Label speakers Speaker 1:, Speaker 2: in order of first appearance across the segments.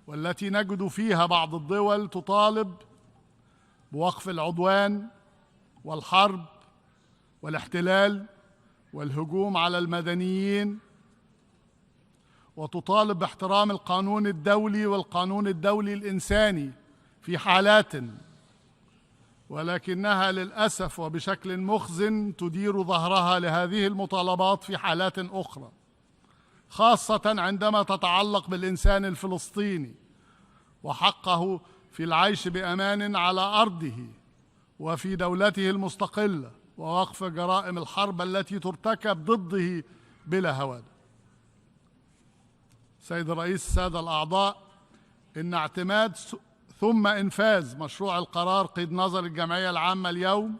Speaker 1: والتي نجد فيها بعض الدول تطالب بوقف العدوان والحرب والاحتلال والهجوم على المدنيين، وتطالب باحترام القانون الدولي والقانون الدولي الإنساني في حالات، ولكنها للأسف وبشكل مخزن تدير ظهرها لهذه المطالبات في حالات أخرى، خاصة عندما تتعلق بالإنسان الفلسطيني وحقه في العيش بأمان على أرضه وفي دولته المستقلة، ووقف جرائم الحرب التي ترتكب ضده بلا هوادة. سيد الرئيس، السادة الأعضاء، إن اعتماد ثم إنفاذ مشروع القرار قيد نظر الجمعية العامة اليوم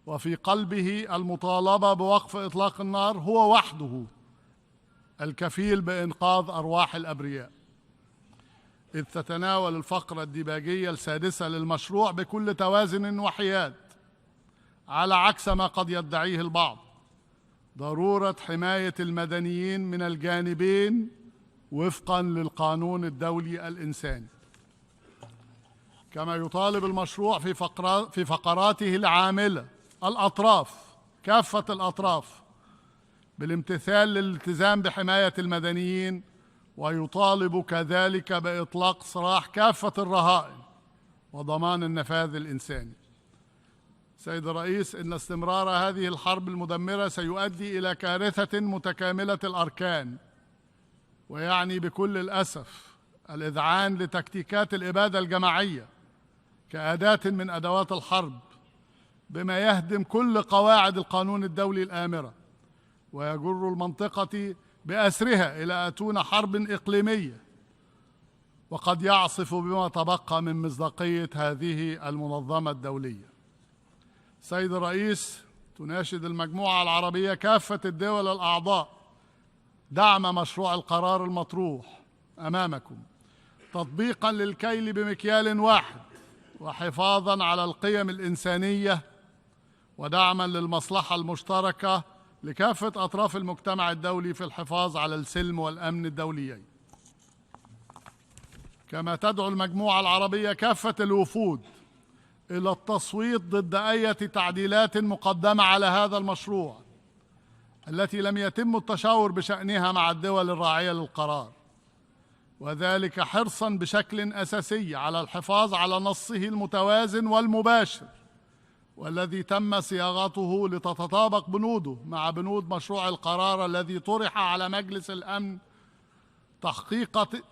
Speaker 1: وفي قلبه المطالبة بوقف إطلاق النار هو وحده الكفيل بإنقاذ أرواح الأبرياء، إذ تتناول الفقرة الديباجية السادسة للمشروع بكل توازن وحياد، على عكس ما قد يدعيه البعض، ضرورة حماية المدنيين من الجانبين وفقاً للقانون الدولي الإنساني. كما يطالب المشروع في فقراته العاملة كافة الأطراف بالامتثال للالتزام بحماية المدنيين، ويطالب كذلك بإطلاق سراح كافة الرهائن وضمان النفاذ الإنساني. سيد الرئيس، إن استمرار هذه الحرب المدمرة سيؤدي إلى كارثة متكاملة الأركان، ويعني بكل الأسف الإذعان لتكتيكات الإبادة الجماعية كأداة من أدوات الحرب، بما يهدم كل قواعد القانون الدولي الآمرة، ويجر المنطقة بأسرها إلى أتون حرب إقليمية، وقد يعصف بما تبقى من مصداقية هذه المنظمة الدولية. سيد الرئيس، تناشد المجموعة العربية كافة الدول الأعضاء دعم مشروع القرار المطروح أمامكم، تطبيقاً للكيل بمكيال واحد، وحفاظاً على القيم الإنسانية، ودعماً للمصلحة المشتركة لكافة أطراف المجتمع الدولي في الحفاظ على السلم والأمن الدوليين. كما تدعو المجموعة العربية كافة الوفود إلى التصويت ضد أي تعديلات مقدمة على هذا المشروع التي لم يتم التشاور بشأنها مع الدول الراعية للقرار، وذلك حرصاً بشكل أساسي على الحفاظ على نصه المتوازن والمباشر، والذي تم صياغته لتتطابق بنوده مع بنود مشروع القرار الذي طرح على مجلس الأمن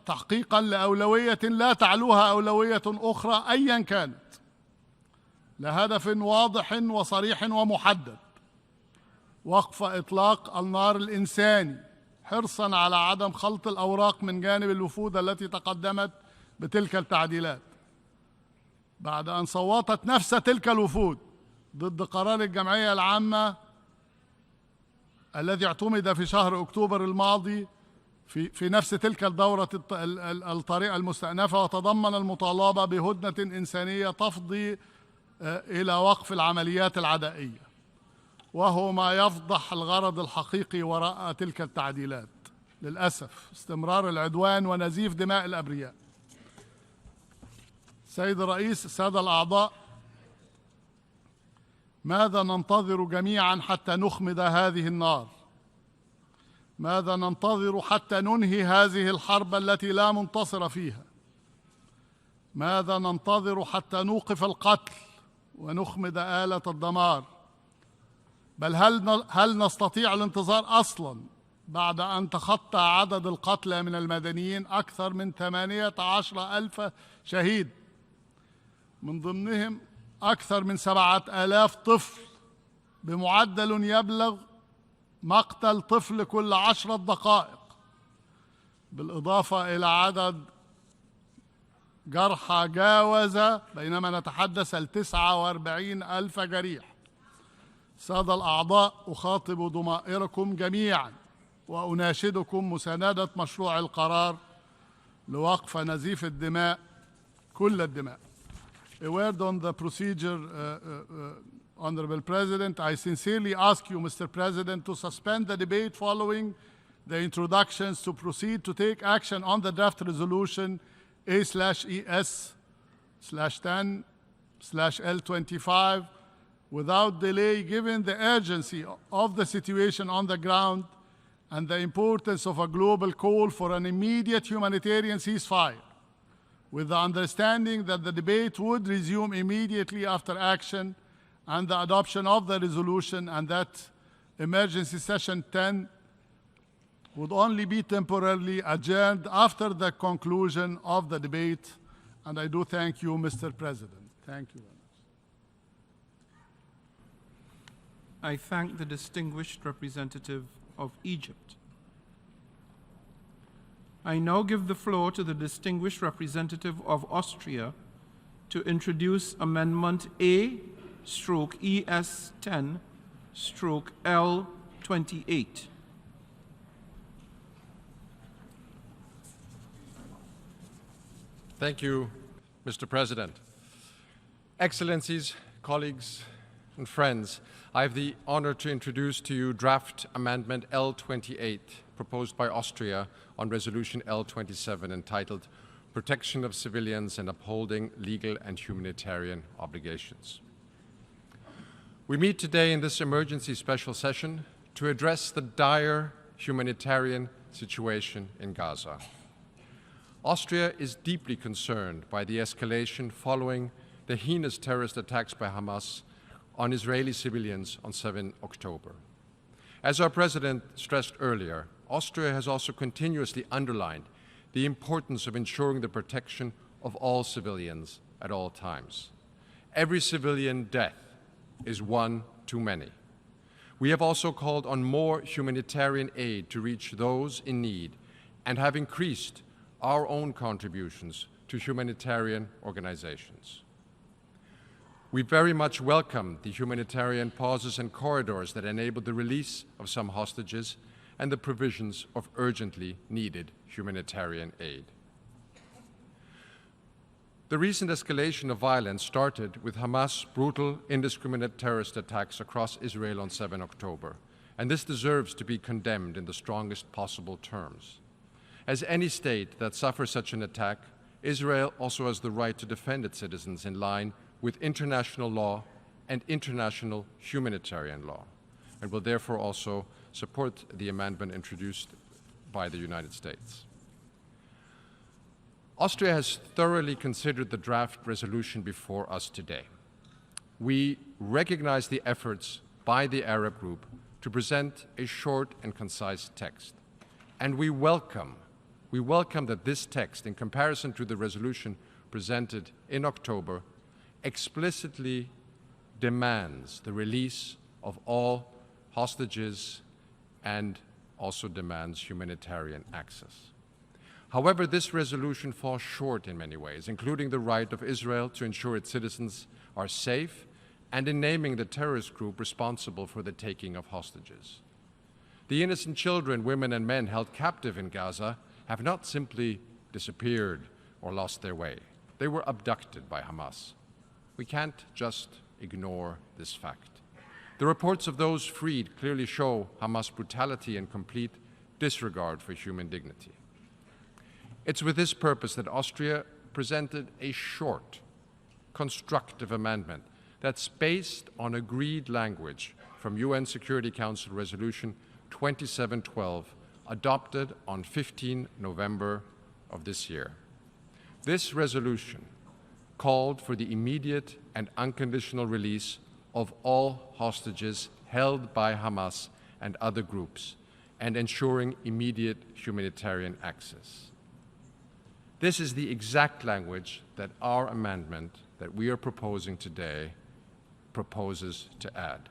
Speaker 1: تحقيقاً لأولوية لا تعلوها أولوية أخرى أياً كانت، لهدف واضح وصريح ومحدد: وقف إطلاق النار الإنساني، حرصاً على عدم خلط الأوراق من جانب الوفود التي تقدمت بتلك التعديلات، بعد أن صوتت نفس تلك الوفود ضد قرار الجمعية العامة الذي اعتمد في شهر أكتوبر الماضي في نفس تلك الدورة الطريقة المستأنفة، وتضمن المطالبة بهدنة إنسانية تفضي إلى وقف العمليات العدائية، وهو ما يفضح الغرض الحقيقي وراء تلك التعديلات. للأسف استمرار العدوان ونزيف دماء الأبرياء. سيد الرئيس، السادة الأعضاء، ماذا ننتظر جميعا حتى نخمد هذه النار؟ ماذا ننتظر حتى ننهي هذه الحرب التي لا منتصر فيها؟ ماذا ننتظر حتى نوقف القتل ونخمد آلة الدمار؟ بل هل نستطيع الانتظار أصلاً بعد أن تخطى عدد القتلى من المدنيين أكثر من 18,000 شهيد، من ضمنهم أكثر من 7,000 طفل، بمعدل يبلغ مقتل طفل كل 10 دقائق، بالإضافة إلى عدد جرحى جاوز بينما نتحدث 49,000 جريح. سادة الأعضاء، أخاطب ضمائركم جميعا وأناشدكم مساندة مشروع القرار لوقف نزيف الدماء، كل الدماء. A word on the procedure, Honorable President. I sincerely ask you, Mr. President, to suspend the debate following the introductions to proceed to take action on the draft resolution A/ES/10/L25 without delay, given the urgency of the situation on the ground and the importance of a global call for an immediate humanitarian ceasefire, with the understanding that the debate would resume immediately after action and the adoption of the resolution, and that emergency session 10 would only be temporarily adjourned after the conclusion of the debate. And I do thank you, Mr. President. Thank you very much.
Speaker 2: I thank the distinguished representative of Egypt. I now give the floor to the distinguished representative of Austria to introduce Amendment A/ES10/L28.
Speaker 3: Thank you, Mr. President. Excellencies, colleagues, and friends, I have the honor to introduce to you draft Amendment L28, proposed by Austria on Resolution L27, entitled Protection of Civilians and Upholding Legal and Humanitarian Obligations. We meet today in this emergency special session to address the dire humanitarian situation in Gaza. Austria is deeply concerned by the escalation following the heinous terrorist attacks by Hamas on Israeli civilians on 7 October. As our President stressed earlier, Austria has also continuously underlined the importance of ensuring the protection of all civilians at all times. Every civilian death is one too many. We have also called on more humanitarian aid to reach those in need and have increased our own contributions to humanitarian organizations. We very much welcome the humanitarian pauses and corridors that enable the release of some hostages and the provisions of urgently needed humanitarian aid. The recent escalation of violence started with Hamas' brutal, indiscriminate terrorist attacks across Israel on 7 October, and this deserves to be condemned in the strongest possible terms. As any state that suffers such an attack, Israel also has the right to defend its citizens in line with international law and international humanitarian law, and will therefore also support the amendment introduced by the United States. Austria has thoroughly considered the draft resolution before us today. We recognize the efforts by the Arab group to present a short and concise text, and we welcome that this text, in comparison to the resolution presented in October, explicitly demands the release of all hostages and also demands humanitarian access. However, this resolution falls short in many ways, including the right of Israel to ensure its citizens are safe and in naming the terrorist group responsible for the taking of hostages. The innocent children, women, and men held captive in Gaza have not simply disappeared or lost their way. They were abducted by Hamas. We can't just ignore this fact. The reports of those freed clearly show Hamas' brutality and complete disregard for human dignity. It's with this purpose that Austria presented a short, constructive amendment that's based on agreed language from UN Security Council Resolution 2712, adopted on 15 November of this year. This resolution called for the immediate and unconditional release of all hostages held by Hamas and other groups, and ensuring immediate humanitarian access. This is the exact language that our amendment that we are proposing today proposes to add.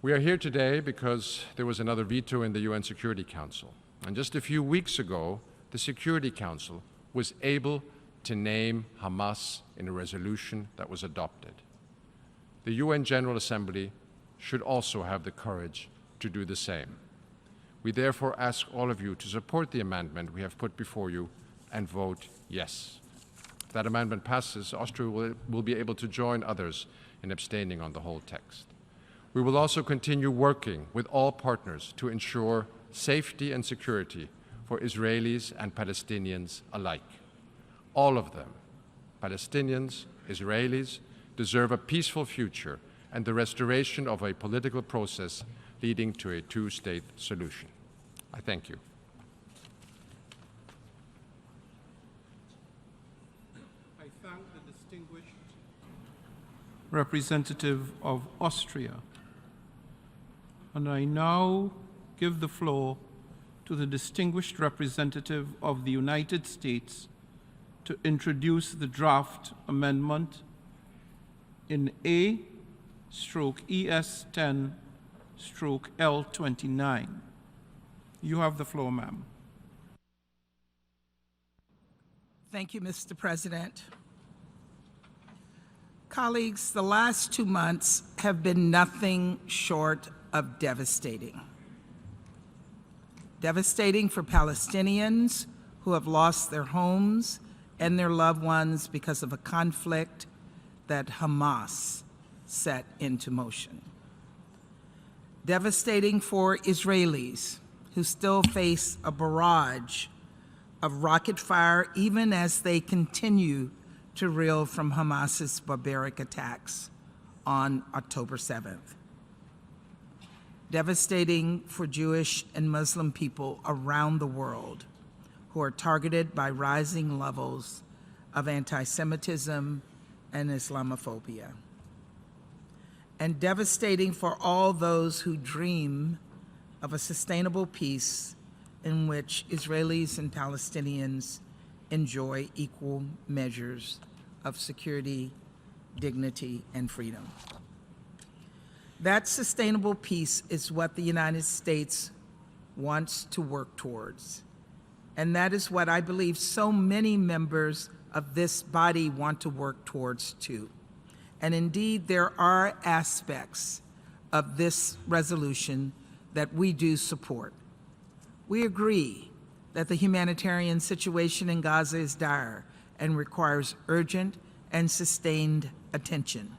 Speaker 3: We are here today because there was another veto in the UN Security Council. And just a few weeks ago, the Security Council was able to name Hamas in a resolution that was adopted. The UN General Assembly should also have the courage to do the same. We therefore ask all of you to support the amendment we have put before you and vote yes. If that amendment passes, Austria will be able to join others in abstaining on the whole text. We will also continue working with all partners to ensure safety and security for Israelis and Palestinians alike. All of them, Palestinians, Israelis, deserve a peaceful future and the restoration of a political process leading to a two-state solution. I thank you.
Speaker 2: I thank the distinguished representative of Austria, and I now give the floor to the distinguished representative of the United States to introduce the draft amendment in A/ES10/L29. You have the floor, ma'am.
Speaker 4: Thank you, Mr. President. Colleagues, the last 2 months have been nothing short of devastating. Devastating for Palestinians who have lost their homes and their loved ones because of a conflict that Hamas set into motion. Devastating for Israelis who still face a barrage of rocket fire even as they continue to reel from Hamas's barbaric attacks on October 7th. Devastating for Jewish and Muslim people around the world who are targeted by rising levels of anti-Semitism and Islamophobia. And devastating for all those who dream of a sustainable peace in which Israelis and Palestinians enjoy equal measures of security, dignity, and freedom. That sustainable peace is what the United States wants to work towards. And that is what I believe so many members of this body want to work towards too. And indeed, there are aspects of this resolution that we do support. We agree that the humanitarian situation in Gaza is dire and requires urgent and sustained attention,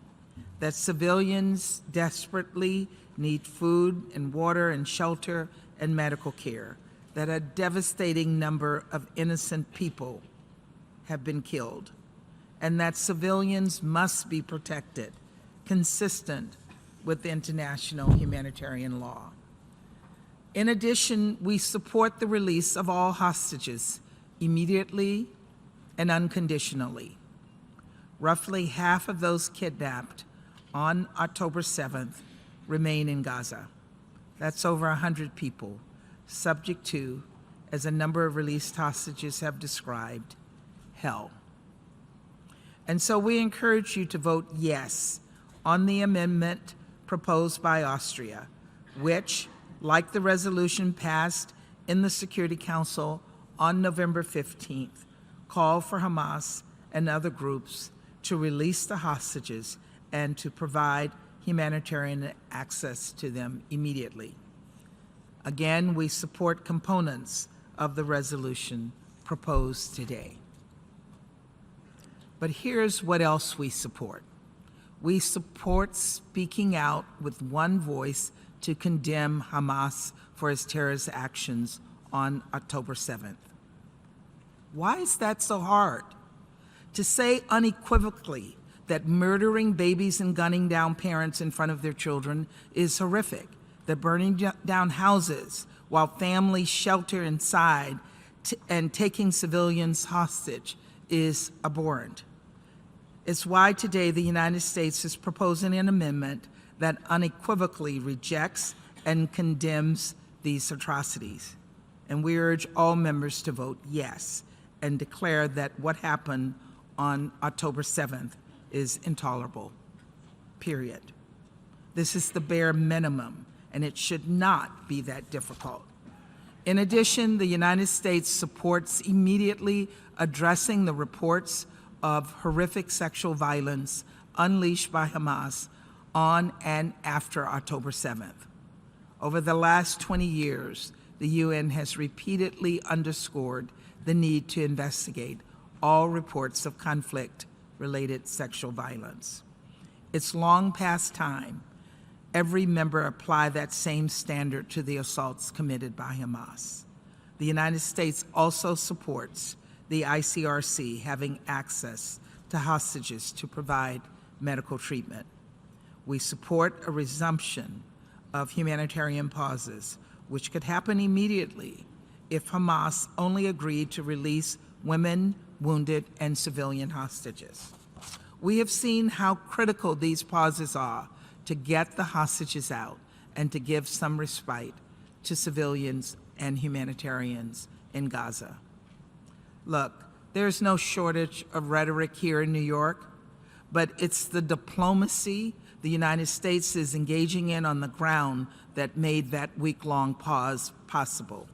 Speaker 4: that civilians desperately need food and water and shelter and medical care, that a devastating number of innocent people have been killed, and that civilians must be protected, consistent with international humanitarian law. In addition, we support the release of all hostages immediately and unconditionally. Roughly half of those kidnapped on October 7th remain in Gaza. That's over 100 people, subject to, as a number of released hostages have described, hell. And so we encourage you to vote yes on the amendment proposed by Austria, which, like the resolution passed in the Security Council on November 15th, call for Hamas and other groups to release the hostages and to provide humanitarian access to them immediately. Again, we support components of the resolution proposed today. But here's what else we support. We support speaking out with one voice to condemn Hamas for its terrorist actions on October 7th. Why is that so hard? To say unequivocally that murdering babies and gunning down parents in front of their children is horrific, that burning down houses while families shelter inside and taking civilians hostage is abhorrent. It's why today the United States is proposing an amendment that unequivocally rejects and condemns these atrocities. And we urge all members to vote yes and declare that what happened on October 7th is intolerable, period. This is the bare minimum, and it should not be that difficult. In addition, the United States supports immediately addressing the reports of horrific sexual violence unleashed by Hamas on and after October 7th. Over the last 20 years, the UN has repeatedly underscored the need to investigate all reports of conflict-related sexual violence. It's long past time every member apply that same standard to the assaults committed by Hamas. The United States also supports the ICRC having access to hostages to provide medical treatment. We support a resumption of humanitarian pauses, which could happen immediately if Hamas only agreed to release women, wounded, and civilian hostages. We have seen how critical these pauses are to get the hostages out and to give some respite to civilians and humanitarians in Gaza. Look, there's no shortage of rhetoric here in New York, but it's the diplomacy the United States is engaging in on the ground that made that week-long pause possible.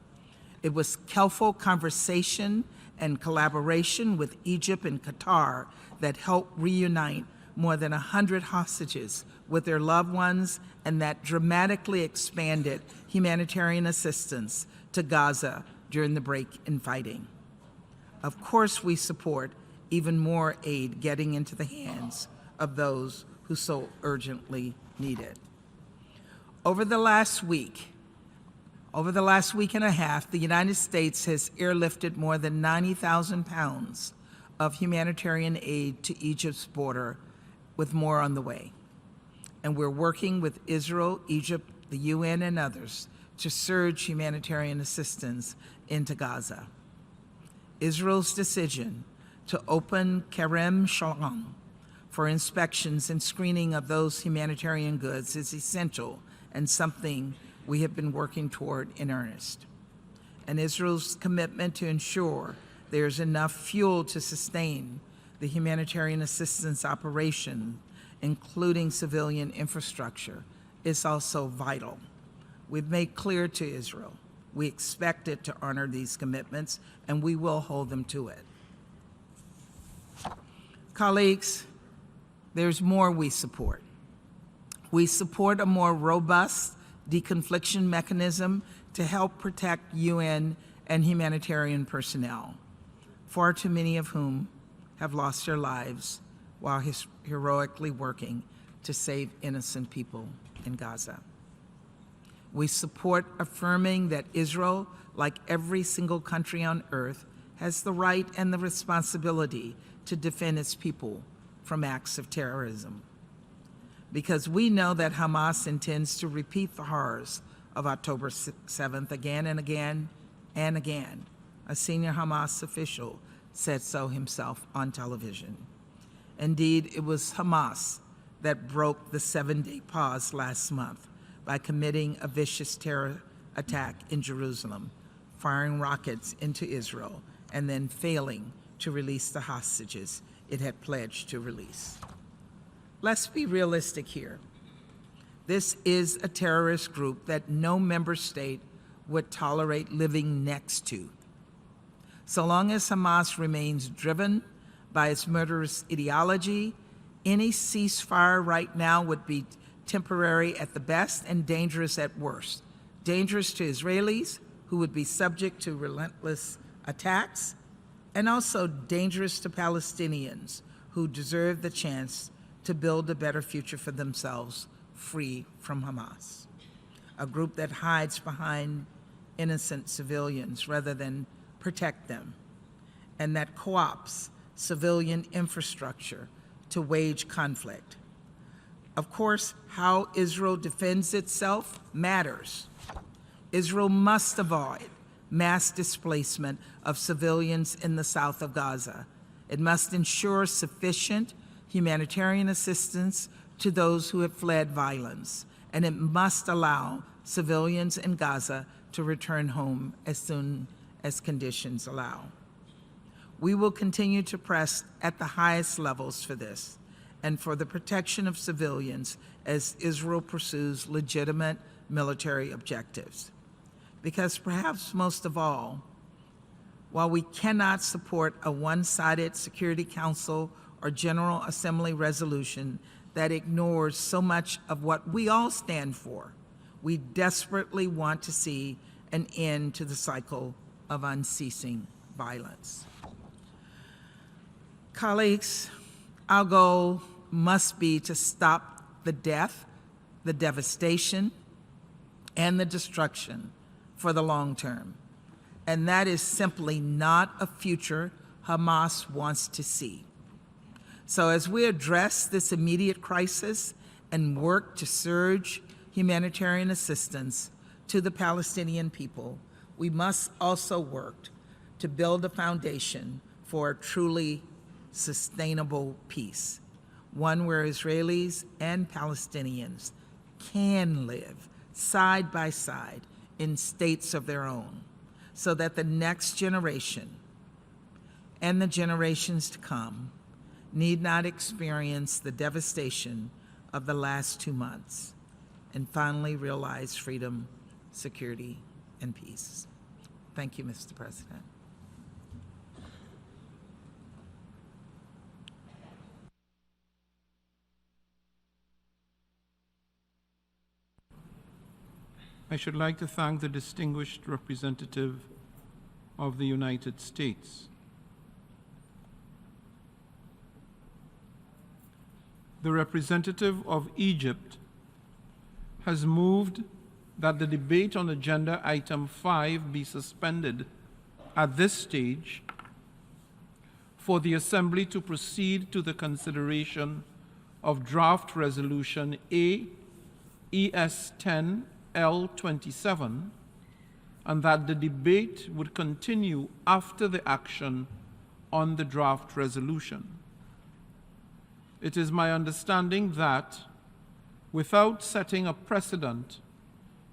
Speaker 4: It was careful conversation and collaboration with Egypt and Qatar that helped reunite more than 100 hostages with their loved ones, and that dramatically expanded humanitarian assistance to Gaza during the break in fighting. Of course, we support even more aid getting into the hands of those who so urgently need it. Over the last week and a half, the United States has airlifted more than 90,000 pounds of humanitarian aid to Egypt's border, with more on the way. And we're working with Israel, Egypt, the UN, and others to surge humanitarian assistance into Gaza. Israel's decision to open Kerem Shalom for inspections and screening of those humanitarian goods is essential and something we have been working toward in earnest. And Israel's commitment to ensure there's enough fuel to sustain the humanitarian assistance operation, including civilian infrastructure, is also vital. We've made clear to Israel we expect it to honor these commitments, and we will hold them to it. Colleagues, there's more we support. We support a more robust deconfliction mechanism to help protect UN and humanitarian personnel, far too many of whom have lost their lives while heroically working to save innocent people in Gaza. We support affirming that Israel, like every single country on earth, has the right and the responsibility to defend its people from acts of terrorism. Because we know that Hamas intends to repeat the horrors of October 7th again and again and again. A senior Hamas official said so himself on television. Indeed, it was Hamas that broke the 7-day pause last month by committing a vicious terror attack in Jerusalem, firing rockets into Israel, and then failing to release the hostages it had pledged to release. Let's be realistic here. This is a terrorist group that no member state would tolerate living next to. So long as Hamas remains driven by its murderous ideology, any ceasefire right now would be temporary at the best and dangerous at worst. Dangerous to Israelis, who would be subject to relentless attacks, and also dangerous to Palestinians, who deserve the chance to build a better future for themselves, free from Hamas, a group that hides behind innocent civilians rather than protect them, and that co-opts civilian infrastructure to wage conflict. Of course, how Israel defends itself matters. Israel must avoid mass displacement of civilians in the south of Gaza. It must ensure sufficient humanitarian assistance to those who have fled violence, and it must allow civilians in Gaza to return home as soon as conditions allow. We will continue to press at the highest levels for this and for the protection of civilians as Israel pursues legitimate military objectives. Because perhaps most of all, while we cannot support a one-sided Security Council or General Assembly resolution that ignores so much of what we all stand for, we desperately want to see an end to the cycle of unceasing violence. Colleagues, our goal must be to stop the death, the devastation, and the destruction for the long term. and that is simply not a future Hamas wants to see. So as we address this immediate crisis and work to surge humanitarian assistance to the Palestinian people, we must also work to build a foundation for a truly sustainable peace, one where Israelis and Palestinians can live side by side in states of their own, so that the next generation and the generations to come need not experience the devastation of the last 2 months, and finally realize freedom, security, and peace. Thank you, Mr. President.
Speaker 2: I should like to thank the distinguished representative of the United States. The representative of Egypt has moved that the debate on agenda item 5 be suspended at this stage for the Assembly to proceed to the consideration of draft resolution AES 10 L27, and that the debate would continue after the action on the draft resolution. It is my understanding that, without setting a precedent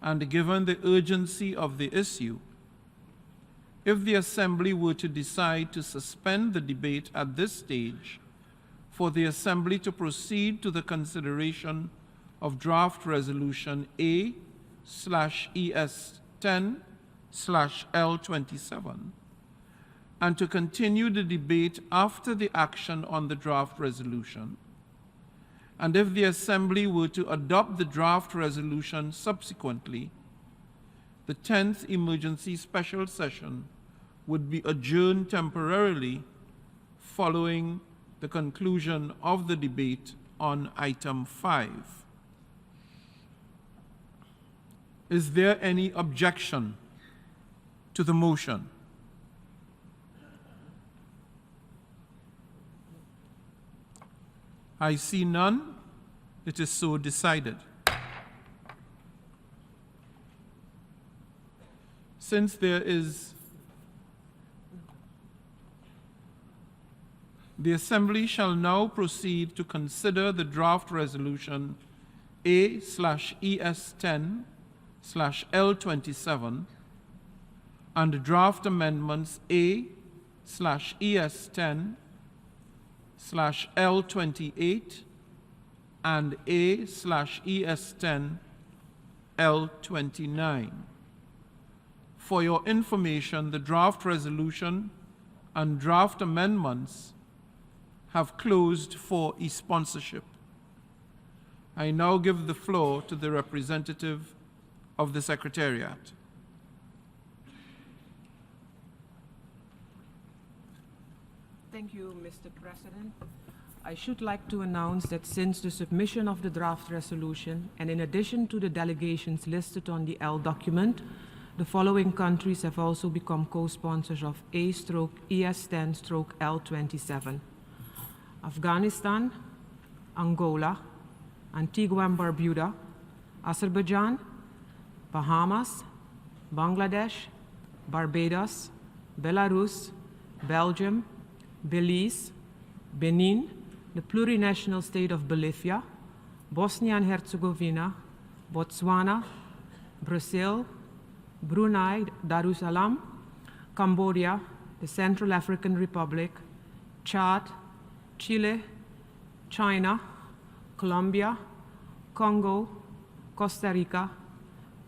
Speaker 2: and given the urgency of the issue, if the Assembly were to decide to suspend the debate at this stage for the Assembly to proceed to the consideration of draft resolution A/ES10/L27 and to continue the debate after the action on the draft resolution, and if the Assembly were to adopt the draft resolution subsequently, the 10th emergency special session would be adjourned temporarily following the conclusion of the debate on item 5. Is there any objection to the motion? I see none. It is so decided. Since there is, the Assembly shall now proceed to consider the draft resolution A/ES10/L27 and draft amendments A/ES10/L28 and A/ES10/L29. For your information, the draft resolution and draft amendments have closed for e-sponsorship. I now give the floor to the representative of the Secretariat.
Speaker 5: Thank you, Mr. President. I should like to announce that since the submission of the draft resolution, and in addition to the delegations listed on the L document, the following countries have also become co-sponsors of A/ES10/L27. Afghanistan, Angola, Antigua and Barbuda, Azerbaijan, Bahamas, Bangladesh, Barbados, Belarus, Belgium, Belize, Benin, the plurinational state of Bolivia, Bosnia and Herzegovina, Botswana, Brazil, Brunei Darussalam, Cambodia, the Central African Republic, Chad, Chile, China, Colombia, Congo, Costa Rica,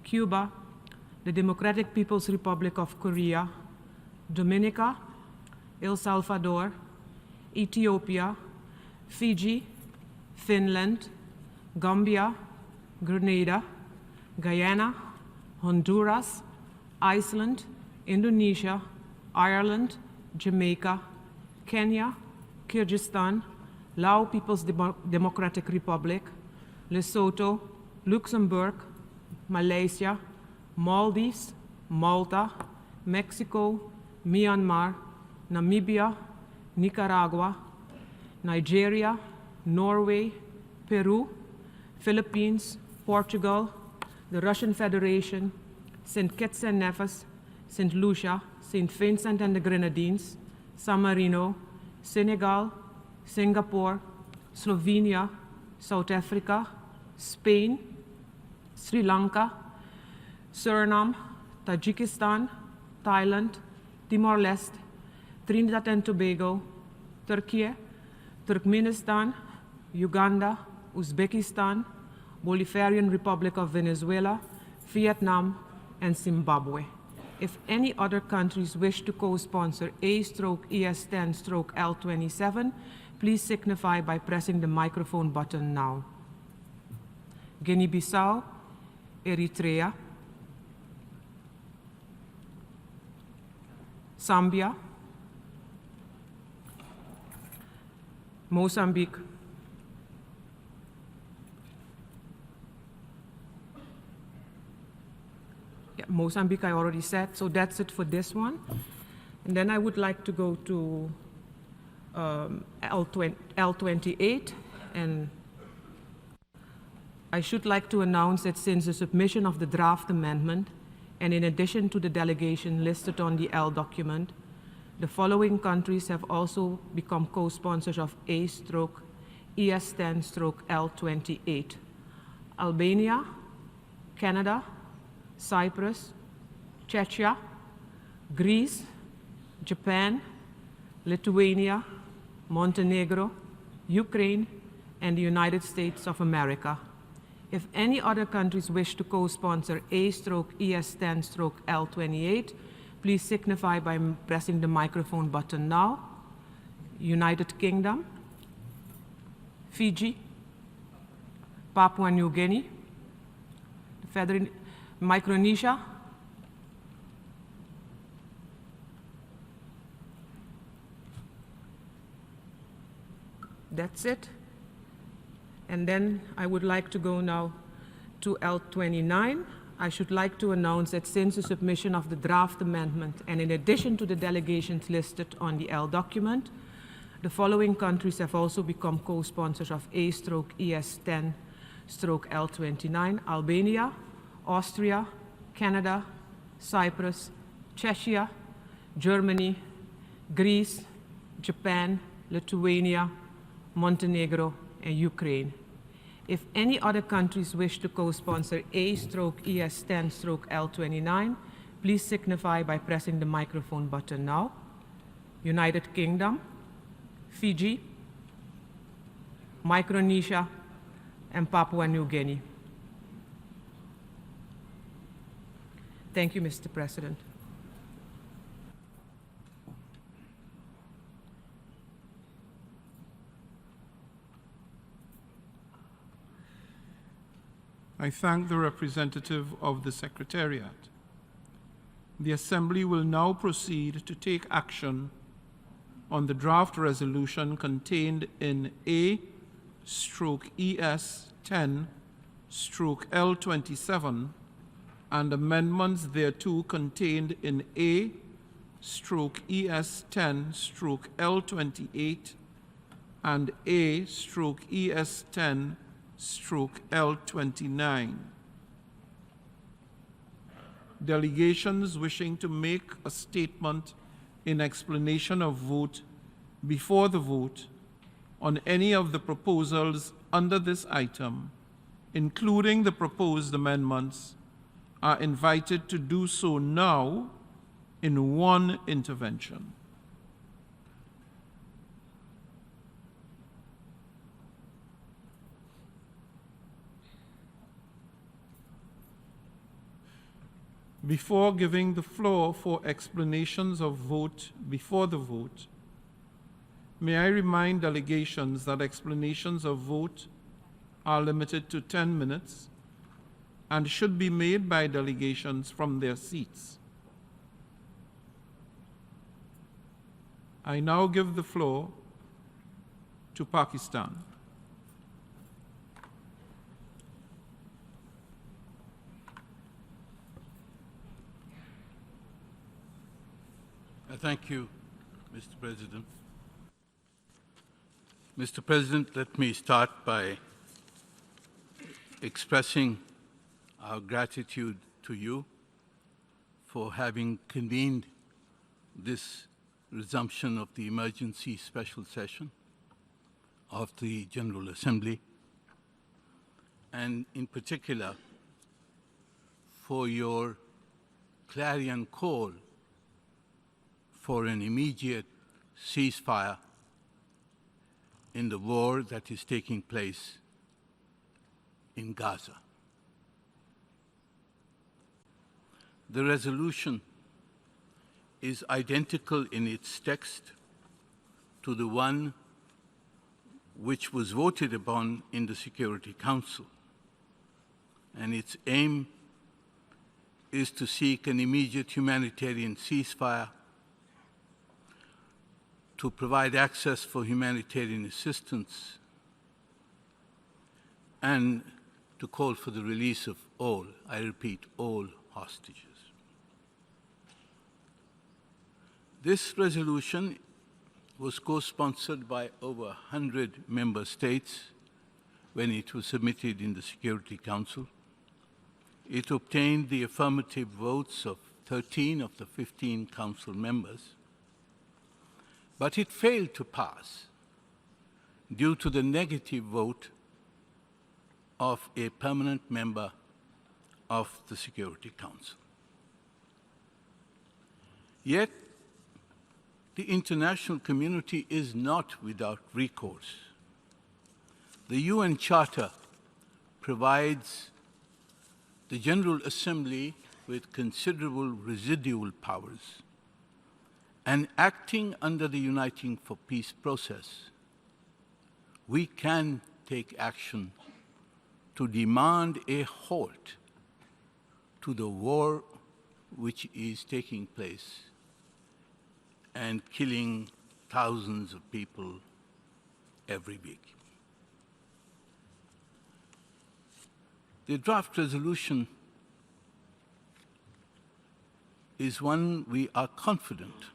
Speaker 5: Cuba, the Democratic People's Republic of Korea, Dominica, El Salvador, Ethiopia, Fiji, Finland, Gambia, Grenada, Guyana, Honduras, Iceland, Indonesia, Ireland, Jamaica, Kenya, Kyrgyzstan, Lao People's Democratic Republic, Lesotho, Luxembourg, Malaysia, Maldives, Malta, Mexico, Myanmar, Namibia, Nicaragua, Nigeria, Norway, Peru, Philippines, Portugal, the Russian Federation, St. Kitts and Nevis, St. Lucia, St. Vincent and the Grenadines, San Marino, Senegal, Singapore, Slovenia, South Africa, Spain, Sri Lanka, Suriname, Tajikistan, Thailand, Timor-Leste, Trinidad and Tobago, Turkey, Turkmenistan, Uganda, Uzbekistan, Bolivarian Republic of Venezuela, Vietnam, and Zimbabwe. If any other countries wish to co-sponsor A/ES10/L27, please signify by pressing the microphone button now. Guinea-Bissau, Eritrea, Zambia, Mozambique, Mozambique I already said, so that's it for this one. And then I would like to go to L28, and I should like to announce that since the submission of the draft amendment, and in addition to the delegation listed on the L document, the following countries have also become co-sponsors of A/ES10/L28: Albania, Canada, Cyprus, Czechia, Greece, Japan, Lithuania, Montenegro, Ukraine, and the United States of America. If any other countries wish to co-sponsor A/ES10/L28, please signify by pressing the microphone button now. United Kingdom, Fiji, Papua New Guinea, Micronesia, that's it. And then I would like to go now to L29. I should like to announce that since the submission of the draft amendment, and in addition to the delegations listed on the L document, the following countries have also become co-sponsors of A/ES10/L29: Albania, Austria, Canada, Cyprus, Czechia, Germany, Greece, Japan, Lithuania, Montenegro, and Ukraine. If any other countries wish to co-sponsor A/ES10/L29, please signify by pressing the microphone button now. United Kingdom, Fiji, Micronesia, and Papua New Guinea. Thank you, Mr. President.
Speaker 2: I thank the representative of the Secretariat. The Assembly will now proceed to take action on the draft resolution contained in A/ES10/L27 and amendments thereto contained in A/ES10/L28 and A/ES10/L29. Delegations wishing to make a statement in explanation of vote before the vote on any of the proposals under this item, including the proposed amendments, are invited to do so now in one intervention. Before giving the floor for explanations of vote before the vote, may I remind delegations that explanations of vote are limited to 10 minutes and should be made by delegations from their seats. I now give the floor to Pakistan.
Speaker 6: Thank you, Mr. President. Mr. President, let me start by expressing our gratitude to you for having convened this resumption of the emergency special session of the General Assembly, and in particular for your clarion call for an immediate ceasefire in the war that is taking place in Gaza. The resolution is identical in its text to the one which was voted upon in the Security Council, and its aim is to seek an immediate humanitarian ceasefire, to provide access for humanitarian assistance, and to call for the release of all, I repeat, all hostages. This resolution was co-sponsored by over 100 member states when it was submitted in the Security Council. It obtained the affirmative votes of 13 of the 15 Council members, but it failed to pass due to the negative vote of a permanent member of the Security Council. Yet, the international community is not without recourse. The UN Charter provides the General Assembly with considerable residual powers, and acting under the Uniting for Peace process, we can take action to demand a halt to the war which is taking place and killing thousands of people every week. The draft resolution is one we are confident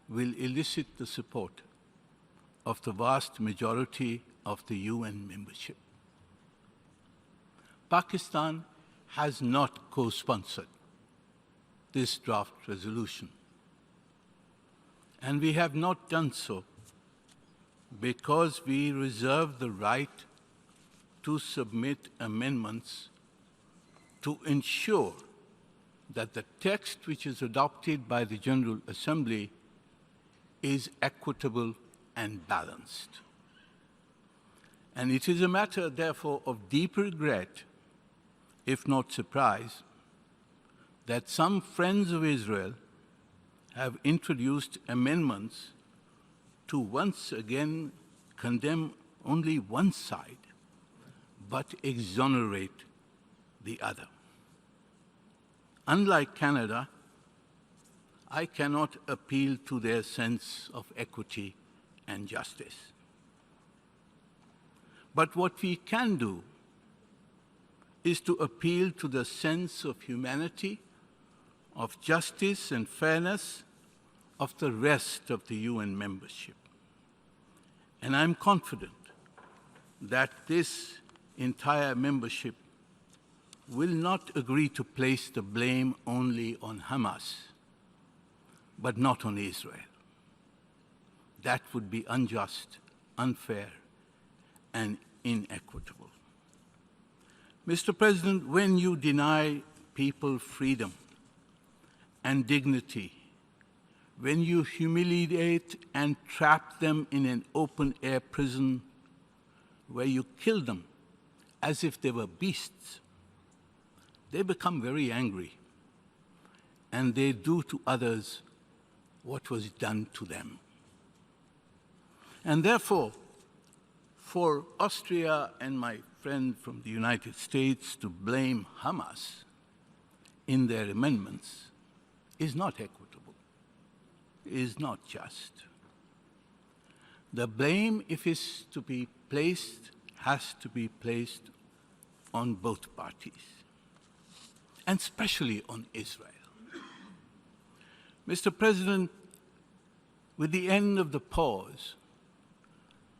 Speaker 6: will elicit the support of the vast majority of the UN membership. Pakistan has not co-sponsored this draft resolution, and we have not done so because we reserve the right to submit amendments to ensure that the text which is adopted by the General Assembly is equitable and balanced. And it is a matter, therefore, of deep regret, if not surprise, that some friends of Israel have introduced amendments to once again condemn only one side, but exonerate the other. Unlike Canada, I cannot appeal to their sense of equity and justice. But what we can do is to appeal to the sense of humanity, of justice and fairness of the rest of the UN membership. And I'm confident that this entire membership will not agree to place the blame only on Hamas, but not on Israel. That would be unjust, unfair, and inequitable. Mr. President, when you deny people freedom and dignity, when you humiliate and trap them in an open-air prison where you kill them as if they were beasts, they become very angry, and they do to others what was done to them. And therefore, for Austria and my friend from the United States to blame Hamas in their amendments is not equitable, is not just. The blame, if it's to be placed, has to be placed on both parties, and especially on Israel. Mr. President, With the end of the pause,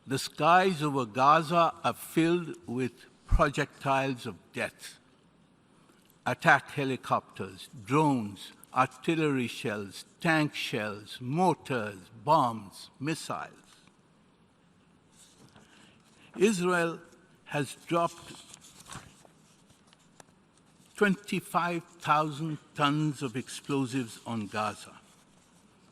Speaker 6: the skies over Gaza are filled with projectiles of death. Attack helicopters, drones, artillery shells, tank shells, mortars, bombs, missiles. Israel has dropped 25,000 tons of explosives on Gaza,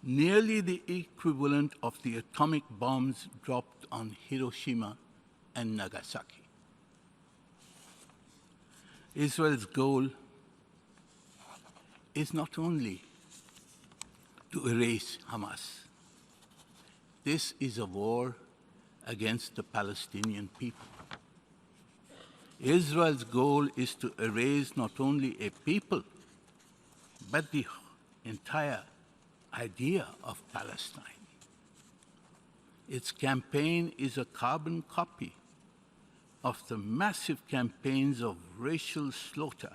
Speaker 6: nearly the equivalent of the atomic bombs dropped on Hiroshima and Nagasaki. Israel's goal is not only to erase Hamas. This is a war against the Palestinian people. Israel's goal is to erase not only a people, but the entire idea of Palestine. Its campaign is a carbon copy of the massive campaigns of racial slaughter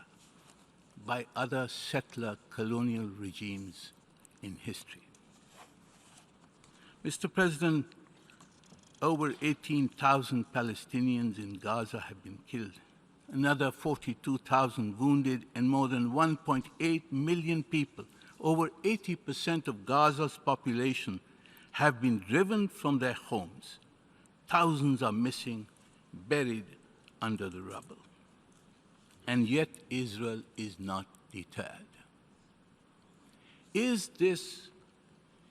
Speaker 6: by other settler colonial regimes in history. Mr. President, over 18,000 Palestinians in Gaza have been killed, another 42,000 wounded, and more than 1.8 million people, over 80% of Gaza's population, have been driven from their homes. Thousands are missing, buried under the rubble. And yet Israel is not deterred. Is this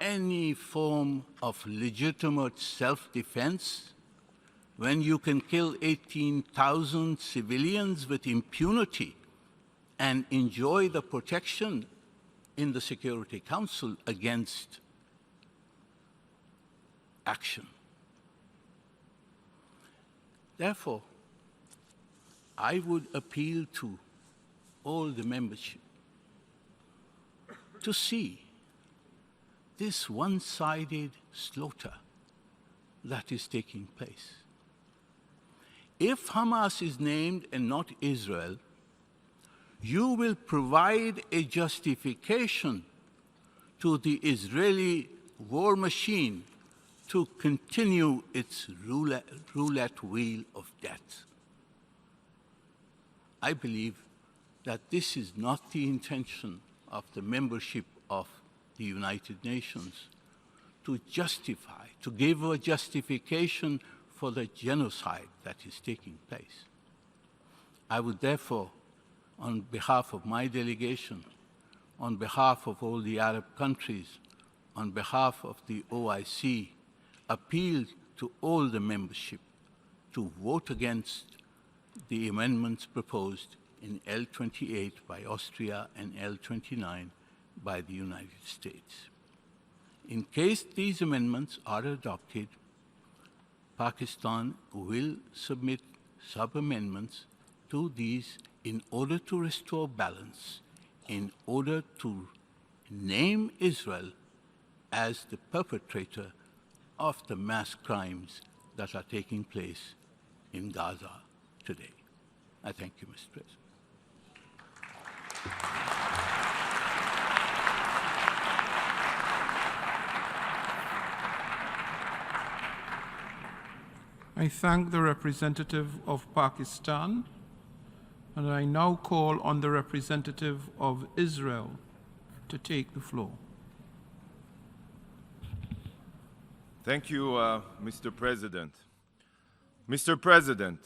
Speaker 6: any form of legitimate self-defense when you can kill 18,000 civilians with impunity and enjoy the protection in the Security Council against action? Therefore, I would appeal to all the membership to see this one-sided slaughter that is taking place. If Hamas is named and not Israel, you will provide a justification to the Israeli war machine to continue its roulette wheel of death. I believe that this is not the intention of the membership of the United Nations, to justify, to give a justification for the genocide that is taking place. I would therefore, on behalf of my delegation, on behalf of all the Arab countries, on behalf of the OIC, appeal to all the membership to vote against the amendments proposed in L28 by Austria and L29 by the United States. In case these amendments are adopted, Pakistan will submit sub-amendments to these in order to restore balance, in order to name Israel as the perpetrator of the mass crimes that are taking place in Gaza today. I thank you, Mr. President.
Speaker 2: I thank the representative of Pakistan, and I now call on the representative of Israel to take the floor.
Speaker 7: Thank you, Mr. President. Mr. President,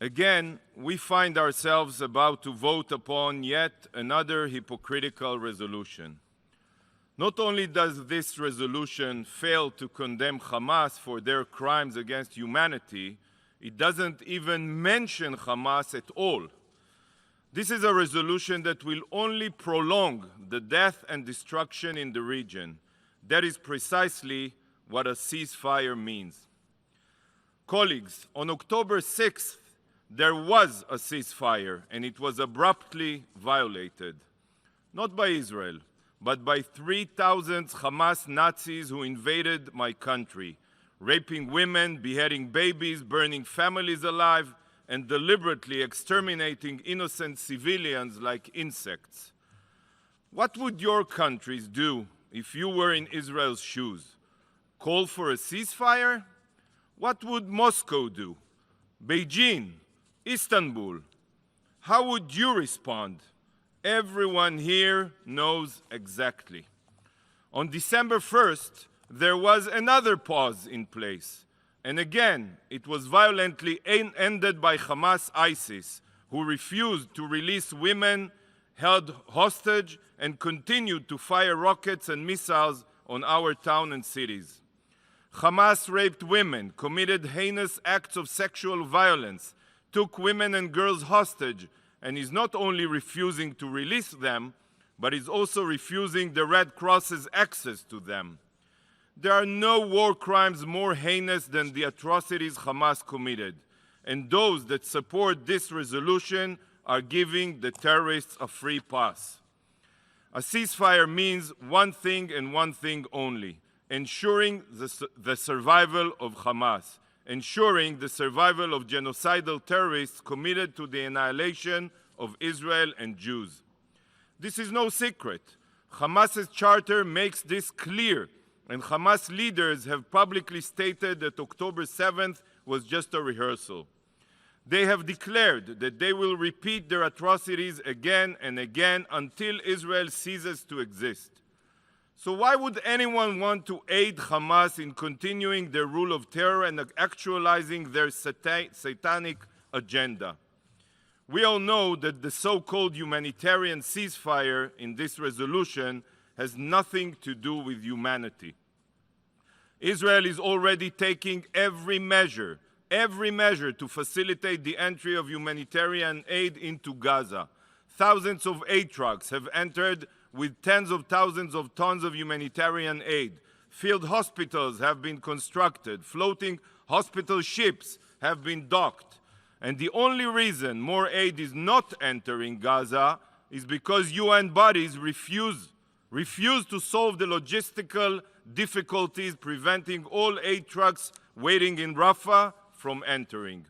Speaker 7: again, we find ourselves about to vote upon yet another hypocritical resolution. Not only does this resolution fail to condemn Hamas for their crimes against humanity, it doesn't even mention Hamas at all. This is a resolution that will only prolong the death and destruction in the region. That is precisely what a ceasefire means. Colleagues, on October 6th, there was a ceasefire, and it was abruptly violated. Not by Israel, but by 3,000 Hamas Nazis who invaded my country, raping women, beheading babies, burning families alive, and deliberately exterminating innocent civilians like insects. What would your countries do if you were in Israel's shoes? Call for a ceasefire? What would Moscow do? Beijing? Istanbul? How would you respond? Everyone here knows exactly. On December 1st, there was another pause in place. And again, it was violently ended by Hamas ISIS, who refused to release women held hostage and continued to fire rockets and missiles on our town and cities. Hamas raped women, committed heinous acts of sexual violence, took women and girls hostage, and is not only refusing to release them, but is also refusing the Red Cross's access to them. There are no war crimes more heinous than the atrocities Hamas committed, and those that support this resolution are giving the terrorists a free pass. A ceasefire means one thing and one thing only: ensuring the survival of Hamas, ensuring the survival of genocidal terrorists committed to the annihilation of Israel and Jews. This is no secret. Hamas's charter makes this clear, and Hamas leaders have publicly stated that October 7th was just a rehearsal. They have declared that they will repeat their atrocities again and again until Israel ceases to exist. So why would anyone want to aid Hamas in continuing their rule of terror and actualizing their satanic agenda? We all know that the so-called humanitarian ceasefire in this resolution has nothing to do with humanity. Israel is already taking every measure to facilitate the entry of humanitarian aid into Gaza. Thousands of aid trucks have entered with tens of thousands of tons of humanitarian aid. Field hospitals have been constructed. Floating hospital ships have been docked. And the only reason more aid is not entering Gaza is because UN bodies refuse to solve the logistical difficulties preventing all aid trucks waiting in Rafah from entering.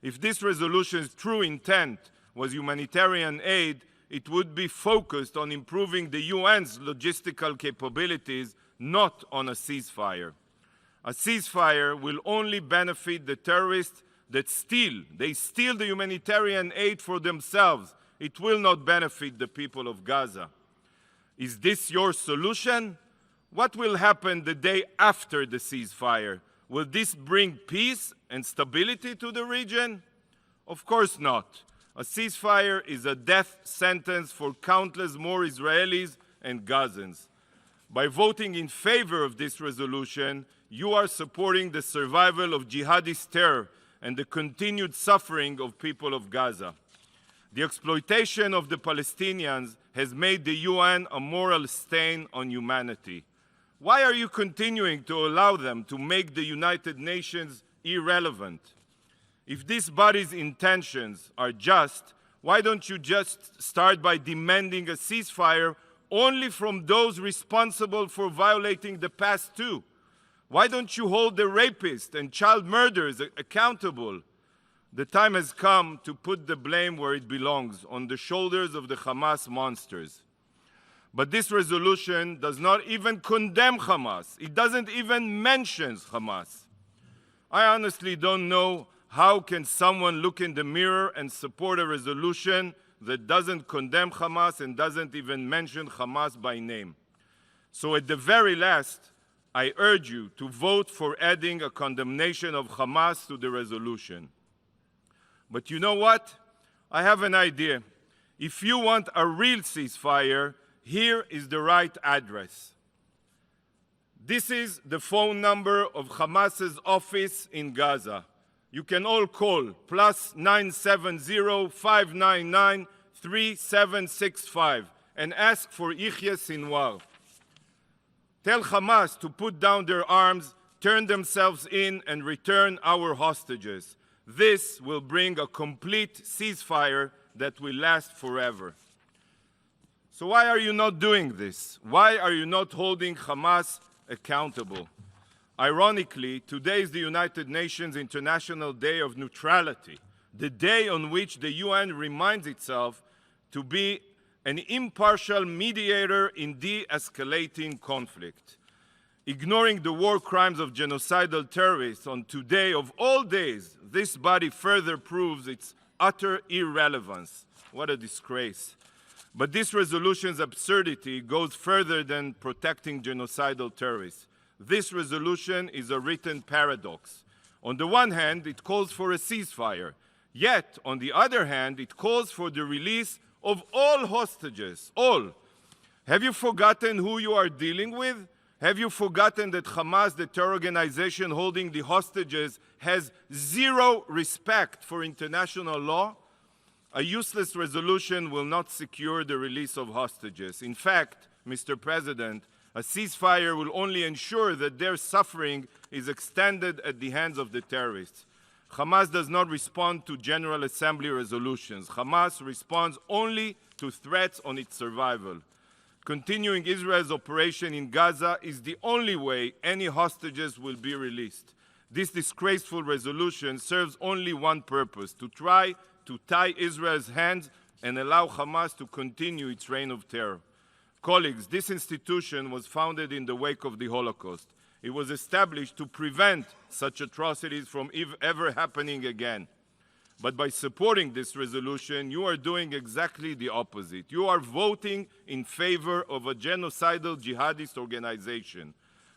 Speaker 7: If this resolution's true intent was humanitarian aid, it would be focused on improving the UN's logistical capabilities, not on a ceasefire. A ceasefire will only benefit the terrorists that steal the humanitarian aid for themselves. It will not benefit the people of Gaza. Is this your solution? What will happen the day after the ceasefire? Will this bring peace and stability to the region? Of course not. A ceasefire is a death sentence for countless more Israelis and Gazans. By voting in favor of this resolution, you are supporting the survival of jihadist terror and the continued suffering of people of Gaza. The exploitation of the Palestinians has made the UN a moral stain on humanity. Why are you continuing to allow them to make the United Nations irrelevant? If this body's intentions are just, why don't you just start by demanding a ceasefire only from those responsible for violating the past too? Why don't you hold the rapists and child murderers accountable? The time has come to put the blame where it belongs, on the shoulders of the Hamas monsters. But this resolution does not even condemn Hamas. It doesn't even mention Hamas. I honestly don't know how can someone look in the mirror and support a resolution that doesn't condemn Hamas and doesn't even mention Hamas by name. So at the very last, I urge you to vote for adding a condemnation of Hamas to the resolution. But you know what? I have an idea. If you want a real ceasefire, here is the right address. This is the phone number of Hamas's office in Gaza. You can all call +970 599 3765 and ask for Yihya Sinwar. Tell Hamas to put down their arms, turn themselves in, and return our hostages. This will bring a complete ceasefire that will last forever. So why are you not doing this? Why are you not holding Hamas accountable? Ironically, today is the United Nations International Day of Neutrality, the day on which the UN reminds itself to be an impartial mediator in de-escalating conflict. Ignoring the war crimes of genocidal terrorists on today of all days, this body further proves its utter irrelevance. What a disgrace. But this resolution's absurdity goes further than protecting genocidal terrorists. This resolution is a written paradox. On the one hand, it calls for a ceasefire. Yet, on the other hand, it calls for the release of all hostages, all. Have you forgotten who you are dealing with? Have you forgotten that Hamas, the terror organization holding the hostages, has zero respect for international law? A useless resolution will not secure the release of hostages. In fact, Mr. President, a ceasefire will only ensure that their suffering is extended at the hands of the terrorists. Hamas does not respond to General Assembly resolutions. Hamas responds only to threats on its survival. Continuing Israel's operation in Gaza is the only way any hostages will be released. This disgraceful resolution serves only one purpose: to try to tie Israel's hands and allow Hamas to continue its reign of terror. Colleagues, this institution was founded in the wake of the Holocaust. It was established to prevent such atrocities from ever happening again. But by supporting this resolution, you are doing exactly the opposite. You are voting in favor of a genocidal jihadist organization.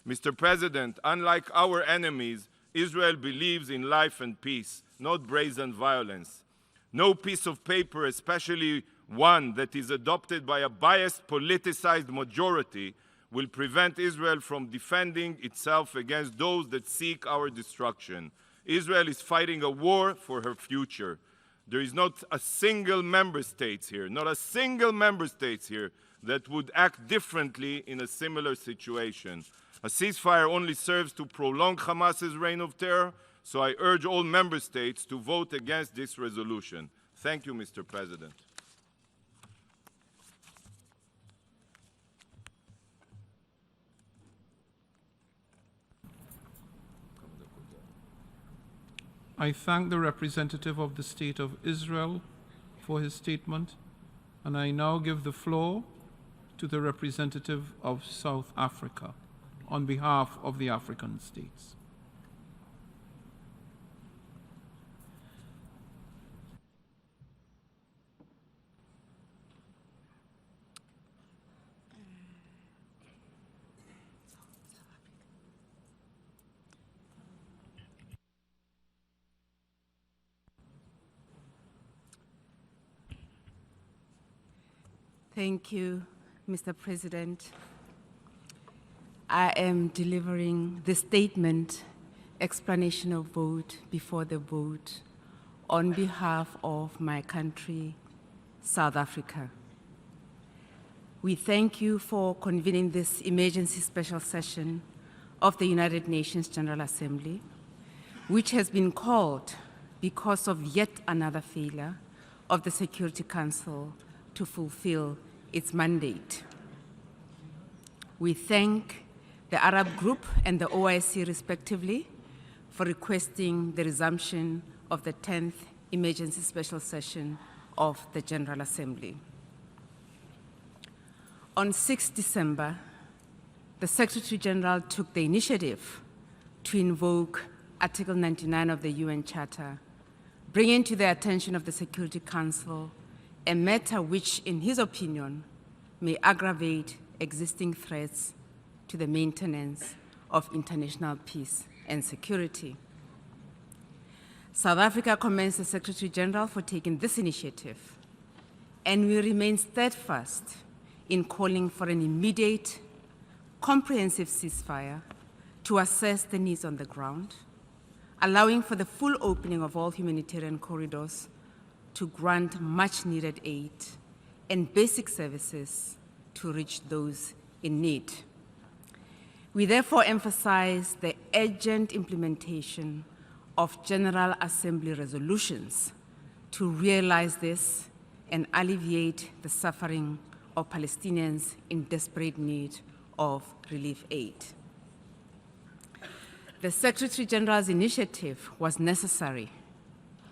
Speaker 7: Mr. President, unlike our enemies, Israel believes in life and peace, not brazen violence. No piece of paper, especially one that is adopted by a biased, politicized majority, will prevent Israel from defending itself against those that seek our destruction. Israel is fighting a war for her future. There is not a single member state here, not a single member state here that would act differently in a similar situation. A ceasefire only serves to prolong Hamas's reign of terror, so I urge all member states to vote against this resolution. Thank you, Mr. President.
Speaker 2: I thank the representative of the State of Israel for his statement, and I now give the floor to the representative of South Africa on behalf of the African states.
Speaker 8: Thank you, Mr. President. I am delivering the statement, explanation of vote before the vote, on behalf of my country, South Africa. We thank you for convening this emergency special session of the United Nations General Assembly, which has been called because of yet another failure of the Security Council to fulfill its mandate. We thank the Arab Group and the OIC respectively for requesting the resumption of the 10th emergency special session of the General Assembly. On 6 December, the Secretary General took the initiative to invoke Article 99 of the UN Charter, bringing to the attention of the Security Council a matter which, in his opinion, may aggravate existing threats to the maintenance of international peace and security. South Africa commends the Secretary General for taking this initiative, and we remain steadfast in calling for an immediate, comprehensive ceasefire to assess the needs on the ground, allowing for the full opening of all humanitarian corridors to grant much-needed aid and basic services to reach those in need. We therefore emphasize the urgent implementation of General Assembly resolutions to realize this and alleviate the suffering of Palestinians in desperate need of relief aid. The Secretary General's initiative was necessary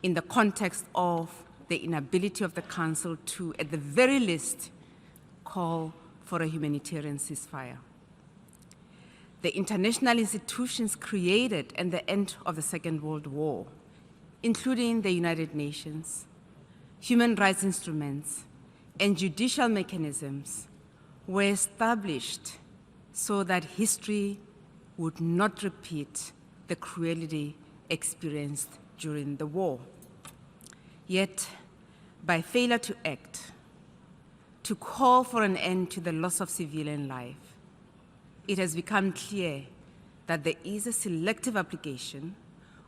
Speaker 8: in the context of the inability of the Council to, at the very least, call for a humanitarian ceasefire. The international institutions created at the end of the Second World War, including the United Nations, human rights instruments, and judicial mechanisms, were established so that history would not repeat the cruelty experienced during the war. Yet, by failure to act, to call for an end to the loss of civilian life, it has become clear that there is a selective application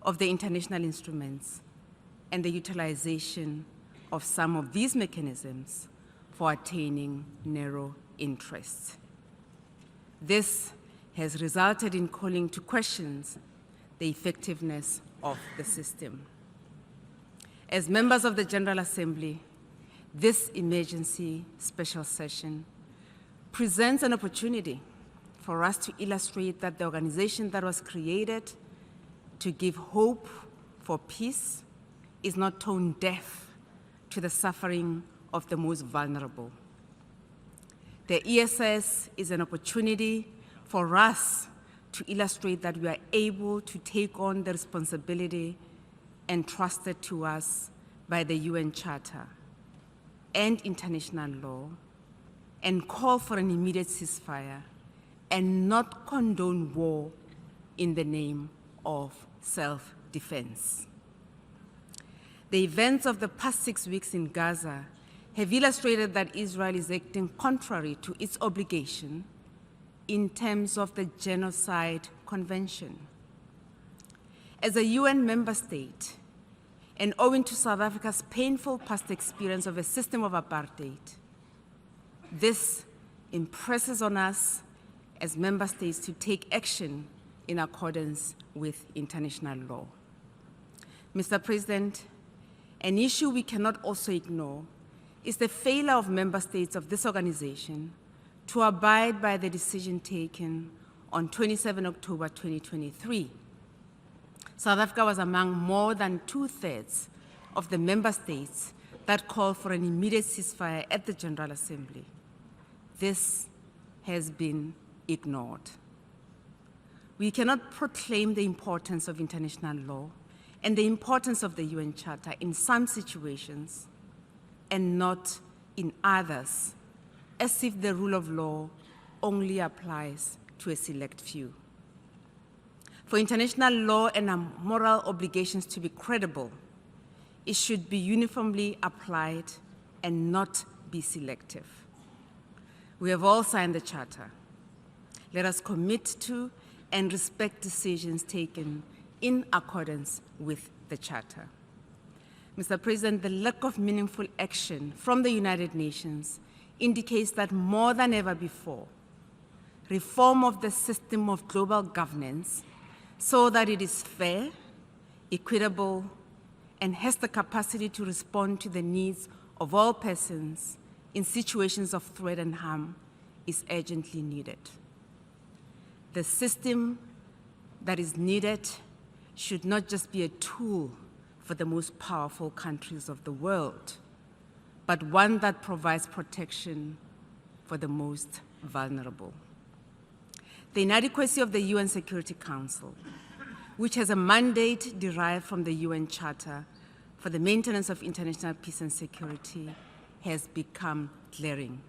Speaker 8: of the international instruments and the utilization of some of these mechanisms for attaining narrow interests. This has resulted in calling to questions the effectiveness of the system. As members of the General Assembly, this emergency special session presents an opportunity for us to illustrate that the organization that was created to give hope for peace is not tone deaf to the suffering of the most vulnerable. The ESS is an opportunity for us to illustrate that we are able to take on the responsibility entrusted to us by the UN Charter and international law, and call for an immediate ceasefire and not condone war in the name of self-defense. The events of the past 6 weeks in Gaza have illustrated that Israel is acting contrary to its obligation in terms of the Genocide Convention. As a UN member state, and owing to South Africa's painful past experience of a system of apartheid, this impresses on us as member states to take action in accordance with international law. Mr. President, an issue we cannot also ignore is the failure of member states of this organization to abide by the decision taken on 27 October 2023. South Africa was among more than 2/3 of the member states that called for an immediate ceasefire at the General Assembly. This has been ignored. We cannot proclaim the importance of international law and the importance of the UN Charter in some situations and not in others, as if the rule of law only applies to a select few. For international law and our moral obligations to be credible, it should be uniformly applied and not be selective. We have all signed the Charter. Let us commit to and respect decisions taken in accordance with the Charter. Mr. President, the lack of meaningful action from the United Nations indicates that more than ever before, reform of the system of global governance so that it is fair, equitable, and has the capacity to respond to the needs of all persons in situations of threat and harm is urgently needed. The system that is needed should not just be a tool for the most powerful countries of the world, but one that provides protection for the most vulnerable. The inadequacy of the UN Security Council, which has a mandate derived from the UN Charter for the maintenance of international peace and security, has become glaring.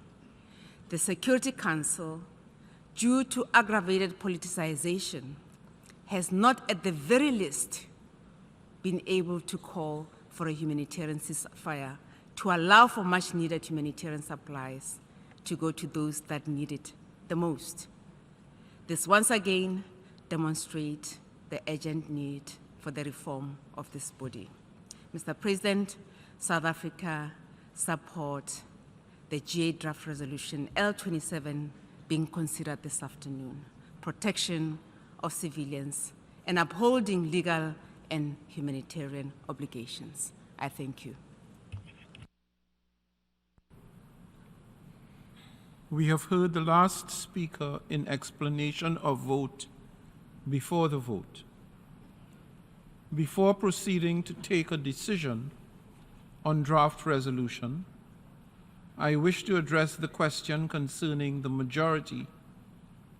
Speaker 8: The Security Council, due to aggravated politicization, has not, at the very least, been able to call for a humanitarian ceasefire to allow for much-needed humanitarian supplies to go to those that need it the most. This once again demonstrates the urgent need for the reform of this body. Mr. President, South Africa supports the G8 draft resolution L27 being considered this afternoon, protection of civilians and upholding legal and humanitarian obligations. I thank you.
Speaker 2: We have heard the last speaker in explanation of vote before the vote. Before proceeding to take a decision on draft resolution, I wish to address the question concerning the majority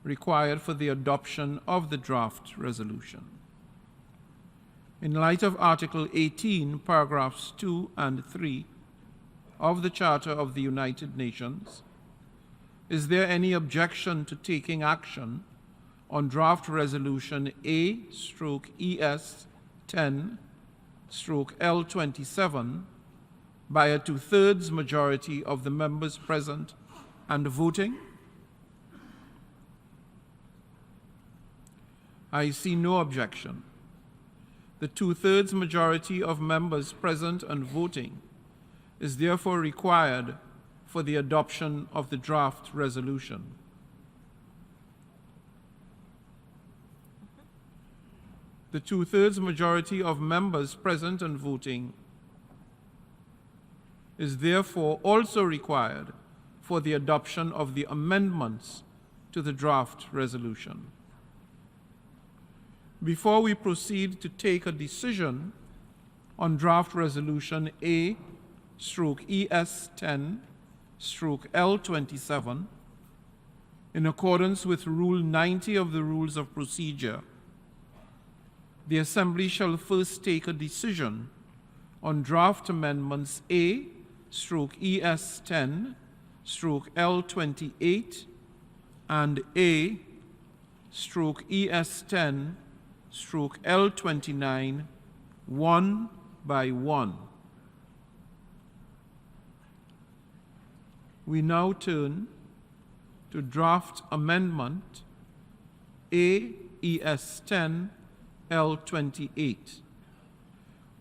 Speaker 2: required for the adoption of the draft resolution. In light of Article 18, paragraphs 2 and 3 of the Charter of the United Nations, is there any objection to taking action on draft resolution A/ES10/L27 by a 2/3 majority of the members present and voting? I see no objection. The 2/3 majority of members present and voting is therefore required for the adoption of the draft resolution. The 2/3 majority of members present and voting is therefore also required for the adoption of the amendments to the draft resolution. Before we proceed to take a decision on draft resolution A/ES10/L27, in accordance with Rule 90 of the Rules of Procedure, the Assembly shall first take a decision on draft amendments A/ES10/L28 and A/ES10/L29 one by one. We now turn to draft amendment A/ES10/L28.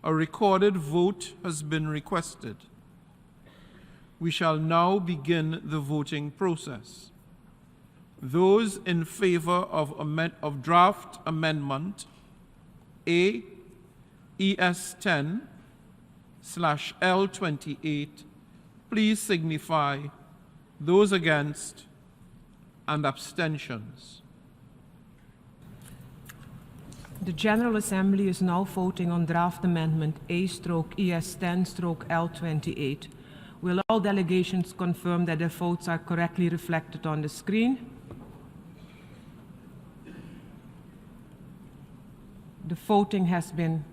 Speaker 2: A recorded vote has been requested. We shall now begin the voting process. Those in favor of draft amendment A/ES10/L28, please signify. Those against and abstentions.
Speaker 5: The General Assembly is now voting on draft amendment A/ES10/L28. Will all delegations confirm that their votes are correctly reflected on the screen? The voting has been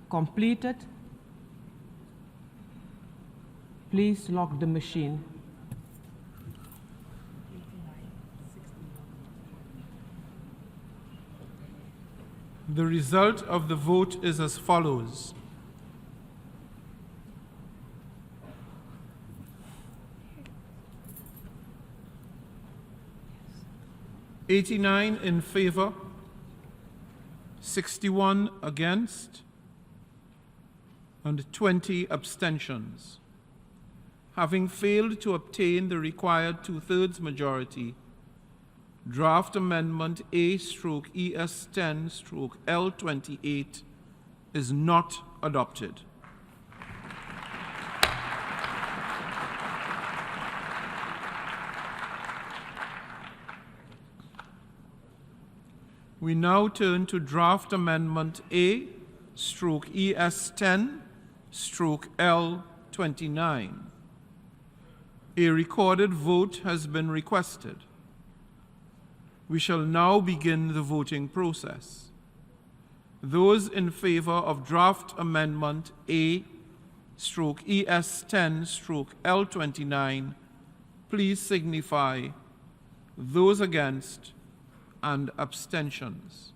Speaker 5: completed. Please lock the machine.
Speaker 2: The result of the vote is as follows. $89 in favor, 61 against, and 20 abstentions. Having failed to obtain the required 2/3 majority, draft amendment A/ES10/L28 is not adopted. We now turn to draft amendment A/ES10/L29. A recorded vote has been requested. We shall now begin the voting process. Those in favor of draft amendment A/ES10/L29, please signify. Those against and abstentions.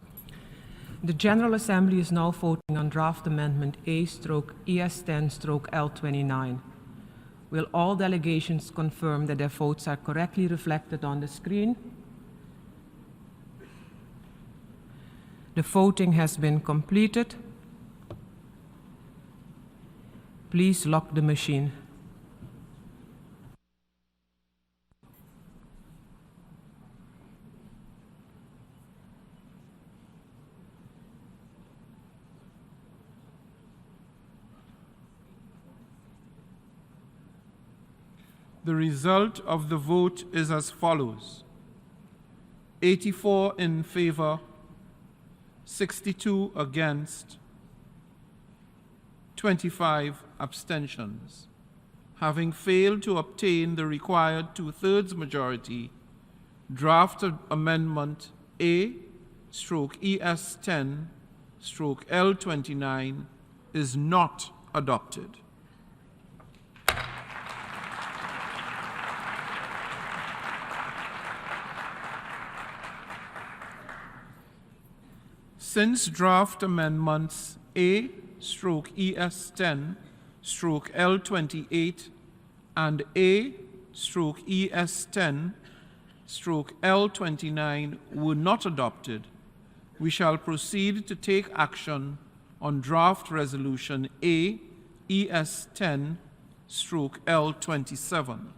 Speaker 5: The General Assembly is now voting on draft amendment A/ES10/L29. Will all delegations confirm that their votes are correctly reflected on the screen? The voting has been completed. Please lock the machine.
Speaker 2: The result of the vote is as follows. 84 in favor, 62 against, 25 abstentions. having failed to obtain the required 2/3 majority, draft amendment A/ES10/L29 is not adopted. Since draft amendments A/ES10/L28 and A/ES10/L29 were not adopted, we shall proceed to take action on draft resolution A/ES10/L27.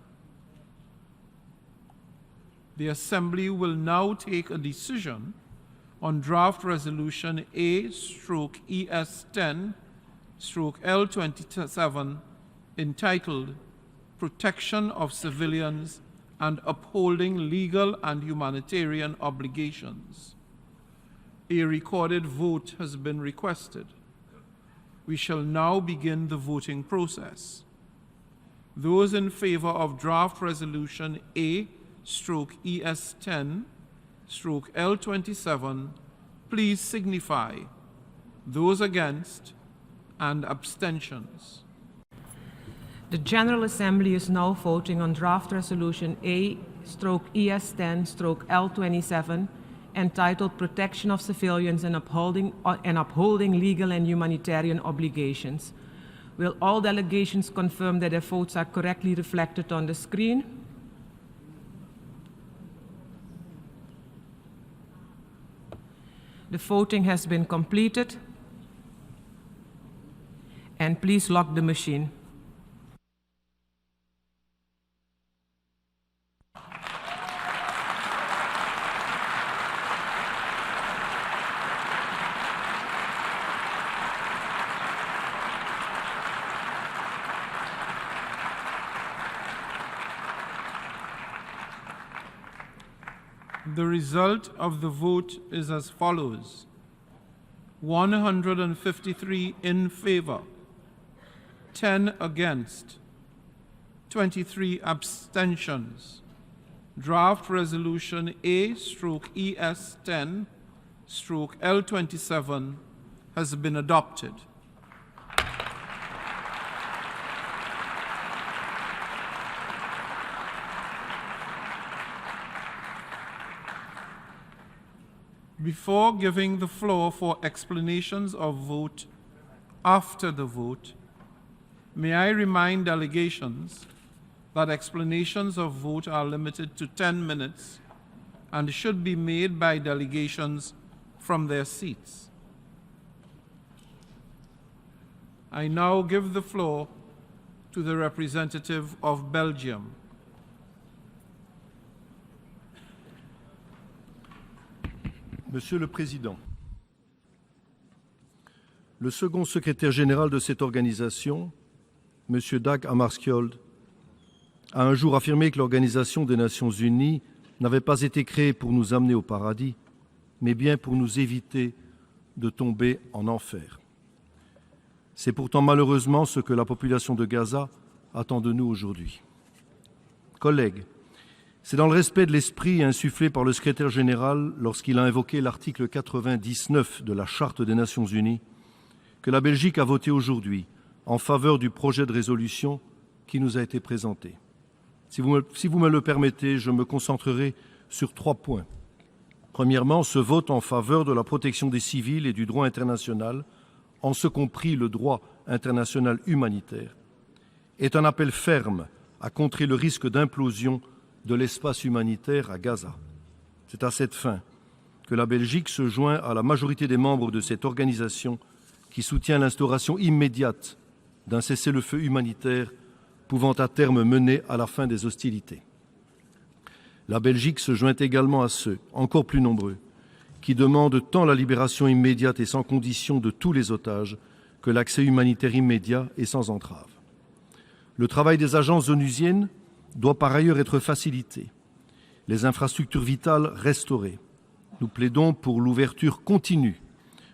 Speaker 2: The Assembly will now take a decision on draft resolution A/ES10/L27 entitled Protection of Civilians and Upholding Legal and Humanitarian Obligations. A recorded vote has been requested. We shall now begin the voting process. Those in favor of draft resolution A/ES10/L27, please signify. Those against and abstentions.
Speaker 5: The General Assembly is now voting on draft resolution A/ES10/L27 entitled Protection of Civilians and Upholding Legal and Humanitarian Obligations. Will all delegations confirm that their votes are correctly reflected on the screen? The voting has been completed. And please lock the machine.
Speaker 2: The result of the vote is as follows: 153 in favor, 10 against, 23 abstentions. Draft resolution A/ES10/L27 has been adopted. Before giving the floor for explanations of vote after the vote, may I remind delegations that explanations of vote are limited to 10 minutes and should be made by delegations from their seats. I now give the floor to the representative of Belgium.
Speaker 9: Monsieur le Président, le second secrétaire général de cette organisation, M. Dag Hammarskjöld, a un jour affirmé que l'Organisation des Nations Unies n'avait pas été créée pour nous amener au paradis, mais bien pour nous éviter de tomber en enfer. C'est pourtant malheureusement ce que la population de Gaza attend de nous aujourd'hui. Collègues, c'est dans le respect de l'esprit insufflé par le secrétaire général lorsqu'il a invoqué l'article 99 de la Charte des Nations Unies que la Belgique a voté aujourd'hui en faveur du projet de résolution qui nous a été présenté. Si vous me le permettez, je me concentrerai sur 3 points. Premièrement, ce vote en faveur de la protection des civils et du droit international, en ce compris le droit international humanitaire, est un appel ferme à contrer le risque d'implosion de l'espace humanitaire à Gaza. C'est à cette fin que la Belgique se joint à la majorité des membres de cette organisation qui soutient l'instauration immédiate d'un cessez-le-feu humanitaire pouvant à terme mener à la fin des hostilités. La Belgique se joint également à ceux, encore plus nombreux, qui demandent tant la libération immédiate et sans condition de tous les otages que l'accès humanitaire immédiat et sans entrave. Le travail des agences onusiennes doit par ailleurs être facilité, les infrastructures vitales restaurées. Nous plaidons pour l'ouverture continue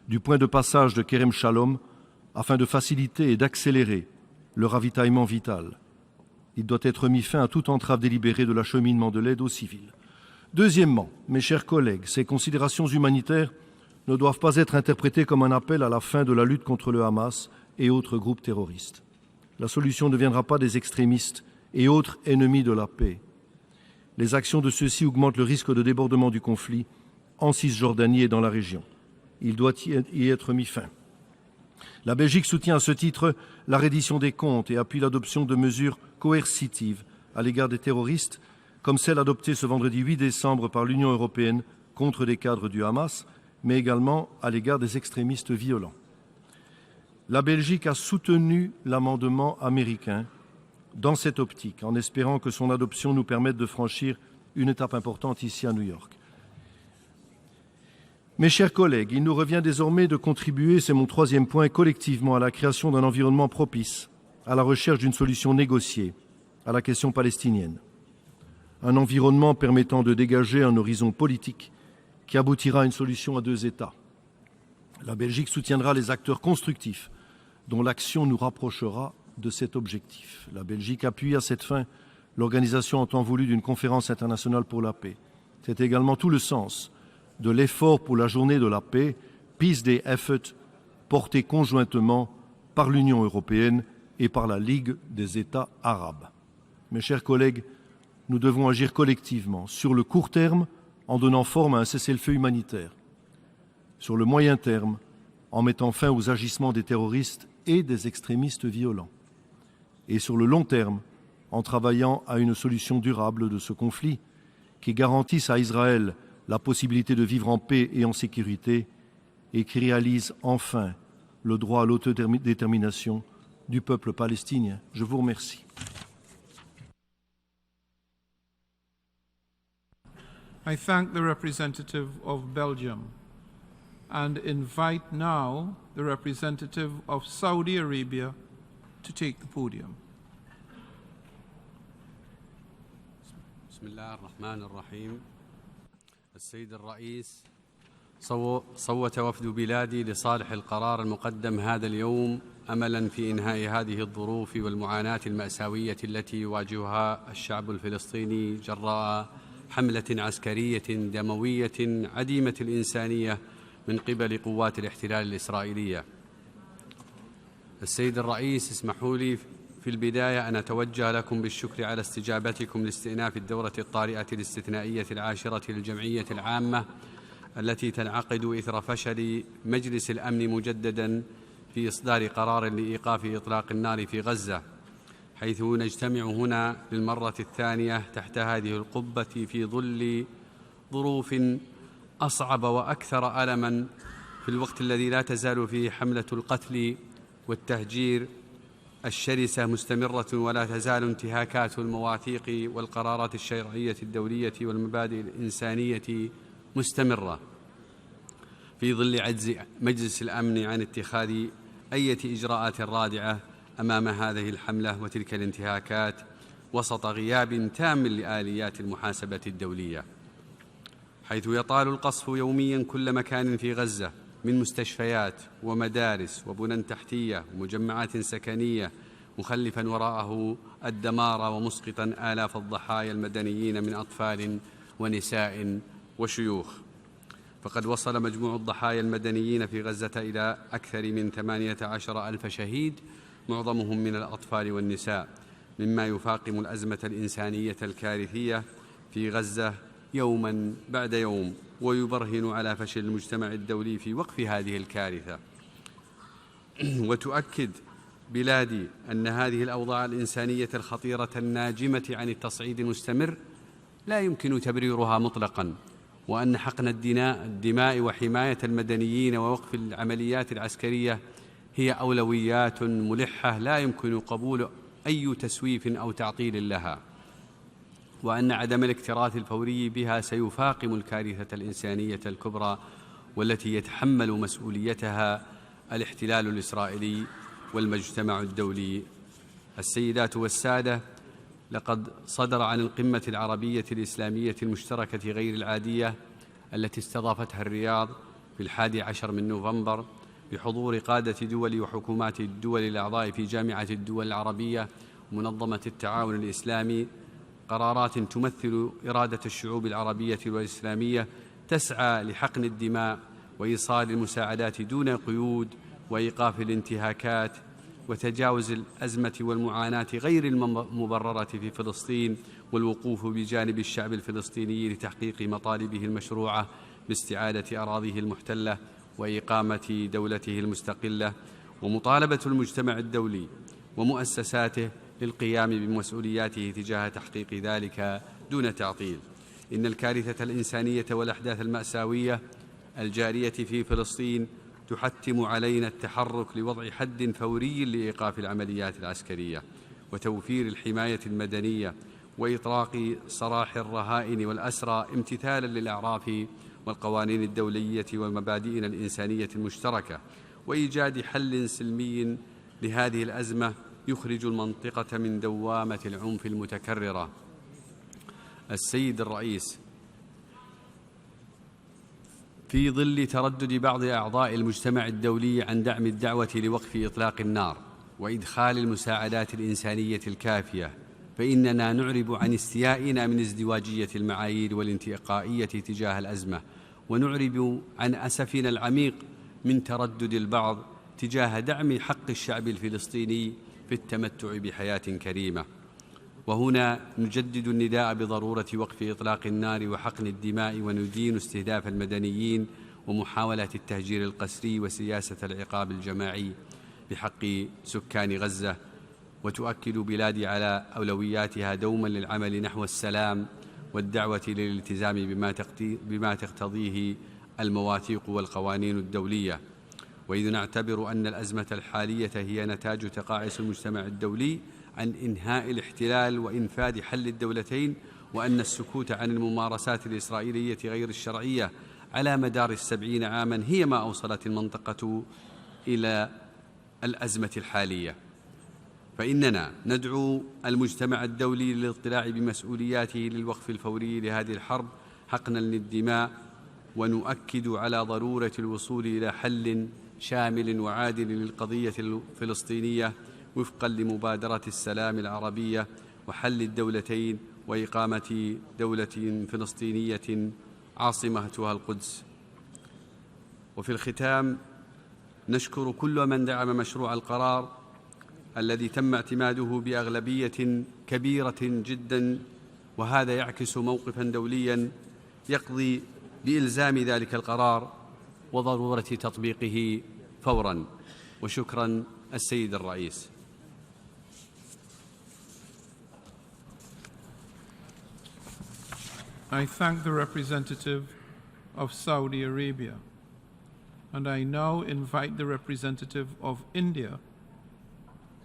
Speaker 9: du point de passage de Kerem Shalom afin de faciliter et d'accélérer le ravitaillement vital. Il doit être mis fin à toute entrave délibérée de l'acheminement de l'aide aux civils. Deuxièmement, mes chers collègues, ces considérations humanitaires ne doivent pas être interprétées comme un appel à la fin de la lutte contre le Hamas et autres groupes terroristes. La solution ne viendra pas des extrémistes et autres ennemis de la paix. Les actions de ceux-ci augmentent le risque de débordement du conflit en Cisjordanie et dans la région. Il doit y être mis fin. La Belgique soutient à ce titre la reddition des comptes et appuie l'adoption de mesures coercitives à l'égard des terroristes, comme celle adoptée ce vendredi 8 décembre par l'Union européenne contre des cadres du Hamas, mais également à l'égard des extrémistes violents. La Belgique a soutenu l'amendement américain dans cette optique, en espérant que son adoption nous permette de franchir une étape importante ici à New York. Mes chers collègues, il nous revient désormais de contribuer, c'est mon troisième point, collectivement à la création d'un environnement propice à la recherche d'une solution négociée à la question palestinienne. Un environnement permettant de dégager un horizon politique qui aboutira à une solution à deux États. La Belgique soutiendra les acteurs constructifs dont l'action nous rapprochera de cet objectif. La Belgique appuie à cette fin l'organisation en temps voulu d'une conférence internationale pour la paix. C'est également tout le sens de l'effort pour la journée de la paix, Peace Day Effort, porté conjointement par l'Union européenne et par la Ligue des États arabes. Mes chers collègues, nous devons agir collectivement sur le court terme en donnant forme à un cessez-le-feu humanitaire, sur le moyen terme en mettant fin aux agissements des terroristes et des extrémistes violents, et sur le long terme en travaillant à une solution durable de ce conflit qui garantisse à Israël la possibilité de vivre en paix et en sécurité et qui réalise enfin le droit à l'autodétermination du peuple palestinien. Je vous remercie.
Speaker 2: I thank the representative of Belgium and invite now the representative of Saudi Arabia to take the podium.
Speaker 10: بسم الله الرحمن الرحيم. السيد الرئيس، صوت وفد بلادي لصالح القرار المقدم هذا اليوم أملا في إنهاء هذه الظروف والمعاناة المأساوية التي يواجهها الشعب الفلسطيني جراء حملة عسكرية دموية عديمة الإنسانية من قبل قوات الاحتلال الإسرائيلية. السيد الرئيس، اسمحوا لي في البداية أن أتوجه لكم بالشكر على استجابتكم لاستئناف الدورة الطارئة الاستثنائية العاشرة للجمعية العامة التي تنعقد إثر فشل مجلس الأمن مجددا في إصدار قرار لإيقاف إطلاق النار في غزة، حيث نجتمع هنا للمرة الثانية تحت هذه القبة في ظل ظروف أصعب وأكثر ألما في الوقت الذي لا تزال فيه حملة القتل والتهجير الشرسة مستمرة، ولا تزال انتهاكات المواثيق والقرارات الشرعية الدولية والمبادئ الإنسانية مستمرة، في ظل عجز مجلس الأمن عن اتخاذ أي إجراءات رادعة أمام هذه الحملة وتلك الانتهاكات، وسط غياب تام لآليات المحاسبة الدولية، حيث يطال القصف يوميا كل مكان في غزة من مستشفيات ومدارس وبنى تحتية ومجمعات سكنية، مخلفا وراءه الدمار ومسقطا آلاف الضحايا المدنيين من أطفال ونساء وشيوخ. فقد وصل مجموع الضحايا المدنيين في غزة إلى أكثر من 18,000 شهيد، معظمهم من الأطفال والنساء، مما يفاقم الأزمة الإنسانية الكارثية في غزة يوما بعد يوم، ويبرهن على فشل المجتمع الدولي في وقف هذه الكارثة. وتؤكد بلادي أن هذه الأوضاع الإنسانية الخطيرة الناجمة عن التصعيد المستمر لا يمكن تبريرها مطلقا، وأن حقن الدماء وحماية المدنيين ووقف العمليات العسكرية هي أولويات ملحة لا يمكن قبول أي تسويف أو تعطيل لها، وأن عدم الاكتراث الفوري بها سيفاقم الكارثة الإنسانية الكبرى والتي يتحمل مسؤوليتها الاحتلال الإسرائيلي والمجتمع الدولي. السيدات والسادة، لقد صدر عن القمة العربية الإسلامية المشتركة غير العادية التي استضافتها الرياض في 11 من نوفمبر بحضور قادة دول وحكومات الدول الأعضاء في جامعة الدول العربية منظمة التعاون الإسلامي قرارات تمثل إرادة الشعوب العربية والإسلامية تسعى لحقن الدماء وإيصال المساعدات دون قيود وإيقاف الانتهاكات وتجاوز الأزمة والمعاناة غير المبررة في فلسطين والوقوف بجانب الشعب الفلسطيني لتحقيق مطالبه المشروعة باستعادة أراضيه المحتلة وإقامة دولته المستقلة، ومطالبة المجتمع الدولي ومؤسساته للقيام بمسؤولياته تجاه تحقيق ذلك دون تعطيل. إن الكارثة الإنسانية والأحداث المأساوية الجارية في فلسطين تحتم علينا التحرك لوضع حد فوري لإيقاف العمليات العسكرية وتوفير الحماية المدنية وإطلاق سراح الرهائن والأسرى امتثالا للأعراف والقوانين الدولية ومبادئنا الإنسانية المشتركة، وإيجاد حل سلمي لهذه الأزمة يخرج المنطقة من دوامة العنف المتكررة. السيد الرئيس، في ظل تردد بعض أعضاء المجتمع الدولي عن دعم الدعوة لوقف إطلاق النار وإدخال المساعدات الإنسانية الكافية، فإننا نعرب عن استيائنا من ازدواجية المعايير والانتقائية تجاه الأزمة، ونعرب عن أسفنا العميق من تردد البعض تجاه دعم حق الشعب الفلسطيني في التمتع بحياة كريمة. وهنا نجدد النداء بضرورة وقف إطلاق النار وحقن الدماء، وندين استهداف المدنيين ومحاولة التهجير القسري وسياسة العقاب الجماعي بحق سكان غزة. وتؤكد بلادي على أولوياتها دوما للعمل نحو السلام والدعوة للالتزام بما تقتضيه المواثيق والقوانين الدولية. وإذ نعتبر أن الأزمة الحالية هي نتاج تقاعس المجتمع الدولي عن إنهاء الاحتلال وإنفاذ حل الدولتين، وأن السكوت عن الممارسات الإسرائيلية غير الشرعية على مدار 70 عاما هي ما أوصلت المنطقة إلى الأزمة الحالية، فإننا ندعو المجتمع الدولي للاطلاع بمسؤولياته للوقف الفوري لهذه الحرب حقنا للدماء، ونؤكد على ضرورة الوصول إلى حل شامل وعادل للقضية الفلسطينية وفقا لمبادرة السلام العربية وحل الدولتين وإقامة دولة فلسطينية عاصمتها القدس. وفي الختام نشكر كل من دعم مشروع القرار الذي تم اعتماده بأغلبية كبيرة جدا، وهذا يعكس موقفا دوليا يقضي بإلزام ذلك القرار وضرورة تطبيقه فورا. وشكرا السيد الرئيس.
Speaker 2: I thank the representative of Saudi Arabia, and I now invite the representative of India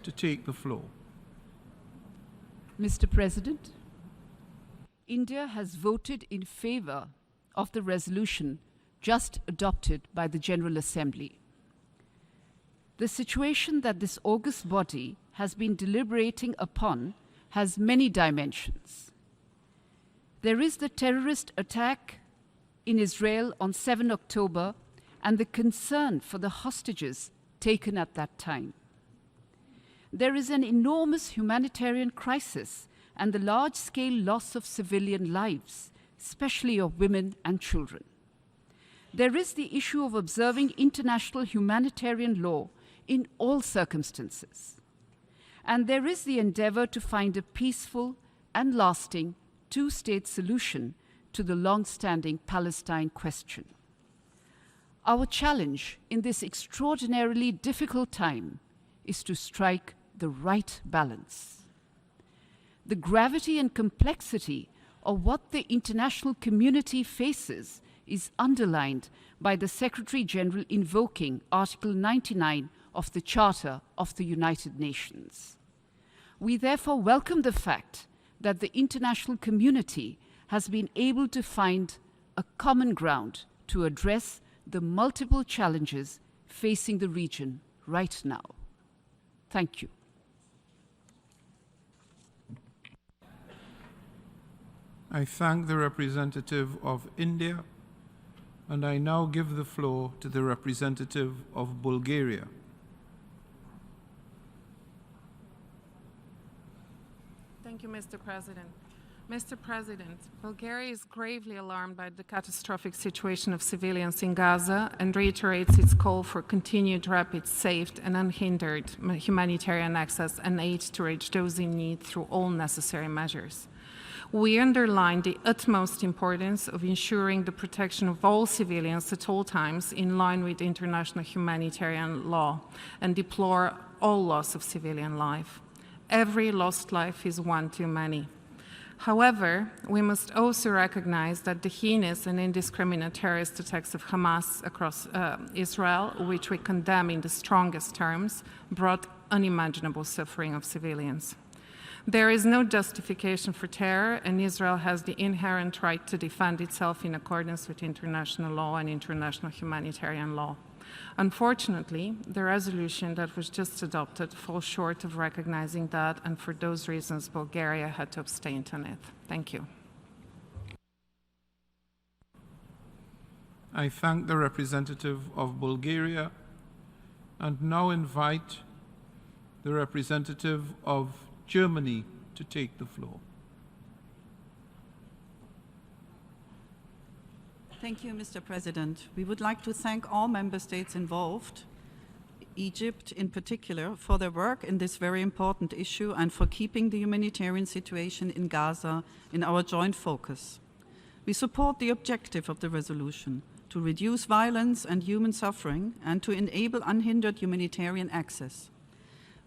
Speaker 2: to take the floor.
Speaker 11: Mr. President, India has voted in favor of the resolution just adopted by the General Assembly. The situation that this august body has been deliberating upon has many dimensions. There is the terrorist attack in Israel on 7 October and the concern for the hostages taken at that time. There is an enormous humanitarian crisis and the large-scale loss of civilian lives, especially of women and children. There is the issue of observing international humanitarian law in all circumstances. And there is the endeavor to find a peaceful and lasting two-state solution to the long-standing Palestine question. Our challenge in this extraordinarily difficult time is to strike the right balance. The gravity and complexity of what the international community faces is underlined by the Secretary-General invoking Article 99 of the Charter of the United Nations. We therefore welcome the fact that the international community has been able to find a common ground to address the multiple challenges facing the region right now. Thank you.
Speaker 2: I thank the representative of India, and I now give the floor to the representative of Bulgaria.
Speaker 12: Thank you, Mr. President. Mr. President, Bulgaria is gravely alarmed by the catastrophic situation of civilians in Gaza and reiterates its call for continued, rapid, safe, and unhindered humanitarian access and aid to reach those in need through all necessary measures. We underline the utmost importance of ensuring the protection of all civilians at all times in line with international humanitarian law and deplore all loss of civilian life. Every lost life is one too many. However, we must also recognize that the heinous and indiscriminate terrorist attacks of Hamas across Israel, which we condemn in the strongest terms, brought unimaginable suffering of civilians. There is no justification for terror, and Israel has the inherent right to defend itself in accordance with international law and international humanitarian law. Unfortunately, the resolution that was just adopted falls short of recognizing that, and for those reasons, Bulgaria had to abstain on it. Thank you.
Speaker 2: I thank the representative of Bulgaria and now invite the representative of Germany to take the floor.
Speaker 13: Thank you, Mr. President. We would like to thank all member states involved, Egypt in particular, for their work in this very important issue and for keeping the humanitarian situation in Gaza in our joint focus. We support the objective of the resolution to reduce violence and human suffering and to enable unhindered humanitarian access.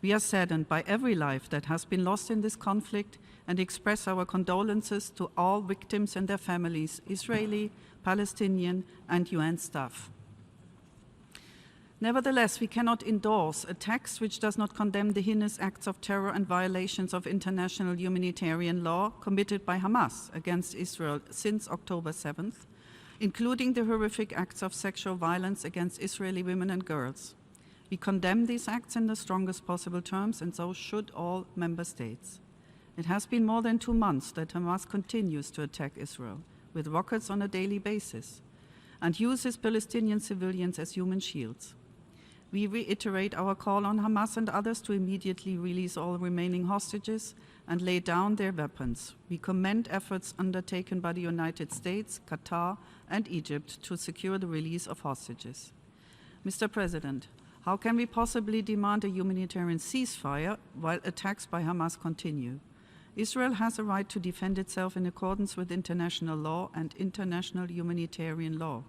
Speaker 13: We are saddened by every life that has been lost in this conflict and express our condolences to all victims and their families, Israeli, Palestinian, and UN staff. Nevertheless, we cannot endorse a text which does not condemn the heinous acts of terror and violations of international humanitarian law committed by Hamas against Israel since October 7th, including the horrific acts of sexual violence against Israeli women and girls. We condemn these acts in the strongest possible terms, and so should all member states. It has been more than 2 months that Hamas continues to attack Israel with rockets on a daily basis and uses Palestinian civilians as human shields. We reiterate our call on Hamas and others to immediately release all remaining hostages and lay down their weapons. We commend efforts undertaken by the United States, Qatar, and Egypt to secure the release of hostages. Mr. President, how can we possibly demand a humanitarian ceasefire while attacks by Hamas continue? Israel has a right to defend itself in accordance with international law and international humanitarian law.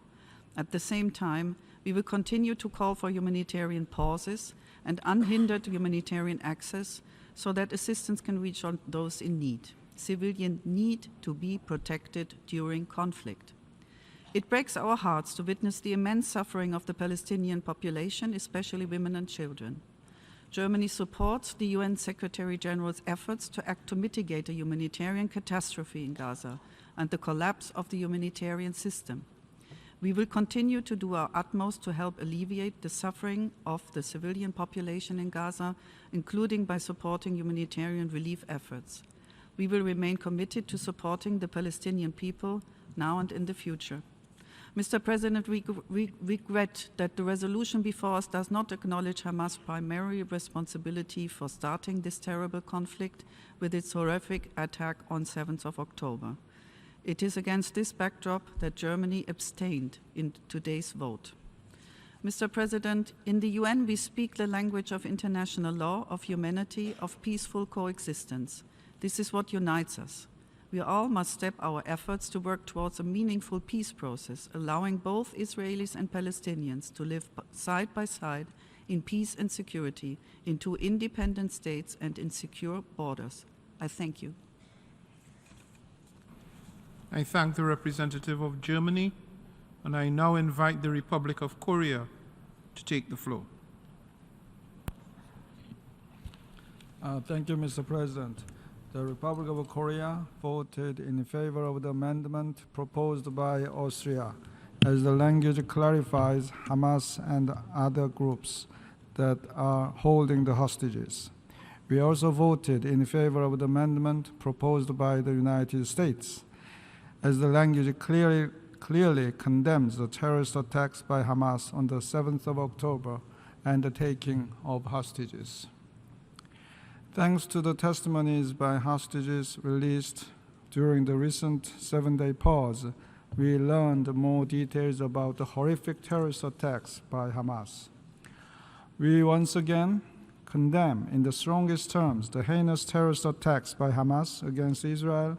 Speaker 13: At the same time, we will continue to call for humanitarian pauses and unhindered humanitarian access so that assistance can reach those in need. Civilians need to be protected during conflict. It breaks our hearts to witness the immense suffering of the Palestinian population, especially women and children. Germany supports the UN Secretary General's efforts to act to mitigate a humanitarian catastrophe in Gaza and the collapse of the humanitarian system. We will continue to do our utmost to help alleviate the suffering of the civilian population in Gaza, including by supporting humanitarian relief efforts. We will remain committed to supporting the Palestinian people now and in the future. Mr. President, we regret that the resolution before us does not acknowledge Hamas' primary responsibility for starting this terrible conflict with its horrific attack on 7th of October. It is against this backdrop that Germany abstained in today's vote. Mr. President, in the UN we speak the language of international law, of humanity, of peaceful coexistence. This is what unites us. We all must step our efforts to work towards a meaningful peace process, allowing both Israelis and Palestinians to live side by side in peace and security in 2 independent states and in secure borders. I thank you.
Speaker 2: I thank the representative of Germany, and I now invite the Republic of Korea to take the floor.
Speaker 14: Thank you, Mr. President. The Republic of Korea voted in favor of the amendment proposed by Austria, as the language clarifies Hamas and other groups that are holding the hostages. We also voted in favor of the amendment proposed by the United States, as the language clearly condemns the terrorist attacks by Hamas on the 7th of October and the taking of hostages. Thanks to the testimonies by hostages released during the recent 7-day pause, we learned more details about the horrific terrorist attacks by Hamas. We once again condemn in the strongest terms the heinous terrorist attacks by Hamas against Israel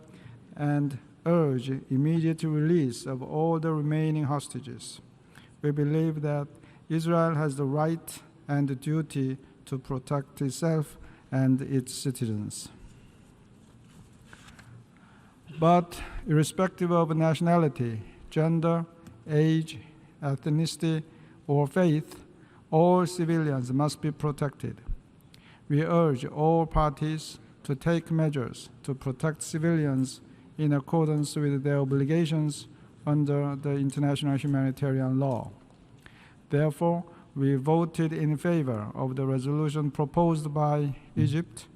Speaker 14: and urge immediate release of all the remaining hostages. We believe that Israel has the right and the duty to protect itself and its citizens. But irrespective of nationality, gender, age, ethnicity, or faith, all civilians must be protected. We urge all parties to take measures to protect civilians in accordance with their obligations under the international humanitarian law. Therefore, we voted in favor of the resolution proposed by Egypt,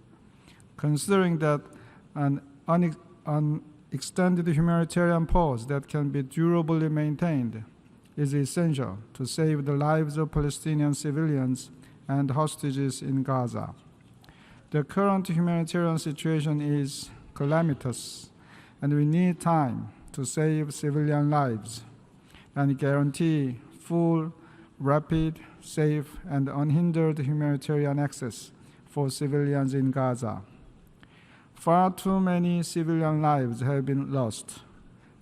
Speaker 14: considering that an extended humanitarian pause that can be durably maintained is essential to save the lives of Palestinian civilians and hostages in Gaza. The current humanitarian situation is calamitous, and we need time to save civilian lives and guarantee full, rapid, safe, and unhindered humanitarian access for civilians in Gaza. Far too many civilian lives have been lost,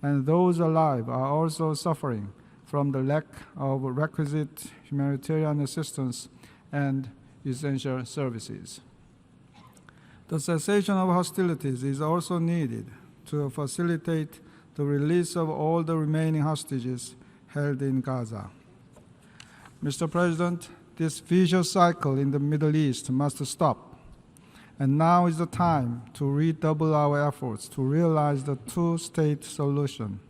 Speaker 14: and those alive are also suffering from the lack of requisite humanitarian assistance and essential services. The cessation of hostilities is also needed to facilitate the release of all the remaining hostages held in Gaza. Mr. President, this vicious cycle in the Middle East must stop, and now is the time to redouble our efforts to realize the two-state solution.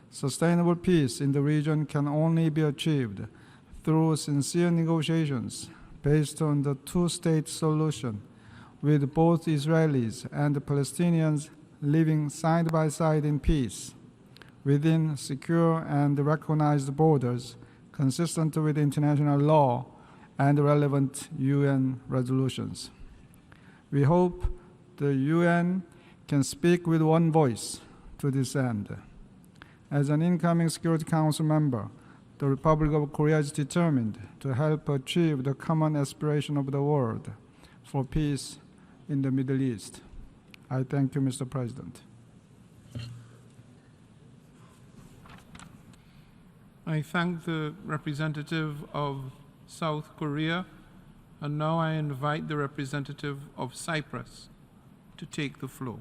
Speaker 14: Sustainable peace in the region can only be achieved through sincere negotiations based on the two-state solution, with both Israelis and Palestinians living side by side in peace within secure and recognized borders consistent with international law and relevant UN resolutions. We hope the UN can speak with one voice to this end. As an incoming Security Council member, the Republic of Korea is determined to help achieve the common aspiration of the world for peace in the Middle East. I thank you, Mr. President.
Speaker 2: I thank the representative of South Korea, and now I invite the representative of Cyprus to take the floor.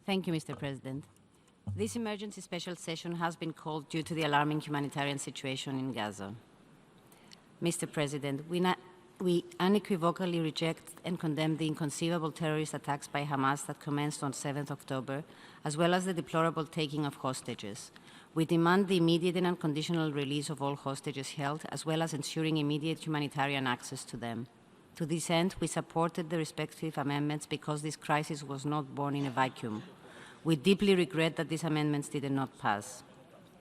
Speaker 15: Thank you, Mr. President. This emergency special session has been called due to the alarming humanitarian situation in Gaza. Mr. President, we unequivocally reject and condemn the inconceivable terrorist attacks by Hamas that commenced on 7th October, as well as the deplorable taking of hostages. We demand the immediate and unconditional release of all hostages held, as well as ensuring immediate humanitarian access to them. To this end, we supported the respective amendments because this crisis was not born in a vacuum. We deeply regret that these amendments did not pass.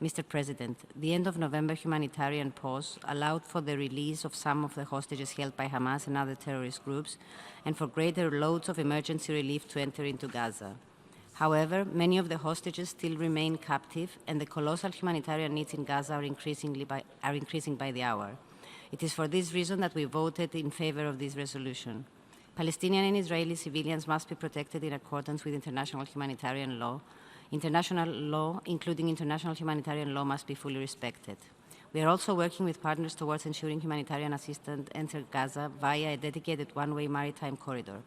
Speaker 15: Mr. President, the end of November humanitarian pause allowed for the release of some of the hostages held by Hamas and other terrorist groups, and for greater loads of emergency relief to enter into Gaza. However, many of the hostages still remain captive, and the colossal humanitarian needs in Gaza are increasing by the hour. It is for this reason that we voted in favor of this resolution. Palestinian and Israeli civilians must be protected in accordance with international humanitarian law. International law, including international humanitarian law, must be fully respected. We are also working with partners towards ensuring humanitarian assistance enter Gaza via a dedicated one-way maritime corridor.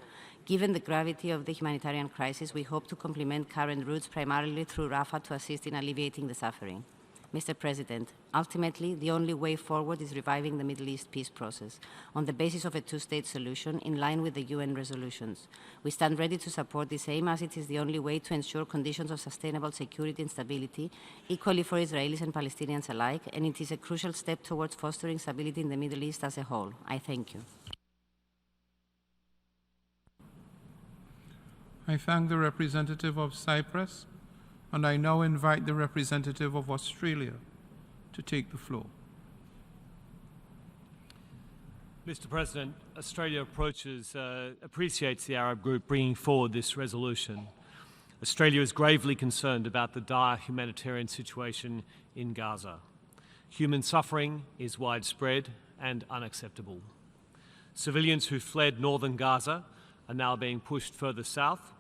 Speaker 15: Given the gravity of the humanitarian crisis, we hope to complement current routes primarily through Rafah to assist in alleviating the suffering. Mr. President, ultimately, the only way forward is reviving the Middle East peace process on the basis of a two-state solution in line with the UN resolutions. We stand ready to support this aim as it is the only way to ensure conditions of sustainable security and stability equally for Israelis and Palestinians alike, and it is a crucial step towards fostering stability in the Middle East as a whole. I thank you.
Speaker 2: I thank the representative of Cyprus, and I now invite the representative of Australia to take the floor.
Speaker 16: Mr. President, Australia appreciates the Arab group bringing forward this resolution. Australia is gravely concerned about the dire humanitarian situation in Gaza. Human suffering is widespread and unacceptable. Civilians who fled northern Gaza are now being pushed further south,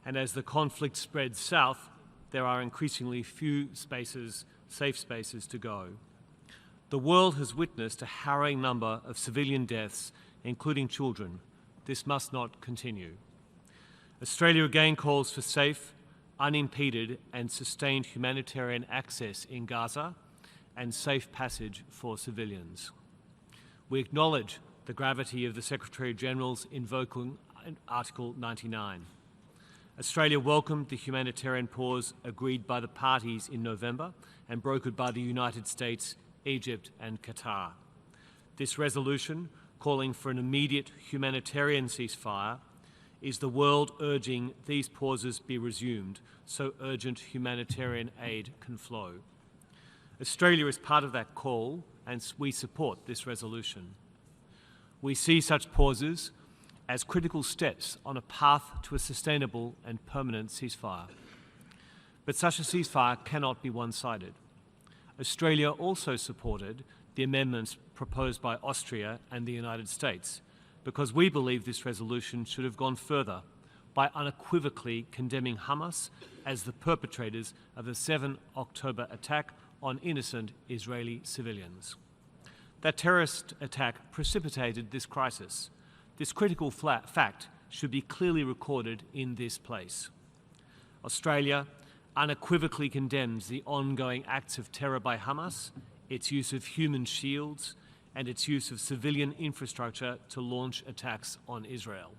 Speaker 16: and as the conflict spreads south, there are increasingly few safe spaces to go. The world has witnessed a harrowing number of civilian deaths, including children. This must not continue. Australia again calls for safe, unimpeded and sustained humanitarian access in Gaza and safe passage for civilians. We acknowledge the gravity of the Secretary-General's invoking Article 99. Australia welcomed the humanitarian pause agreed by the parties in November and brokered by the United States, Egypt and Qatar. This resolution, calling for an immediate humanitarian ceasefire, is the world urging these pauses be resumed so urgent humanitarian aid can flow. Australia is part of that call, and we support this resolution. We see such pauses as critical steps on a path to a sustainable and permanent ceasefire. But such a ceasefire cannot be one-sided. Australia also supported the amendments proposed by Austria and the United States because we believe this resolution should have gone further by unequivocally condemning Hamas as the perpetrators of the 7 October attack on innocent Israeli civilians. That terrorist attack precipitated this crisis. This critical fact should be clearly recorded in this place. Australia unequivocally condemns the ongoing acts of terror by Hamas, its use of human shields, and its use of civilian infrastructure to launch attacks on Israel.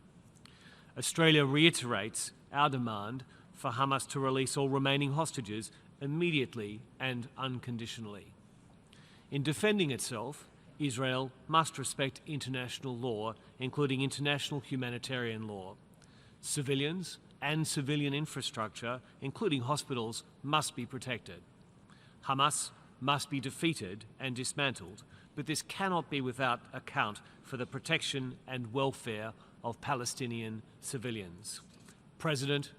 Speaker 16: Australia reiterates our demand for Hamas to release all remaining hostages immediately and unconditionally. In defending itself, Israel must respect international law, including international humanitarian law. Civilians and civilian infrastructure, including hospitals, must be protected. Hamas must be defeated and dismantled, but this cannot be without account for the protection and welfare of Palestinian civilians. President,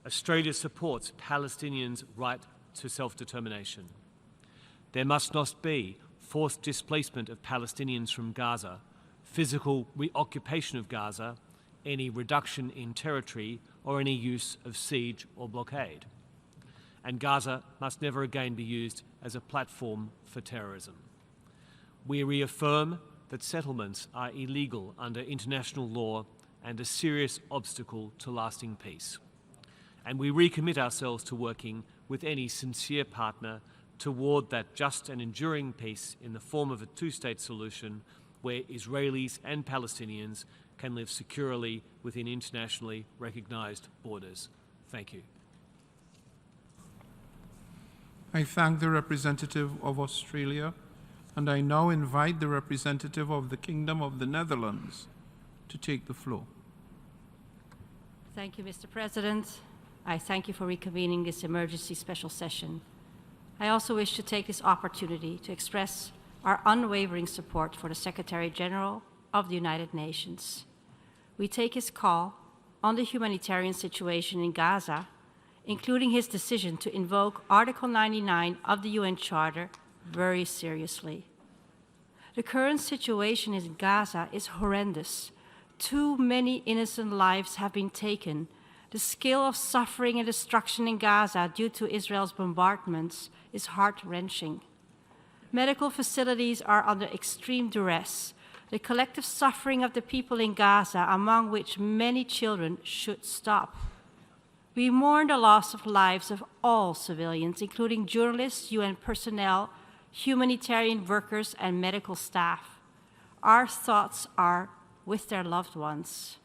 Speaker 16: Australia supports Palestinians' right to self-determination. There must not be forced displacement of Palestinians from Gaza, physical reoccupation of Gaza, any reduction in territory, or any use of siege or blockade. And Gaza must never again be used as a platform for terrorism. We reaffirm that settlements are illegal under international law and a serious obstacle to lasting peace. And we recommit ourselves to working with any sincere partner toward that just and enduring peace in the form of a two-state solution where Israelis and Palestinians can live securely within internationally recognized borders. Thank you.
Speaker 2: I thank the representative of Australia, and I now invite the representative of the Kingdom of the Netherlands to take the floor.
Speaker 17: Thank you, Mr. President. I thank you for reconvening this emergency special session. I also wish to take this opportunity to express our unwavering support for the Secretary-General of the United Nations. We take his call on the humanitarian situation in Gaza, including his decision to invoke Article 99 of the UN Charter, very seriously. The current situation in Gaza is horrendous. Too many innocent lives have been taken. The scale of suffering and destruction in Gaza due to Israel's bombardments is heart-wrenching. Medical facilities are under extreme duress. The collective suffering of the people in Gaza, among which many children, should stop. We mourn the loss of lives of all civilians, including journalists, UN personnel, humanitarian workers, and medical staff. Our thoughts are with their loved ones.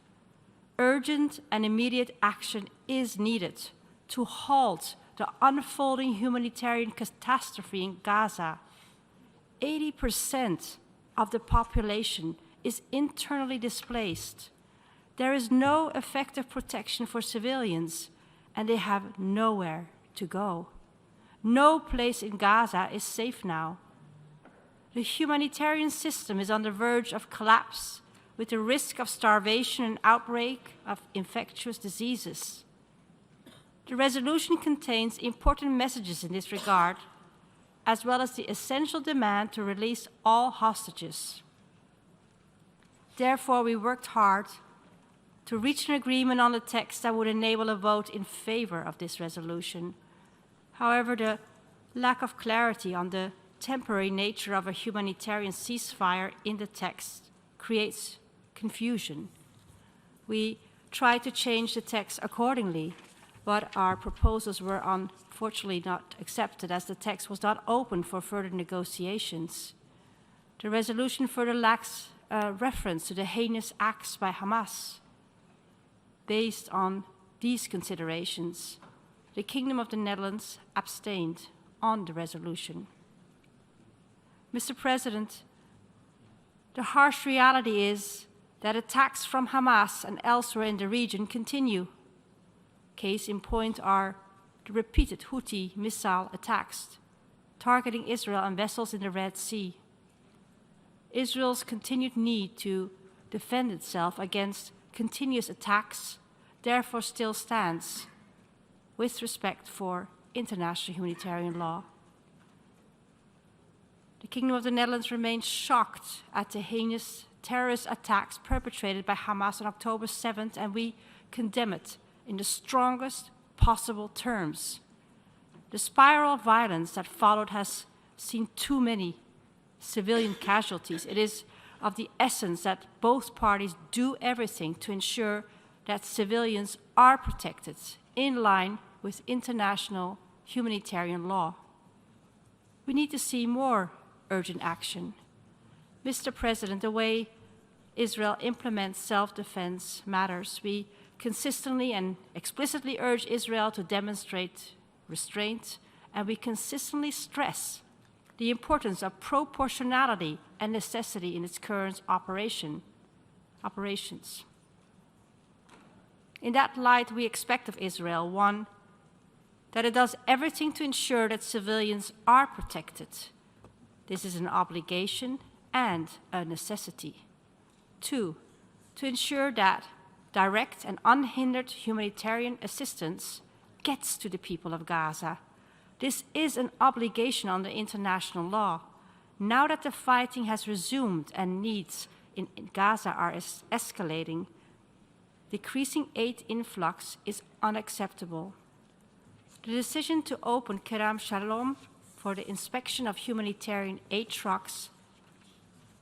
Speaker 17: Urgent and immediate action is needed to halt the unfolding humanitarian catastrophe in Gaza. 80% of the population is internally displaced. There is no effective protection for civilians, and they have nowhere to go. No place in Gaza is safe now. The humanitarian system is on the verge of collapse, with the risk of starvation and outbreak of infectious diseases. The resolution contains important messages in this regard, as well as the essential demand to release all hostages. Therefore, we worked hard to reach an agreement on the text that would enable a vote in favor of this resolution. However, the lack of clarity on the temporary nature of a humanitarian ceasefire in the text creates confusion. We tried to change the text accordingly, but our proposals were unfortunately not accepted as the text was not open for further negotiations. The resolution further lacks a reference to the heinous acts by Hamas. Based on these considerations, the Kingdom of the Netherlands abstained on the resolution. Mr. President, the harsh reality is that attacks from Hamas and elsewhere in the region continue. Case in point are the repeated Houthi missile attacks targeting Israel and vessels in the Red Sea. Israel's continued need to defend itself against continuous attacks therefore still stands with respect for international humanitarian law. The Kingdom of the Netherlands remains shocked at the heinous terrorist attacks perpetrated by Hamas on October 7th, and we condemn it in the strongest possible terms. The spiral of violence that followed has seen too many civilian casualties. It is of the essence that both parties do everything to ensure that civilians are protected in line with international humanitarian law. We need to see more urgent action. Mr. President, the way Israel implements self-defense matters. We consistently and explicitly urge Israel to demonstrate restraint, and we consistently stress the importance of proportionality and necessity in its current operations. In that light, we expect of Israel, one, that it does everything to ensure that civilians are protected. This is an obligation and a necessity. Two, to ensure that direct and unhindered humanitarian assistance gets to the people of Gaza. This is an obligation under international law. Now that the fighting has resumed and needs in Gaza are escalating, decreasing aid influx is unacceptable. The decision to open Kerem Shalom for the inspection of humanitarian aid trucks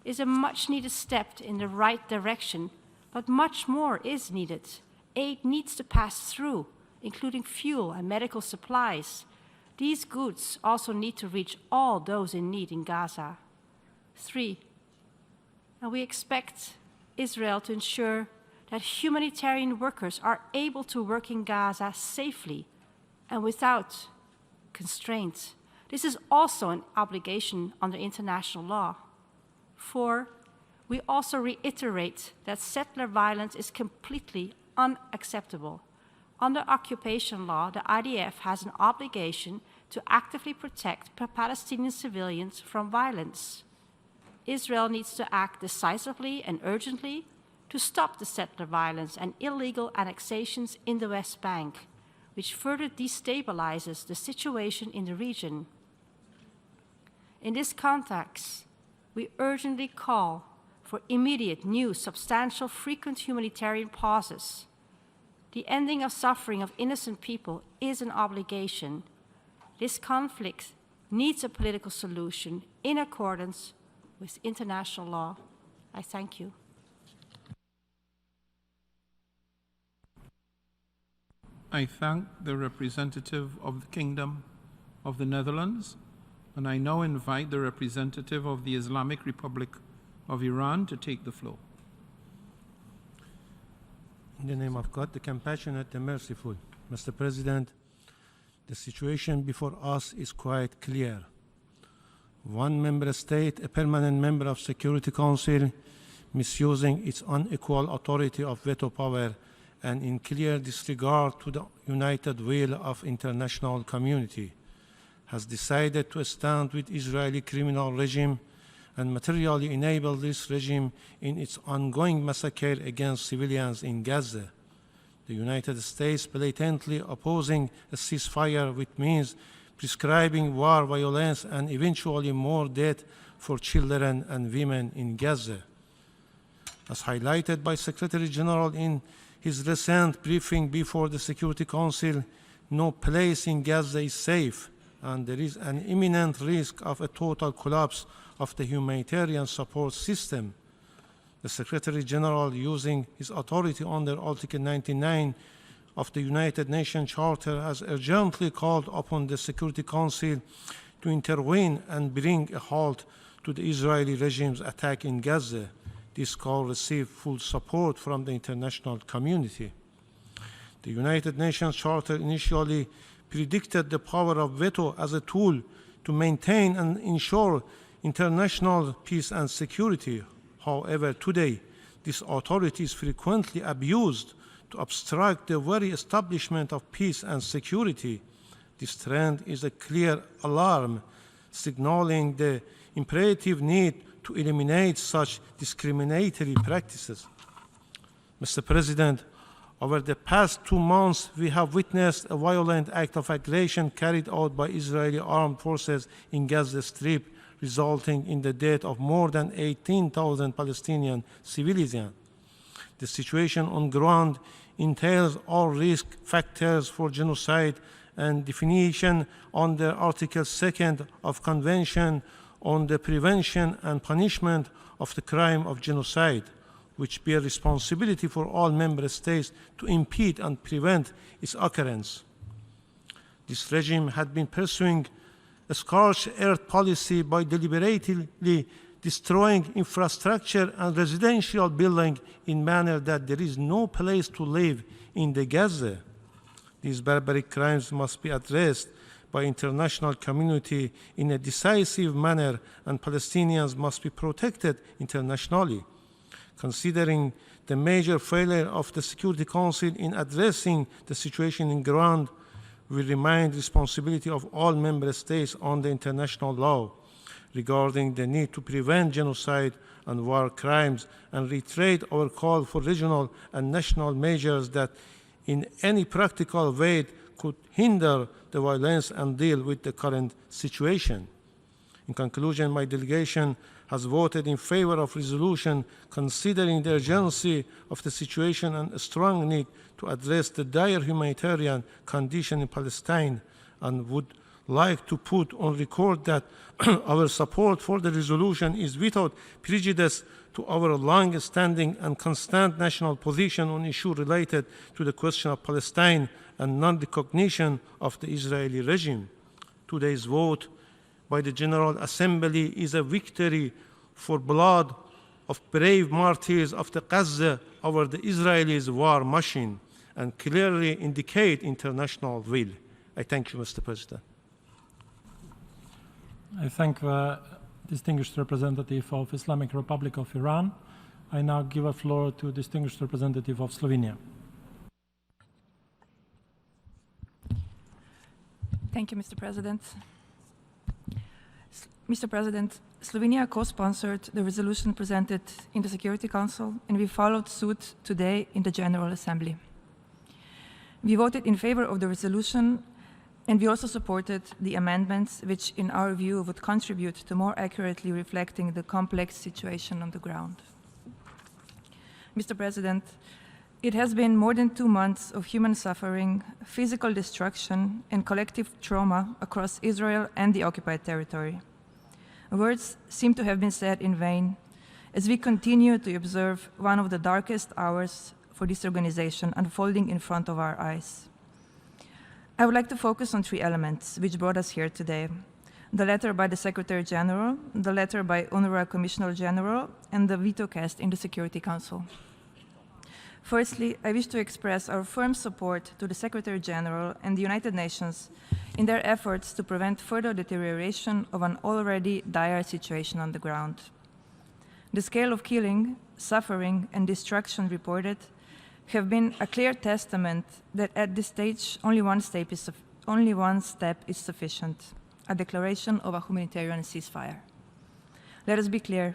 Speaker 17: is a much-needed step in the right direction, but much more is needed. Aid needs to pass through, including fuel and medical supplies. These goods also need to reach all those in need in Gaza. Three, and we expect Israel to ensure that humanitarian workers are able to work in Gaza safely and without constraints. This is also an obligation under international law. Four, we also reiterate that settler violence is completely unacceptable. Under occupation law, the IDF has an obligation to actively protect Palestinian civilians from violence. Israel needs to act decisively and urgently to stop the settler violence and illegal annexations in the West Bank, which further destabilizes the situation in the region. In this context, we urgently call for immediate, new, substantial, frequent humanitarian pauses. The ending of suffering of innocent people is an obligation. This conflict needs a political solution in accordance with international law. I thank you.
Speaker 2: I thank the representative of the Kingdom of the Netherlands, and I now invite the representative of the Islamic Republic of Iran to take the floor.
Speaker 18: In the name of God, the compassionate and merciful, Mr. President, the situation before us is quite clear. One member state, a permanent member of Security Council, misusing its unequal authority of veto power, and in clear disregard to the united will of international community, has decided to stand with Israeli criminal regime and materially enable this regime in its ongoing massacre against civilians in Gaza. The United States blatantly opposing a ceasefire, which means prescribing war, violence, and eventually more death for children and women in Gaza. As highlighted by Secretary General in his recent briefing before the Security Council, no place in Gaza is safe, and there is an imminent risk of a total collapse of the humanitarian support system. The Secretary General, using his authority under Article 99 of the United Nations Charter, has urgently called upon the Security Council to intervene and bring a halt to the Israeli regime's attack in Gaza. This call received full support from the international community. The United Nations Charter initially predicted the power of veto as a tool to maintain and ensure international peace and security. However, today, this authority is frequently abused to obstruct the very establishment of peace and security. This trend is a clear alarm, signaling the imperative need to eliminate such discriminatory practices. Mr. President, over the past 2 months, we have witnessed a violent act of aggression carried out by Israeli armed forces in Gaza Strip, resulting in the death of more than 18,000 Palestinian civilians. The situation on ground entails all risk factors for genocide and definition under Article 2 of Convention on the Prevention and Punishment of the Crime of Genocide, which bear responsibility for all member states to impede and prevent its occurrence. This regime had been pursuing a scorched earth policy by deliberately destroying infrastructure and residential buildings in manner that there is no place to live in the Gaza. These barbaric crimes must be addressed by international community in a decisive manner, and Palestinians must be protected internationally. Considering the major failure of the Security Council in addressing the situation in ground, we remind responsibility of all member states under international law regarding the need to prevent genocide and war crimes, and reiterate our call for regional and national measures that in any practical way could hinder the violence and deal with the current situation. In conclusion, my delegation has voted in favor of resolution considering the urgency of the situation and a strong need to address the dire humanitarian condition in Palestine, and would like to put on record that our support for the resolution is without prejudice to our long-standing and constant national position on issues related to the question of Palestine and non-recognition of the Israeli regime. Today's vote by the General Assembly is a victory for blood of brave martyrs of the Gaza over the Israelis' war machine, and clearly indicate international will. I thank you, Mr. President.
Speaker 19: I thank the distinguished representative of Islamic Republic of Iran. I now give a floor to distinguished representative of Slovenia.
Speaker 20: Thank you, Mr. President. Mr. President, Slovenia co-sponsored the resolution presented in the Security Council, and we followed suit today in the General Assembly. We voted in favor of the resolution, and we also supported the amendments which, in our view, would contribute to more accurately reflecting the complex situation on the ground. Mr. President, it has been more than 2 months of human suffering, physical destruction, and collective trauma across Israel and the occupied territory. Words seem to have been said in vain as we continue to observe one of the darkest hours for this organization unfolding in front of our eyes. I would like to focus on 3 elements which brought us here today: the letter by the Secretary General, the letter by UNRWA Commissioner General, and the veto cast in the Security Council. Firstly, I wish to express our firm support to the Secretary General and the United Nations in their efforts to prevent further deterioration of an already dire situation on the ground. The scale of killing, suffering, and destruction reported have been a clear testament that at this stage only one step is sufficient, a declaration of a humanitarian ceasefire. Let us be clear,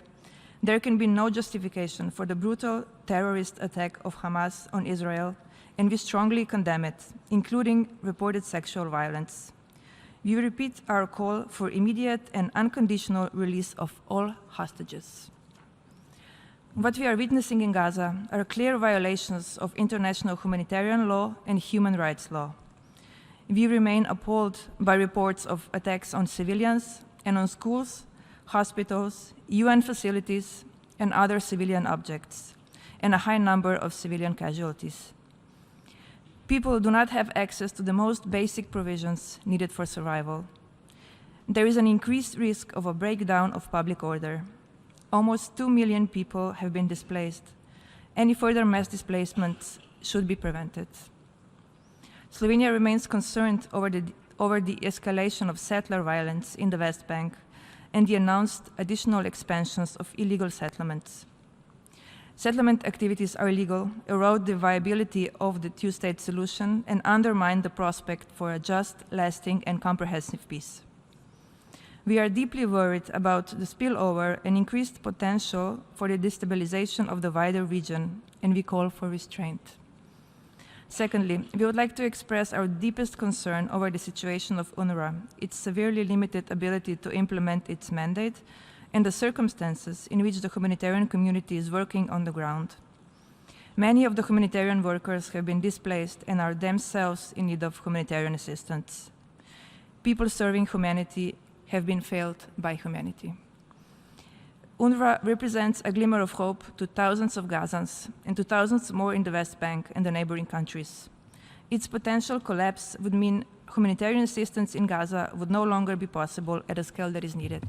Speaker 20: there can be no justification for the brutal terrorist attack of Hamas on Israel, and we strongly condemn it, including reported sexual violence. We repeat our call for immediate and unconditional release of all hostages. What we are witnessing in Gaza are clear violations of international humanitarian law and human rights law. We remain appalled by reports of attacks on civilians and on schools, hospitals, UN facilities, and other civilian objects, and a high number of civilian casualties. People do not have access to the most basic provisions needed for survival. There is an increased risk of a breakdown of public order. Almost 2 million people have been displaced. Any further mass displacements should be prevented. Slovenia remains concerned over the escalation of settler violence in the West Bank and the announced additional expansions of illegal settlements. Settlement activities are illegal, erode the viability of the two-state solution, and undermine the prospect for a just, lasting, and comprehensive peace. We are deeply worried about the spillover and increased potential for the destabilization of the wider region, and we call for restraint. Secondly, we would like to express our deepest concern over the situation of UNRWA, its severely limited ability to implement its mandate, and the circumstances in which the humanitarian community is working on the ground. Many of the humanitarian workers have been displaced and are themselves in need of humanitarian assistance. People serving humanity have been failed by humanity. UNRWA represents a glimmer of hope to thousands of Gazans and to thousands more in the West Bank and the neighboring countries. Its potential collapse would mean humanitarian assistance in Gaza would no longer be possible at a scale that is needed.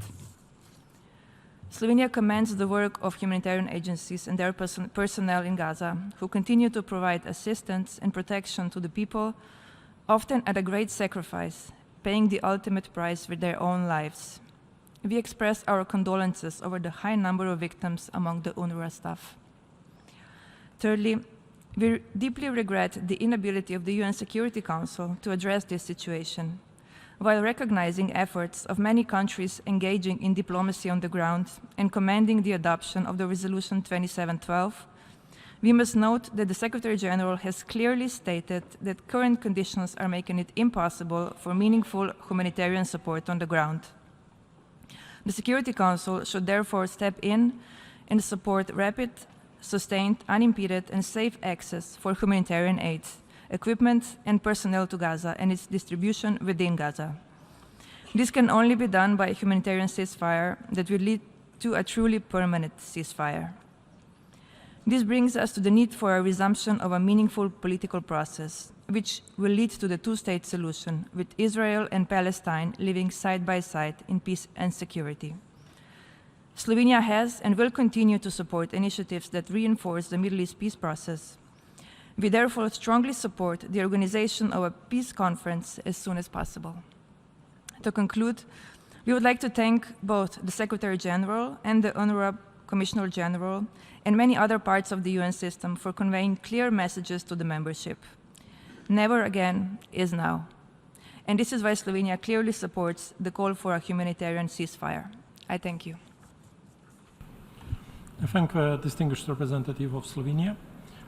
Speaker 20: Slovenia commends the work of humanitarian agencies and their personnel in Gaza, who continue to provide assistance and protection to the people, often at a great sacrifice, paying the ultimate price with their own lives. We express our condolences over the high number of victims among the UNRWA staff. Thirdly, we deeply regret the inability of the UN Security Council to address this situation. While recognizing efforts of many countries engaging in diplomacy on the ground and commending the adoption of the Resolution 2712, we must note that the Secretary General has clearly stated that current conditions are making it impossible for meaningful humanitarian support on the ground. The Security Council should therefore step in and support rapid, sustained, unimpeded, and safe access for humanitarian aid, equipment, and personnel to Gaza and its distribution within Gaza. This can only be done by a humanitarian ceasefire that will lead to a truly permanent ceasefire. This brings us to the need for a resumption of a meaningful political process, which will lead to the two-state solution, with Israel and Palestine living side by side in peace and security. Slovenia has and will continue to support initiatives that reinforce the Middle East peace process. We therefore strongly support the organization of a peace conference as soon as possible. To conclude, we would like to thank both the Secretary General and the UNRWA Commissioner General and many other parts of the UN system for conveying clear messages to the membership. Never again is now. And this is why Slovenia clearly supports the call for a humanitarian ceasefire. I thank you.
Speaker 19: I thank the distinguished representative of Slovenia.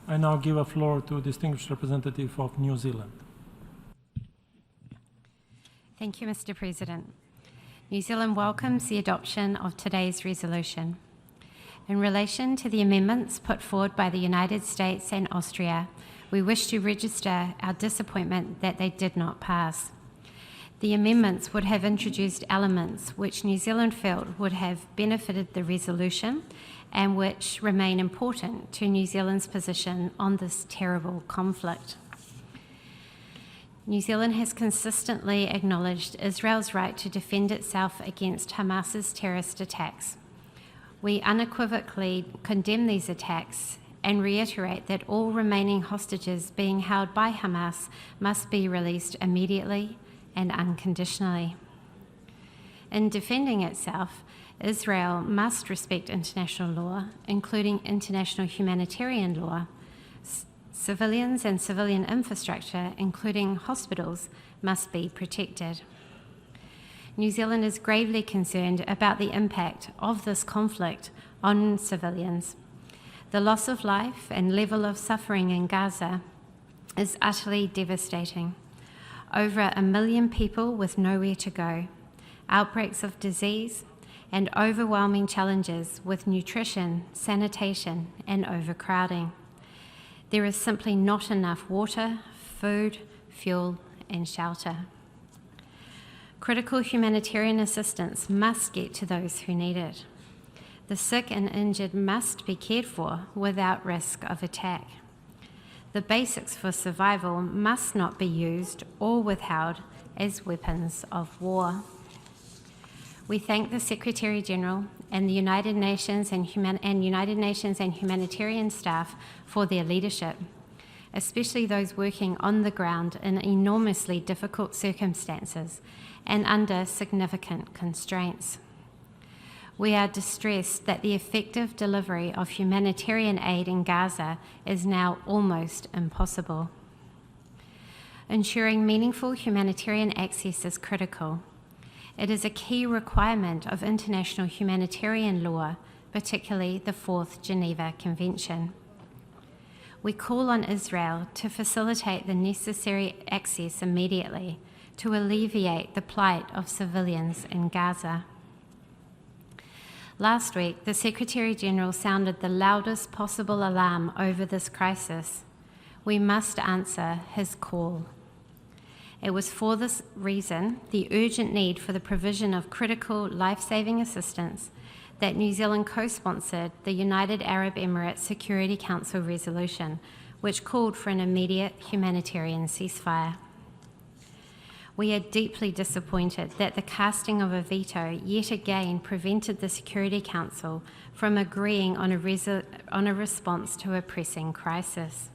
Speaker 19: I now give a floor to distinguished representative of New Zealand.
Speaker 21: Thank you, Mr. President. New Zealand welcomes the adoption of today's resolution. In relation to the amendments put forward by the United States and Austria, we wish to register our disappointment that they did not pass. The amendments would have introduced elements which New Zealand felt would have benefited the resolution and which remain important to New Zealand's position on this terrible conflict. New Zealand has consistently acknowledged Israel's right to defend itself against Hamas's terrorist attacks. We unequivocally condemn these attacks and reiterate that all remaining hostages being held by Hamas must be released immediately and unconditionally. In defending itself, Israel must respect international law, including international humanitarian law. Civilians and civilian infrastructure, including hospitals, must be protected. New Zealand is gravely concerned about the impact of this conflict on civilians. The loss of life and level of suffering in Gaza is utterly devastating. Over 1 million people with nowhere to go, outbreaks of disease, and overwhelming challenges with nutrition, sanitation, and overcrowding. There is simply not enough water, food, fuel, and shelter. Critical humanitarian assistance must get to those who need it. The sick and injured must be cared for without risk of attack. The basics for survival must not be used or withheld as weapons of war. We thank the Secretary-General and the United Nations and humanitarian staff for their leadership, especially those working on the ground in enormously difficult circumstances and under significant constraints. We are distressed that the effective delivery of humanitarian aid in Gaza is now almost impossible. Ensuring meaningful humanitarian access is critical. It is a key requirement of international humanitarian law, particularly the Fourth Geneva Convention. We call on Israel to facilitate the necessary access immediately to alleviate the plight of civilians in Gaza. Last week, the Secretary-General sounded the loudest possible alarm over this crisis. We must answer his call. It was for this reason, the urgent need for the provision of critical life-saving assistance, that New Zealand co-sponsored the United Arab Emirates Security Council resolution, which called for an immediate humanitarian ceasefire. We are deeply disappointed that the casting of a veto yet again prevented the Security Council from agreeing on a response to a pressing crisis.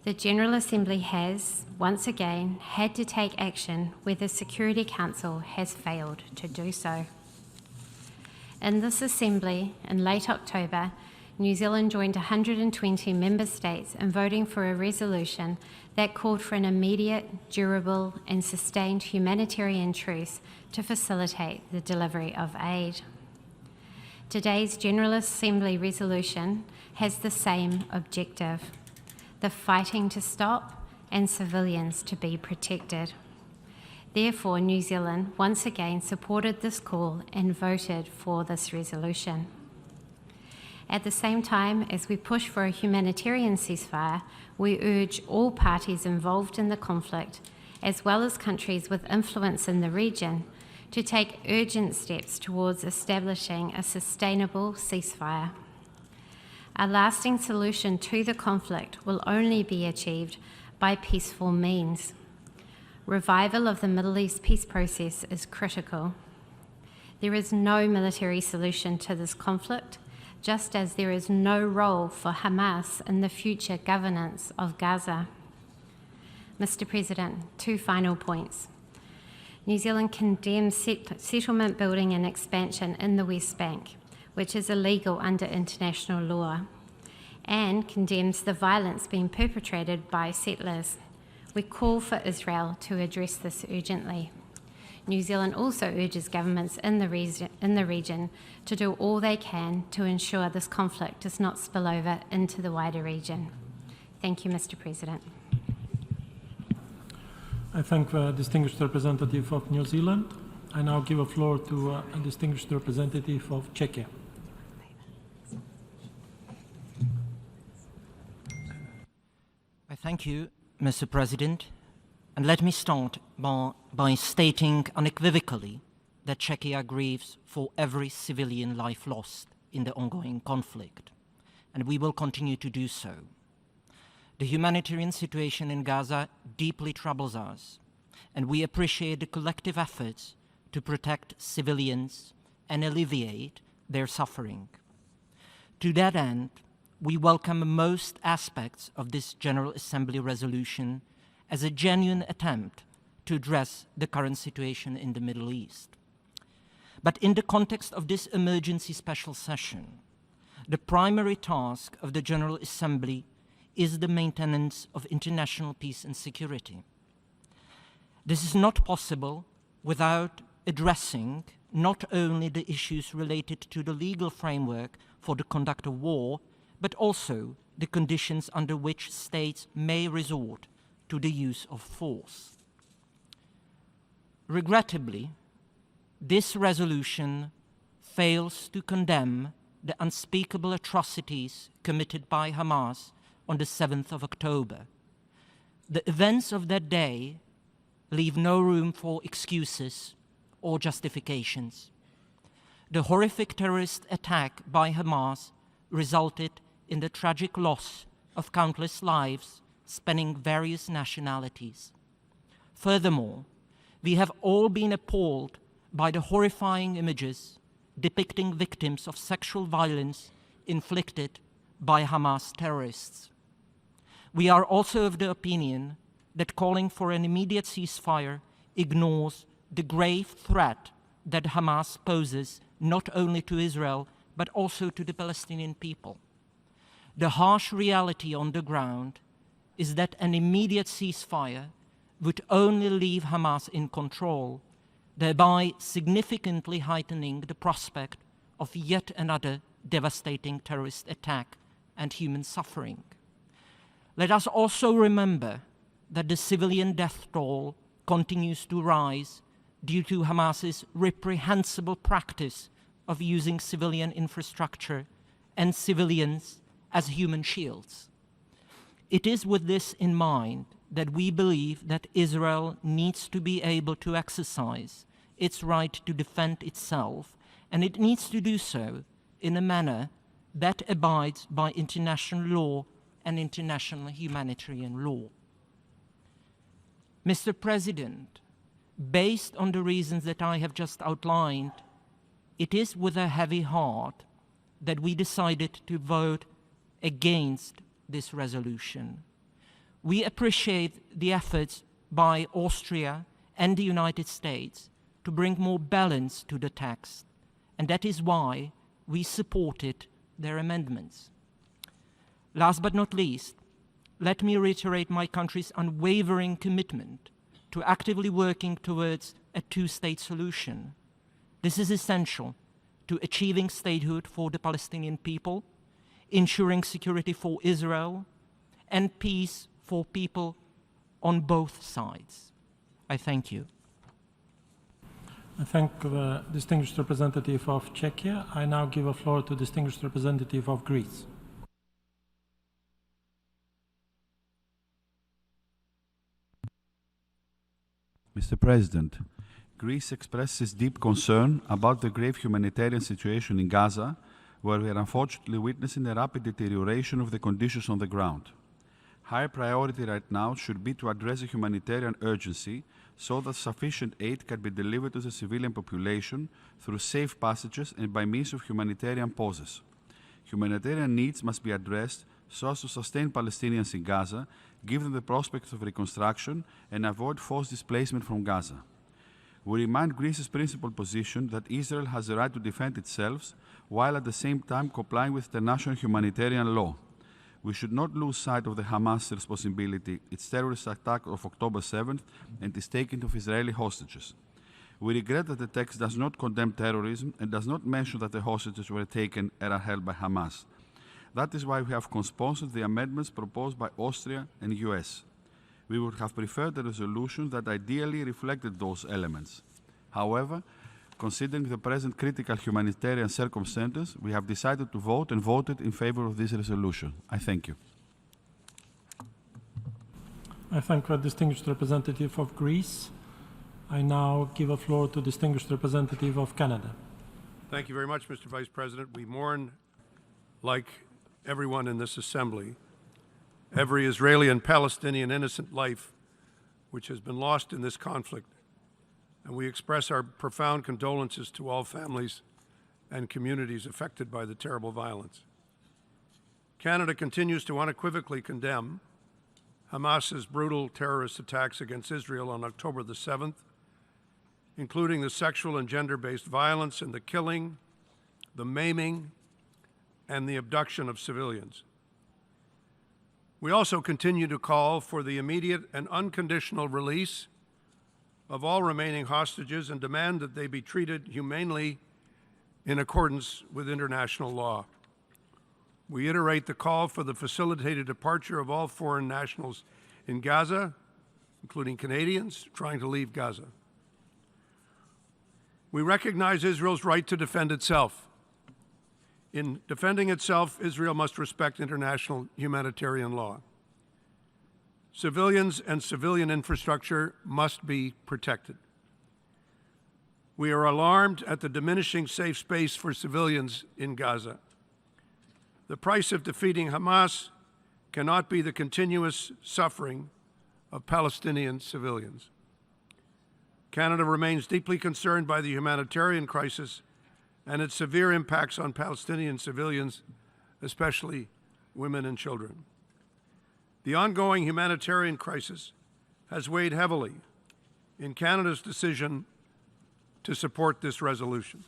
Speaker 21: The General Assembly has, once again, had to take action where the Security Council has failed to do so. In this Assembly, in late October, New Zealand joined 120 member states in voting for a resolution that called for an immediate, durable, and sustained humanitarian truce to facilitate the delivery of aid. Today's General Assembly resolution has the same objective: the fighting to stop and civilians to be protected. Therefore, New Zealand once again supported this call and voted for this resolution. At the same time as we push for a humanitarian ceasefire, we urge all parties involved in the conflict, as well as countries with influence in the region, to take urgent steps towards establishing a sustainable ceasefire. A lasting solution to the conflict will only be achieved by peaceful means. Revival of the Middle East peace process is critical. There is no military solution to this conflict, just as there is no role for Hamas in the future governance of Gaza. Mr. President, 2 final points. New Zealand condemns settlement building and expansion in the West Bank, which is illegal under international law, and condemns the violence being perpetrated by settlers. We call for Israel to address this urgently. New Zealand also urges governments in the region to do all they can to ensure this conflict does not spill over into the wider region. Thank you, Mr. President.
Speaker 19: I thank the distinguished representative of New Zealand. I now give a floor to a distinguished representative of Czechia.
Speaker 1: I thank you, Mr. President, and let me start by stating unequivocally that Czechia grieves for every civilian life lost in the ongoing conflict, and we will continue to do so. The humanitarian situation in Gaza deeply troubles us, and we appreciate the collective efforts to protect civilians and alleviate their suffering. To that end, we welcome most aspects of this General Assembly resolution as a genuine attempt to address the current situation in the Middle East. But in the context of this emergency special session, the primary task of the General Assembly is the maintenance of international peace and security. This is not possible without addressing not only the issues related to the legal framework for the conduct of war, but also the conditions under which states may resort to the use of force. Regrettably, this resolution fails to condemn the unspeakable atrocities committed by Hamas on the 7th of October. The events of that day leave no room for excuses or justifications. The horrific terrorist attack by Hamas resulted in the tragic loss of countless lives spanning various nationalities. Furthermore, we have all been appalled by the horrifying images depicting victims of sexual violence inflicted by Hamas terrorists. We are also of the opinion that calling for an immediate ceasefire ignores the grave threat that Hamas poses not only to Israel, but also to the Palestinian people. The harsh reality on the ground is that an immediate ceasefire would only leave Hamas in control, thereby significantly heightening the prospect of yet another devastating terrorist attack and human suffering. Let us also remember that the civilian death toll continues to rise due to Hamas's reprehensible practice of using civilian infrastructure and civilians as human shields. It is with this in mind that we believe that Israel needs to be able to exercise its right to defend itself, and it needs to do so in a manner that abides by international law and international humanitarian law. Mr. President, based on the reasons that I have just outlined, it is with a heavy heart that we decided to vote against this resolution. We appreciate the efforts by Austria and the United States to bring more balance to the text, and that is why we supported their amendments. Last but not least, let me reiterate my country's unwavering commitment to actively working towards a two-state solution. This is essential to achieving statehood for the Palestinian people, ensuring security for Israel, and peace for people on both sides. I thank you.
Speaker 19: I thank the distinguished representative of Czechia. I now give the floor to the distinguished representative of Greece.
Speaker 3: Mr. President, Greece expresses deep concern about the grave humanitarian situation in Gaza, where we are unfortunately witnessing a rapid deterioration of the conditions on the ground. High priority right now should be to address the humanitarian urgency so that sufficient aid can be delivered to the civilian population through safe passages and by means of humanitarian pauses. Humanitarian needs must be addressed so as to sustain Palestinians in Gaza, give them the prospect of reconstruction, and avoid forced displacement from Gaza. We remind Greece's principal position that Israel has the right to defend itself, while at the same time complying with international humanitarian law. We should not lose sight of the Hamas responsibility, its terrorist attack of October 7th, and its taking of Israeli hostages. We regret that the text does not condemn terrorism and does not mention that the hostages were taken and are held by Hamas. That is why we have co-sponsored the amendments proposed by Austria and US. We would have preferred a resolution that ideally reflected those elements. However, considering the present critical humanitarian circumstances, we have decided to vote and voted in favor of this resolution. I thank you.
Speaker 19: I thank the distinguished representative of Greece. I now give the floor to distinguished representative of Canada.
Speaker 22: Thank you very much, Mr. Vice President. We mourn, like everyone in this assembly, every Israeli and Palestinian innocent life which has been lost in this conflict, and we express our profound condolences to all families and communities affected by the terrible violence. Canada continues to unequivocally condemn Hamas's brutal terrorist attacks against Israel on October the 7th including the sexual and gender-based violence and the killing, the maiming, and the abduction of civilians. We also continue to call for the immediate and unconditional release of all remaining hostages and demand that they be treated humanely in accordance with international law. We iterate the call for the facilitated departure of all foreign nationals in Gaza, including Canadians trying to leave Gaza. We recognize Israel's right to defend itself. In defending itself, Israel must respect international humanitarian law. Civilians and civilian infrastructure must be protected. We are alarmed at the diminishing safe space for civilians in Gaza. The price of defeating Hamas cannot be the continuous suffering of Palestinian civilians. Canada remains deeply concerned by the humanitarian crisis and its severe impacts on Palestinian civilians, especially women and children. The ongoing humanitarian crisis has weighed heavily in Canada's decision to support this resolution.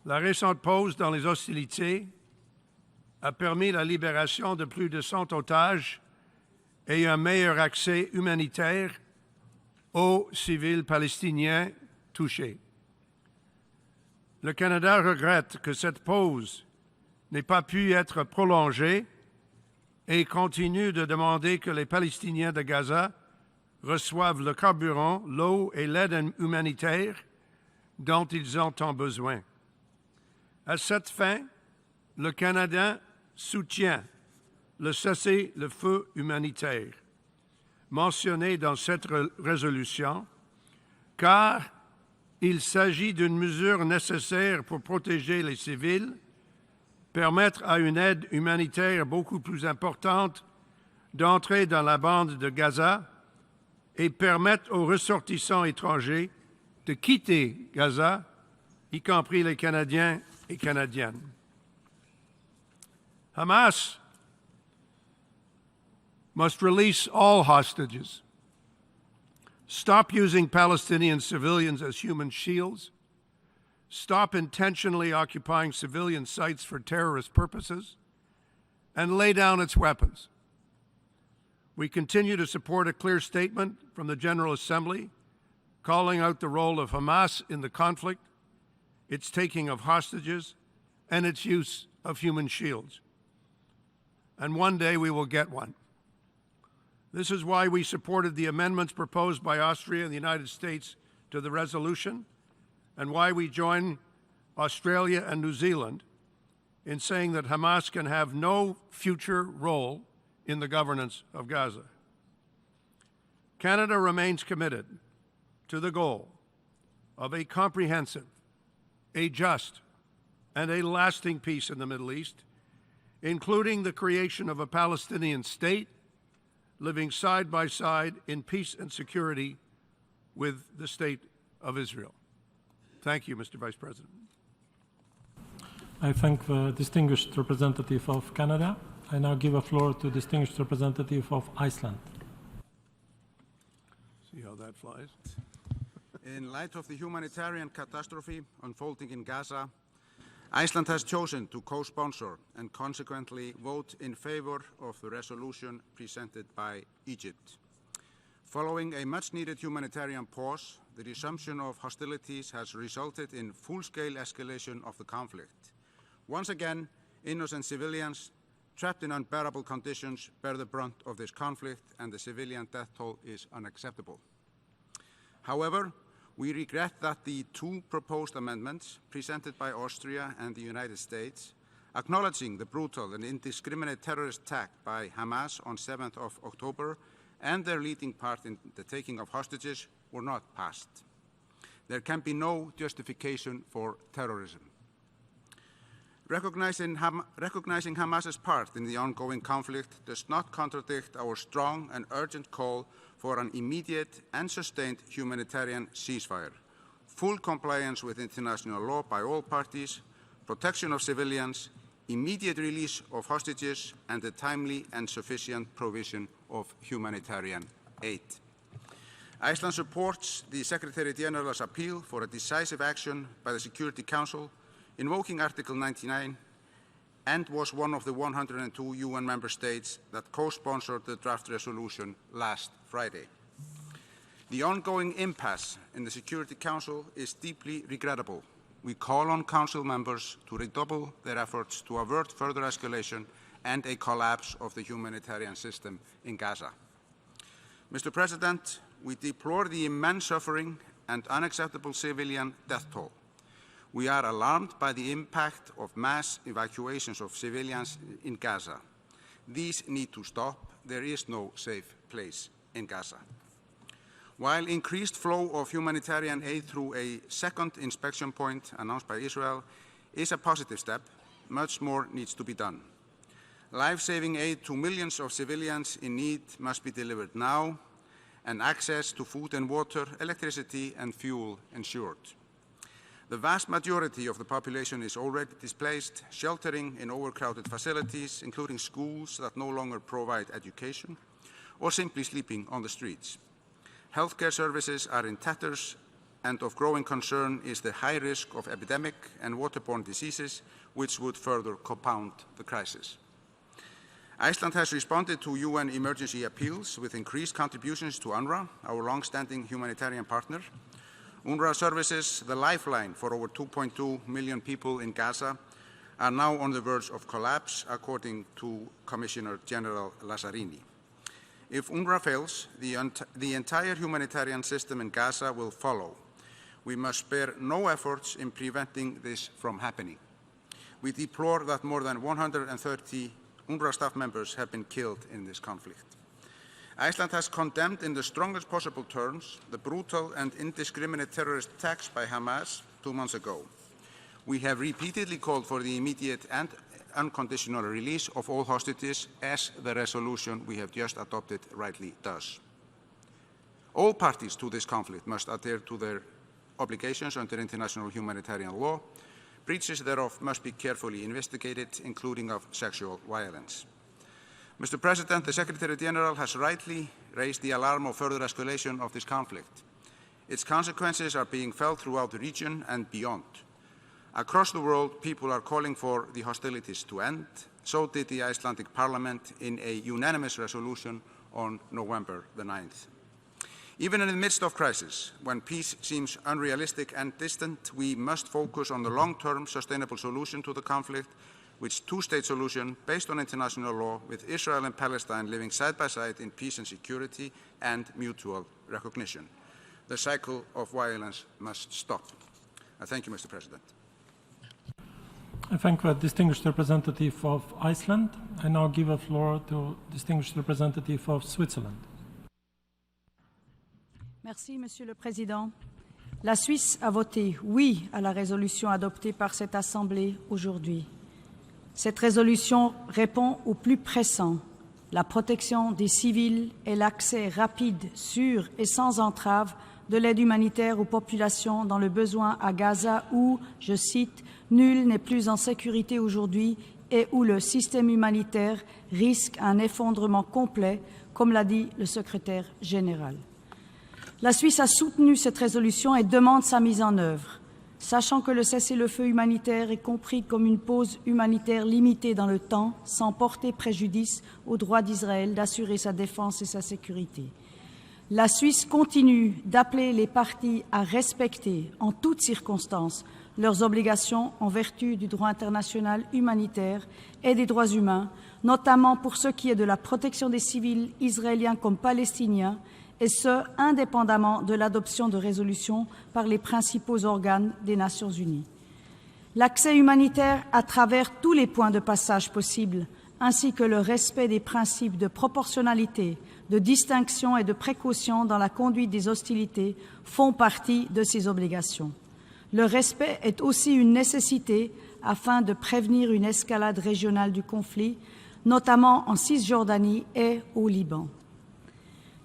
Speaker 22: La récente pause dans les hostilités a permis la libération de plus de 100 otages et un meilleur accès humanitaire aux civils palestiniens touchés. Le Canada regrette que cette pause n'ait pas pu être prolongée et continue de demander que les Palestiniens de Gaza reçoivent le carburant, l'eau et l'aide humanitaire dont ils ont tant besoin. À cette fin, le Canada soutient le cessez-le-feu humanitaire mentionné dans cette résolution, car il s'agit d'une mesure nécessaire pour protéger les civils, permettre à une aide humanitaire beaucoup plus importante d'entrer dans la bande de Gaza et permettre aux ressortissants étrangers de quitter Gaza, y compris les Canadiens et Canadiennes. Hamas must release all hostages, stop using Palestinian civilians as human shields, stop intentionally occupying civilian sites for terrorist purposes, and lay down its weapons. We continue to support a clear statement from the General Assembly calling out the role of Hamas in the conflict, its taking of hostages, and its use of human shields. And one day we will get one. This is why we supported the amendments proposed by Austria and the United States to the resolution, and why we join Australia and New Zealand in saying that Hamas can have no future role in the governance of Gaza. Canada remains committed to the goal of a comprehensive, a just, and a lasting peace in the Middle East, including the creation of a Palestinian state living side by side in peace and security with the State of Israel. Thank you, Mr. Vice President.
Speaker 19: I thank the distinguished representative of Canada. I now give the floor to distinguished representative of Iceland.
Speaker 22: See how that flies.
Speaker 4: In light of the humanitarian catastrophe unfolding in Gaza, Iceland has chosen to co-sponsor and consequently vote in favor of the resolution presented by Egypt. Following a much-needed humanitarian pause, the resumption of hostilities has resulted in full-scale escalation of the conflict. Once again, innocent civilians trapped in unbearable conditions bear the brunt of this conflict, and the civilian death toll is unacceptable. However, we regret that the two proposed amendments presented by Austria and the United States, acknowledging the brutal and indiscriminate terrorist attack by Hamas on 7th of October and their leading part in the taking of hostages, were not passed. There can be no justification for terrorism. Recognizing Hamas's part in the ongoing conflict does not contradict our strong and urgent call for an immediate and sustained humanitarian ceasefire, full compliance with international law by all parties, protection of civilians, immediate release of hostages, and the timely and sufficient provision of humanitarian aid. Iceland supports the Secretary General's appeal for a decisive action by the Security Council invoking Article 99 and was one of the 102 UN member states that co-sponsored the draft resolution last Friday. The ongoing impasse in the Security Council is deeply regrettable. We call on Council members to redouble their efforts to avert further escalation and a collapse of the humanitarian system in Gaza. Mr. President, we deplore the immense suffering and unacceptable civilian death toll. We are alarmed by the impact of mass evacuations of civilians in Gaza. These need to stop. There is no safe place in Gaza. While increased flow of humanitarian aid through a second inspection point announced by Israel is a positive step, much more needs to be done. Life-saving aid to millions of civilians in need must be delivered now, and access to food and water, electricity and fuel ensured. The vast majority of the population is already displaced, sheltering in overcrowded facilities, including schools that no longer provide education, or simply sleeping on the streets. Healthcare services are in tatters, and of growing concern is the high risk of epidemic and waterborne diseases, which would further compound the crisis. Iceland has responded to UN emergency appeals with increased contributions to UNRWA, our long-standing humanitarian partner. UNRWA services, the lifeline for over 2.2 million people in Gaza, are now on the verge of collapse, according to Commissioner General Lazzarini. If UNRWA fails, the entire humanitarian system in Gaza will follow. We must spare no efforts in preventing this from happening. We deplore that more than 130 UNRWA staff members have been killed in this conflict. Iceland has condemned in the strongest possible terms the brutal and indiscriminate terrorist attacks by Hamas 2 months ago. We have repeatedly called for the immediate and unconditional release of all hostages, as the resolution we have just adopted rightly does. All parties to this conflict must adhere to their obligations under international humanitarian law. Breaches thereof must be carefully investigated, including of sexual violence. Mr. President, the Secretary General has rightly raised the alarm of further escalation of this conflict. Its consequences are being felt throughout the region and beyond. Across the world, people are calling for the hostilities to end. So did the Icelandic Parliament in a unanimous resolution on November the 9th. Even in the midst of crisis, when peace seems unrealistic and distant, we must focus on the long-term sustainable solution to the conflict, which two-state solution based on international law, with Israel and Palestine living side by side in peace and security and mutual recognition. The cycle of violence must stop. I thank you, Mr. President.
Speaker 19: I thank the distinguished representative of Iceland. I now give the floor to distinguished representative of Switzerland.
Speaker 13: Merci, Monsieur le Président. La Suisse a voté oui à la résolution adoptée par cette Assemblée aujourd'hui. Cette résolution répond au plus pressant, la protection des civils et l'accès rapide, sûr et sans entrave de l'aide humanitaire aux populations dans le besoin à Gaza où, je cite, « nul n'est plus en sécurité aujourd'hui et où le système humanitaire risque un effondrement complet », comme l'a dit le secrétaire général. La Suisse a soutenu cette résolution et demande sa mise en œuvre, sachant que le cessez-le-feu humanitaire est compris comme une pause humanitaire limitée dans le temps, sans porter préjudice au droit d'Israël d'assurer sa défense et sa sécurité. La Suisse continue d'appeler les parties à respecter, en toutes circonstances, leurs obligations en vertu du droit international humanitaire et des droits humains, notamment pour ce qui est de la protection des civils israéliens comme palestiniens, et ce, indépendamment de l'adoption de résolutions par les principaux organes des Nations Unies. L'accès humanitaire à travers tous les points de passage possibles, ainsi que le respect des principes de proportionnalité, de distinction et de précaution dans la conduite des hostilités font partie de ces obligations. Le respect est aussi une nécessité afin de prévenir une escalade régionale du conflit, notamment en Cisjordanie et au Liban.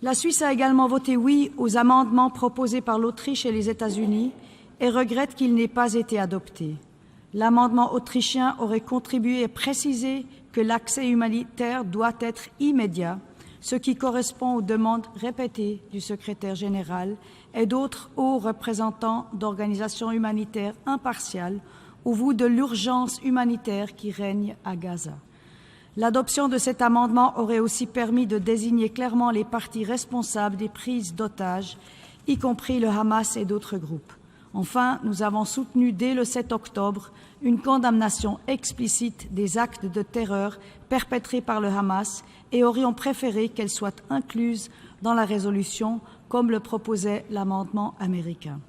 Speaker 13: La Suisse a également voté oui aux amendements proposés par l'Autriche et les États-Unis et regrette qu'il n'ait pas été adopté. L'amendement autrichien aurait contribué à préciser que l'accès humanitaire doit être immédiat,
Speaker 6: ce qui correspond aux demandes répétées du secrétaire général et d'autres hauts représentants d'organisations humanitaires impartiales au vu de l'urgence humanitaire qui règne à Gaza. L'adoption de cet amendement aurait aussi permis de désigner clairement les parties responsables des prises d'otages, y compris le Hamas et d'autres groupes. Enfin, nous avons soutenu dès le 7 octobre une condamnation explicite des actes de terreur perpétrés par le Hamas et aurions préféré qu'elle soit incluse dans la résolution, comme le proposait l'amendement américain.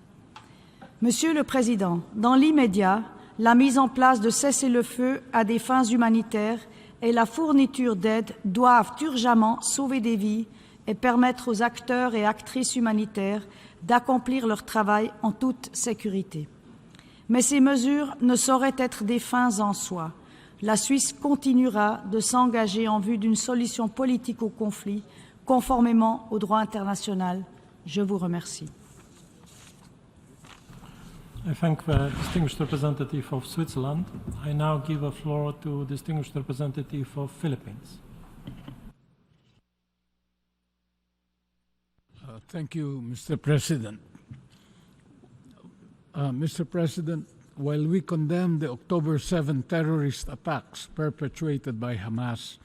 Speaker 6: Monsieur le Président, dans l'immédiat, la mise en place de cessez-le-feu à des fins humanitaires et la fourniture d'aide doivent urgemment sauver des vies et permettre aux acteurs et actrices humanitaires d'accomplir leur travail en toute sécurité. Mais ces mesures ne sauraient être des fins en soi. La Suisse continuera de s'engager en vue d'une solution politique au conflit, conformément au droit international. Je vous remercie.
Speaker 19: I thank the distinguished representative of Switzerland. I now give the floor to distinguished representative of Philippines.
Speaker 7: Thank you, Mr. President. Mr. President, while we condemn the October 7 terrorist attacks perpetrated by Hamas,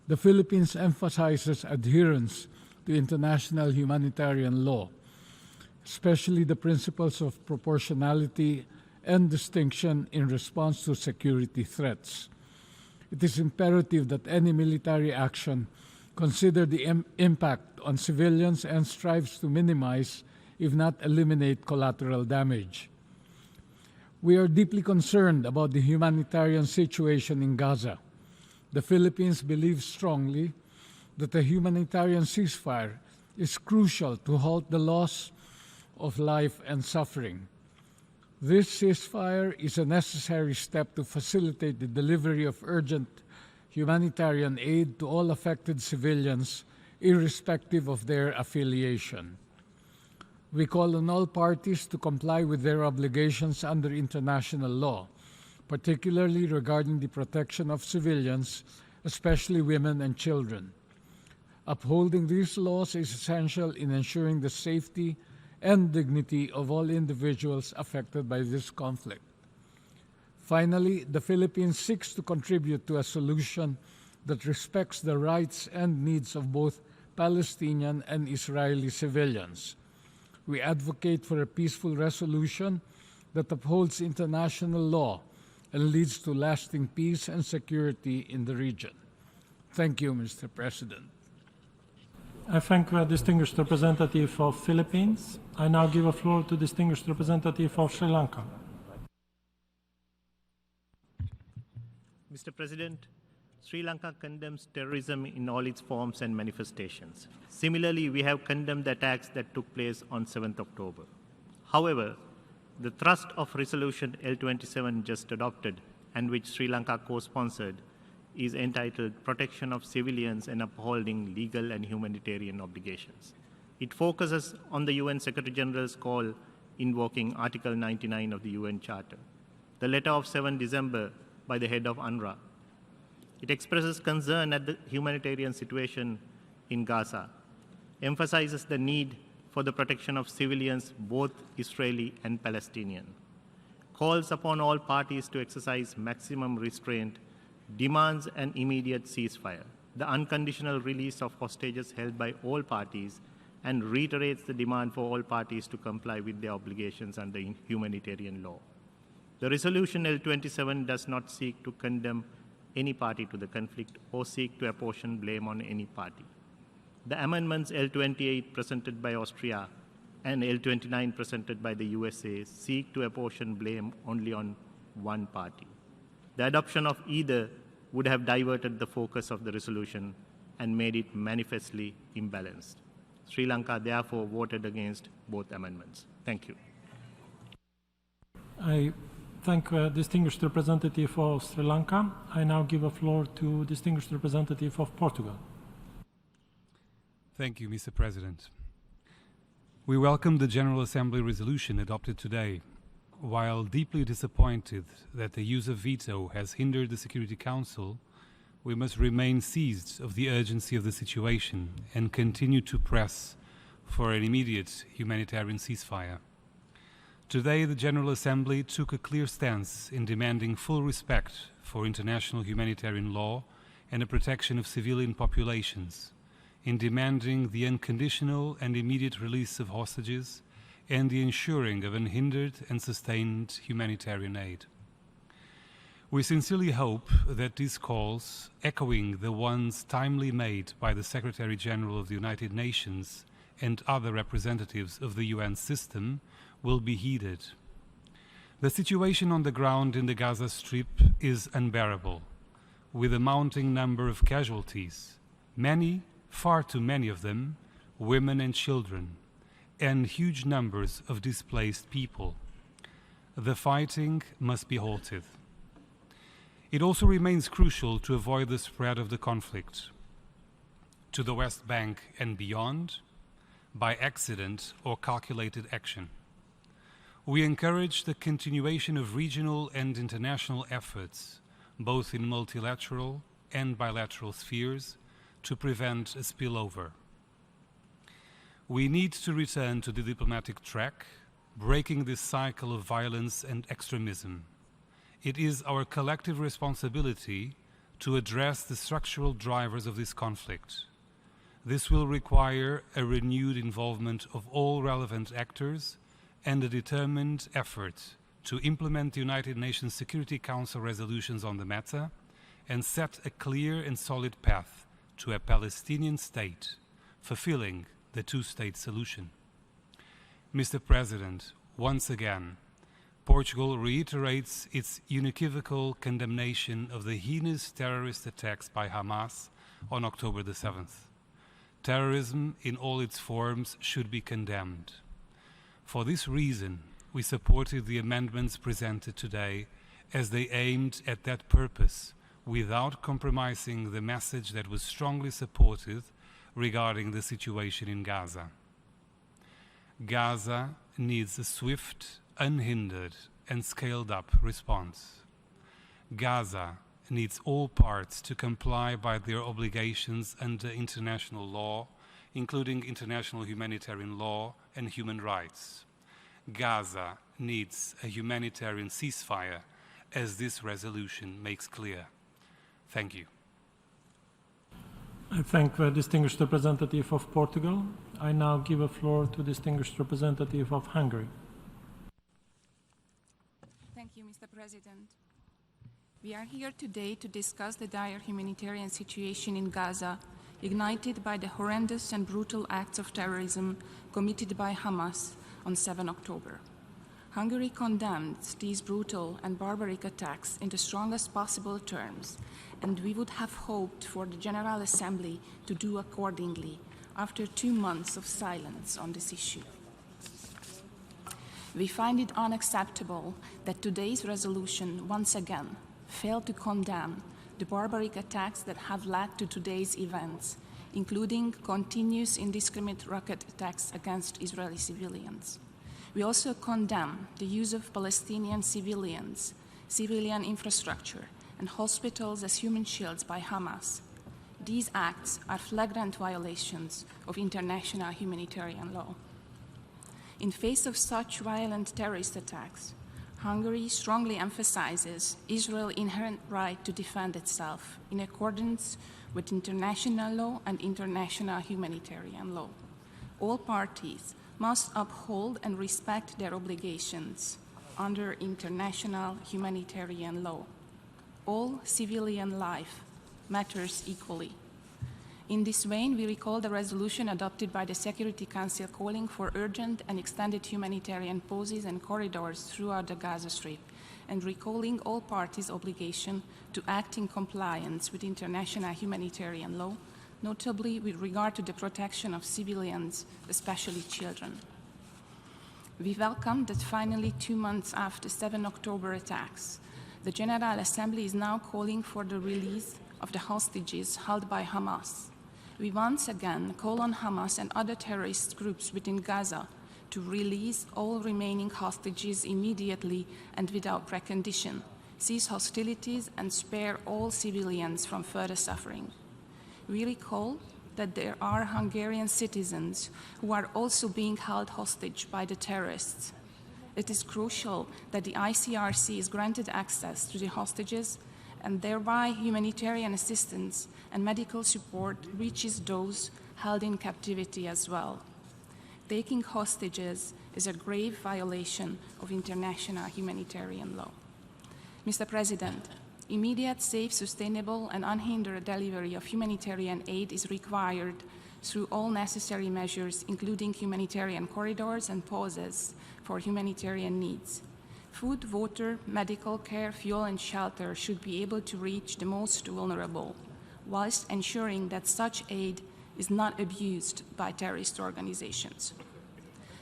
Speaker 7: the Philippines emphasizes adherence to international humanitarian law, especially the principles of proportionality and distinction in response to security threats. It is imperative that any military action consider the impact on civilians and strives to minimize, if not eliminate, collateral damage. We are deeply concerned about the humanitarian situation in Gaza. The Philippines believes strongly that a humanitarian ceasefire is crucial to halt the loss of life and suffering. This ceasefire is a necessary step to facilitate the delivery of urgent humanitarian aid to all affected civilians, irrespective of their affiliation. We call on all parties to comply with their obligations under international law, particularly regarding the protection of civilians, especially women and children. Upholding these laws is essential in ensuring the safety and dignity of all individuals affected by this conflict. Finally, the Philippines seeks to contribute to a solution that respects the rights and needs of both Palestinian and Israeli civilians. We advocate for a peaceful resolution that upholds international law and leads to lasting peace and security in the region. Thank you, Mr. President.
Speaker 19: I thank the distinguished representative of Philippines. I now give the floor to distinguished representative of Sri Lanka.
Speaker 23: Mr. President, Sri Lanka condemns terrorism in all its forms and manifestations. Similarly, we have condemned the attacks that took place on 7th October. However, the thrust of Resolution L27 just adopted and which Sri Lanka co-sponsored is entitled Protection of Civilians and Upholding Legal and Humanitarian Obligations. It focuses on the UN Secretary General's call invoking Article 99 of the UN Charter, the letter of 7 December by the head of UNRWA. It expresses concern at the humanitarian situation in Gaza, emphasizes the need for the protection of civilians, both Israeli and Palestinian, calls upon all parties to exercise maximum restraint, demands an immediate ceasefire, the unconditional release of hostages held by all parties, and reiterates the demand for all parties to comply with their obligations under humanitarian law. The resolution L27 does not seek to condemn any party to the conflict or seek to apportion blame on any party. The amendments L28 presented by Austria and L29 presented by the USA seek to apportion blame only on one party. The adoption of either would have diverted the focus of the resolution and made it manifestly imbalanced. Sri Lanka therefore voted against both amendments. Thank you.
Speaker 19: I thank the distinguished representative of Sri Lanka. I now give the floor to distinguished representative of Portugal.
Speaker 24: Thank you, Mr. President. We welcome the General Assembly resolution adopted today. While deeply disappointed that the use of veto has hindered the Security Council, we must remain seized of the urgency of the situation and continue to press for an immediate humanitarian ceasefire. Today, the General Assembly took a clear stance in demanding full respect for international humanitarian law and the protection of civilian populations, in demanding the unconditional and immediate release of hostages and the ensuring of unhindered and sustained humanitarian aid. We sincerely hope that these calls, echoing the ones timely made by the Secretary-General of the United Nations and other representatives of the UN system, will be heeded. The situation on the ground in the Gaza Strip is unbearable, with a mounting number of casualties, many, far too many of them, women and children, and huge numbers of displaced people. The fighting must be halted. It also remains crucial to avoid the spread of the conflict to the West Bank and beyond by accident or calculated action. We encourage the continuation of regional and international efforts, both in multilateral and bilateral spheres, to prevent a spillover. We need to return to the diplomatic track, breaking this cycle of violence and extremism. It is our collective responsibility to address the structural drivers of this conflict. This will require a renewed involvement of all relevant actors and a determined effort to implement the United Nations Security Council resolutions on the matter and set a clear and solid path to a Palestinian state, fulfilling the two-state solution. Mr. President, once again, Portugal reiterates its unequivocal condemnation of the heinous terrorist attacks by Hamas on October the 7th. Terrorism in all its forms should be condemned. For this reason, we supported the amendments presented today as they aimed at that purpose without compromising the message that was strongly supported regarding the situation in Gaza. Gaza needs a swift, unhindered, and scaled-up response. Gaza needs all parts to comply by their obligations under international law, including international humanitarian law and human rights. Gaza needs a humanitarian ceasefire, as this resolution makes clear. Thank you.
Speaker 19: I thank the distinguished representative of Portugal. I now give the floor to distinguished representative of Hungary.
Speaker 5: Thank you, Mr. President. We are here today to discuss the dire humanitarian situation in Gaza, ignited by the horrendous and brutal acts of terrorism committed by Hamas on 7 October. Hungary condemns these brutal and barbaric attacks in the strongest possible terms, and we would have hoped for the General Assembly to do accordingly after 2 months of silence on this issue. We find it unacceptable that today's resolution once again failed to condemn the barbaric attacks that have led to today's events, including continuous indiscriminate rocket attacks against Israeli civilians. We also condemn the use of Palestinian civilians, civilian infrastructure, and hospitals as human shields by Hamas. These acts are flagrant violations of international humanitarian law. In face of such violent terrorist attacks, Hungary strongly emphasizes Israel's inherent right to defend itself in accordance with international law and international humanitarian law. All parties must uphold and respect their obligations under international humanitarian law. All civilian life matters equally. In this vein, we recall the resolution adopted by the Security Council calling for urgent and extended humanitarian pauses and corridors throughout the Gaza Strip, and recalling all parties' obligation to act in compliance with international humanitarian law, notably with regard to the protection of civilians, especially children. We welcome that finally 2 months after 7 October attacks, the General Assembly is now calling for the release of the hostages held by Hamas. We once again call on Hamas and other terrorist groups within Gaza to release all remaining hostages immediately and without precondition, cease hostilities, and spare all civilians from further suffering. We recall that there are Hungarian citizens who are also being held hostage by the terrorists. It is crucial that the ICRC is granted access to the hostages, and thereby humanitarian assistance and medical support reaches those held in captivity as well. Taking hostages is a grave violation of international humanitarian law. Mr. President, immediate, safe, sustainable, and unhindered delivery of humanitarian aid is required through all necessary measures, including humanitarian corridors and pauses for humanitarian needs. Food, water, medical care, fuel, and shelter should be able to reach the most vulnerable, whilst ensuring that such aid is not abused by terrorist organizations.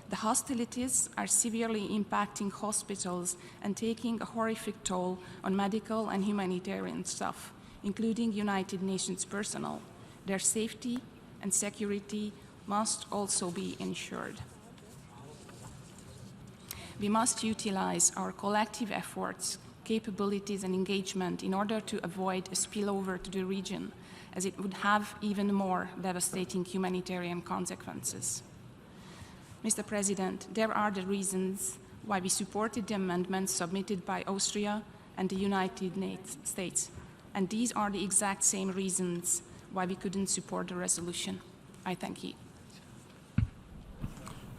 Speaker 5: The hostilities are severely impacting hospitals and taking a horrific toll on medical and humanitarian staff, including United Nations personnel. Their safety and security must also be ensured. We must utilize our collective efforts, capabilities, and engagement in order to avoid a spillover to the region, as it would have even more devastating humanitarian consequences. Mr. President, there are the reasons why we supported the amendments submitted by Austria and the United States, and these are the exact same reasons why we couldn't support the resolution. I thank you.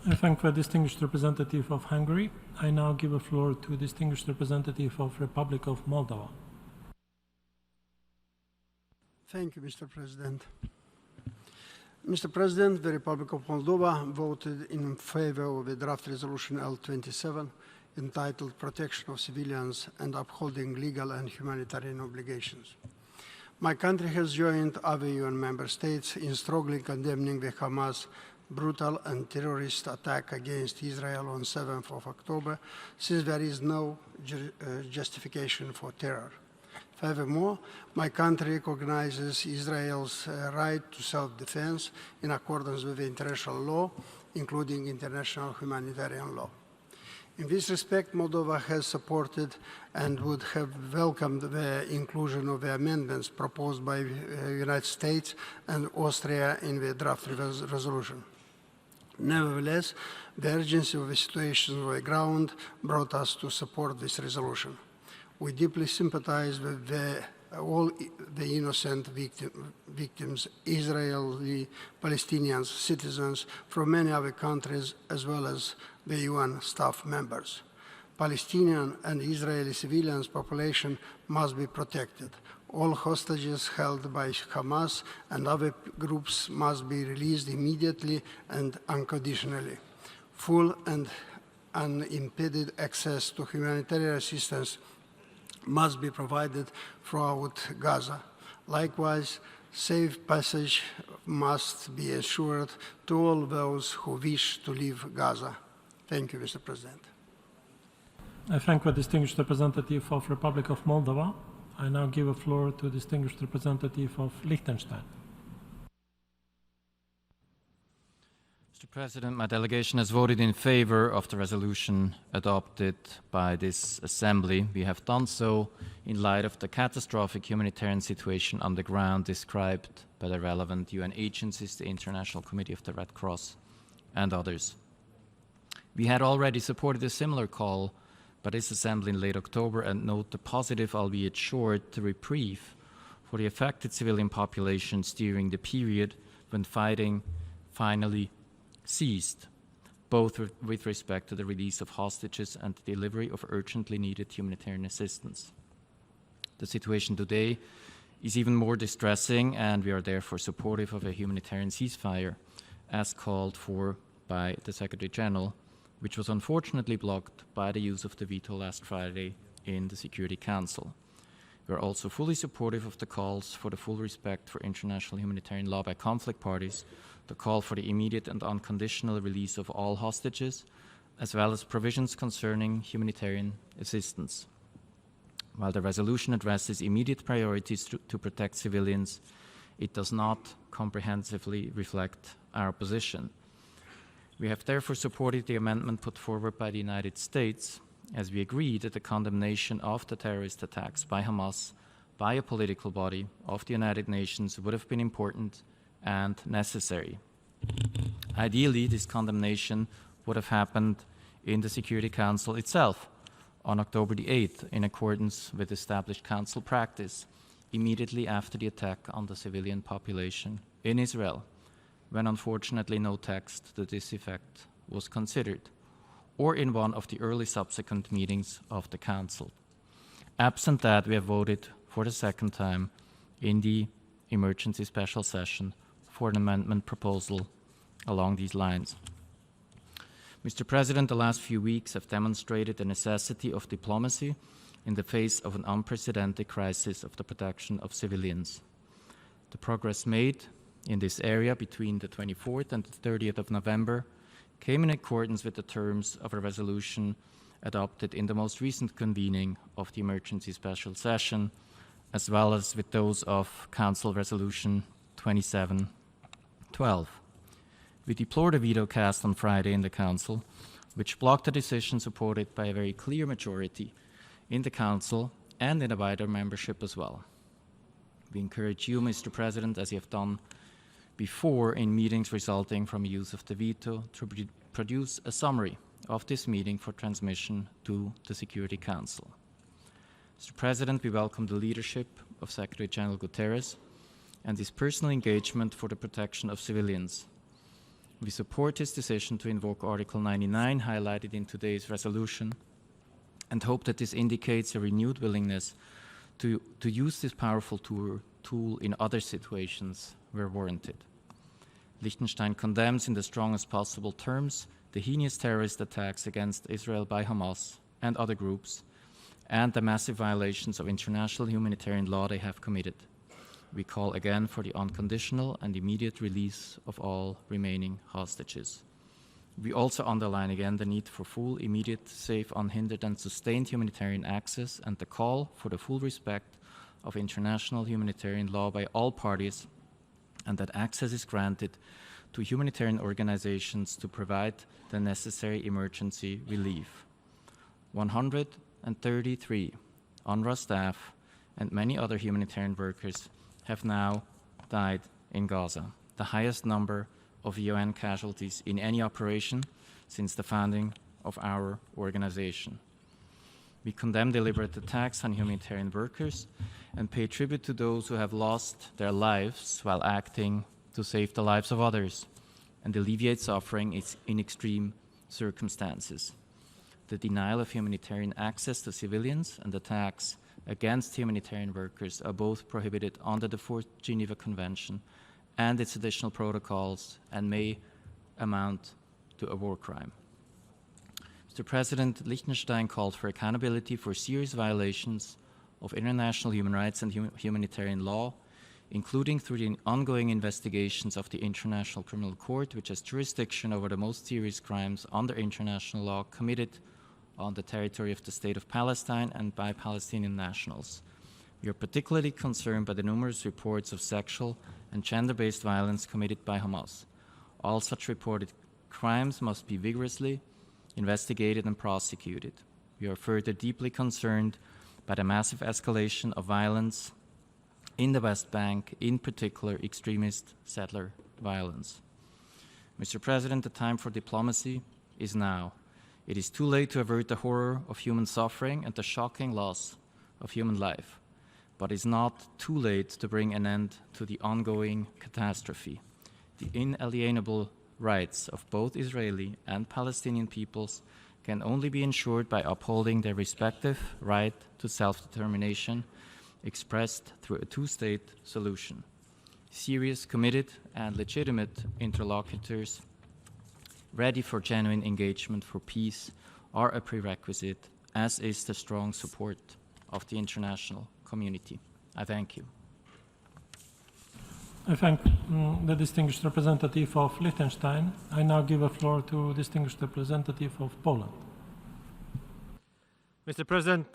Speaker 19: I thank the distinguished representative of Hungary. I now give the floor to the distinguished representative of Republic of Moldova.
Speaker 8: Thank you, Mr. President. Mr. President, the Republic of Moldova voted in favor of the draft resolution L27 entitled Protection of Civilians and Upholding Legal and Humanitarian Obligations. My country has joined other UN member states in strongly condemning the Hamas brutal and terrorist attack against Israel on 7th of October, since there is no justification for terror. Furthermore, my country recognizes Israel's right to self-defense in accordance with international law, including international humanitarian law. In this respect, Moldova has supported and would have welcomed the inclusion of the amendments proposed by the United States and Austria in the draft resolution. Nevertheless, the urgency of the situation on the ground brought us to support this resolution. We deeply sympathize with all the innocent victims, Israeli, Palestinians, citizens from many other countries, as well as the UN staff members. Palestinian and Israeli civilians population must be protected. All hostages held by Hamas and other groups must be released immediately and unconditionally. Full and unimpeded access to humanitarian assistance must be provided throughout Gaza. Likewise, safe passage must be assured to all those who wish to leave Gaza. Thank you, Mr. President.
Speaker 19: I thank the distinguished representative of Republic of Moldova. I now give the floor to distinguished representative of Liechtenstein.
Speaker 9: Mr. President, my delegation has voted in favor of the resolution adopted by this Assembly. We have done so in light of the catastrophic humanitarian situation on the ground described by the relevant UN agencies, the International Committee of the Red Cross, and others. We had already supported a similar call by this Assembly in late October and note the positive, albeit short, reprieve for the affected civilian populations during the period when fighting finally ceased, both with respect to the release of hostages and the delivery of urgently needed humanitarian assistance. The situation today is even more distressing, and we are therefore supportive of a humanitarian ceasefire, as called for by the Secretary General, which was unfortunately blocked by the use of the veto last Friday in the Security Council. We are also fully supportive of the calls for the full respect for international humanitarian law by conflict parties, the call for the immediate and unconditional release of all hostages, as well as provisions concerning humanitarian assistance. While the resolution addresses immediate priorities to protect civilians, it does not comprehensively reflect our position. We have therefore supported the amendment put forward by the United States as we agreed that the condemnation of the terrorist attacks by Hamas by a political body of the United Nations would have been important and necessary. Ideally, this condemnation would have happened in the Security Council itself on October the 8th, in accordance with established council practice, immediately after the attack on the civilian population in Israel, when unfortunately no text to this effect was considered, or in one of the early subsequent meetings of the Council. Absent that, we have voted for the second time in the emergency special session for an amendment proposal along these lines. Mr. President, the last few weeks have demonstrated the necessity of diplomacy in the face of an unprecedented crisis of the protection of civilians. The progress made in this area between the 24th and the 30th of November came in accordance with the terms of a resolution adopted in the most recent convening of the emergency special session, as well as with those of Council Resolution 2712. We deplore the veto cast on Friday in the Council, which blocked a decision supported by a very clear majority in the Council and in a wider membership as well. We encourage you, Mr. President, as you have done before in meetings resulting from use of the veto, to produce a summary of this meeting for transmission to the Security Council. Mr. President, we welcome the leadership of Secretary General Guterres and his personal engagement for the protection of civilians. We support his decision to invoke Article 99, highlighted in today's resolution, and hope that this indicates a renewed willingness to use this powerful tool in other situations where warranted. Liechtenstein condemns in the strongest possible terms the heinous terrorist attacks against Israel by Hamas and other groups, and the massive violations of international humanitarian law they have committed. We call again for the unconditional and immediate release of all remaining hostages. We also underline again the need for full, immediate, safe, unhindered, and sustained humanitarian access, and the call for the full respect of international humanitarian law by all parties, and that access is granted to humanitarian organizations to provide the necessary emergency relief. 133 UNRWA staff and many other humanitarian workers have now died in Gaza, the highest number of UN casualties in any operation since the founding of our organization. We condemn deliberate attacks on humanitarian workers and pay tribute to those who have lost their lives while acting to save the lives of others and alleviate suffering in extreme circumstances. The denial of humanitarian access to civilians and attacks against humanitarian workers are both prohibited under the Fourth Geneva Convention and its additional protocols, and may amount to a war crime. Mr. President, Liechtenstein called for accountability for serious violations of international human rights and humanitarian law, including through the ongoing investigations of the International Criminal Court, which has jurisdiction over the most serious crimes under international law committed on the territory of the State of Palestine and by Palestinian nationals. We are particularly concerned by the numerous reports of sexual and gender-based violence committed by Hamas. All such reported crimes must be vigorously investigated and prosecuted. We are further deeply concerned by the massive escalation of violence in the West Bank, in particular extremist settler violence. Mr. President, the time for diplomacy is now. It is too late to avert the horror of human suffering and the shocking loss of human life, but it's not too late to bring an end to the ongoing catastrophe. The inalienable rights of both Israeli and Palestinian peoples can only be ensured by upholding their respective right to self-determination, expressed through a two-state solution. Serious, committed, and legitimate interlocutors ready for genuine engagement for peace are a prerequisite, as is the strong support of the international community. I thank you.
Speaker 19: I thank the distinguished representative of Liechtenstein. I now give the floor to distinguished representative of Poland.
Speaker 10: Mr. President,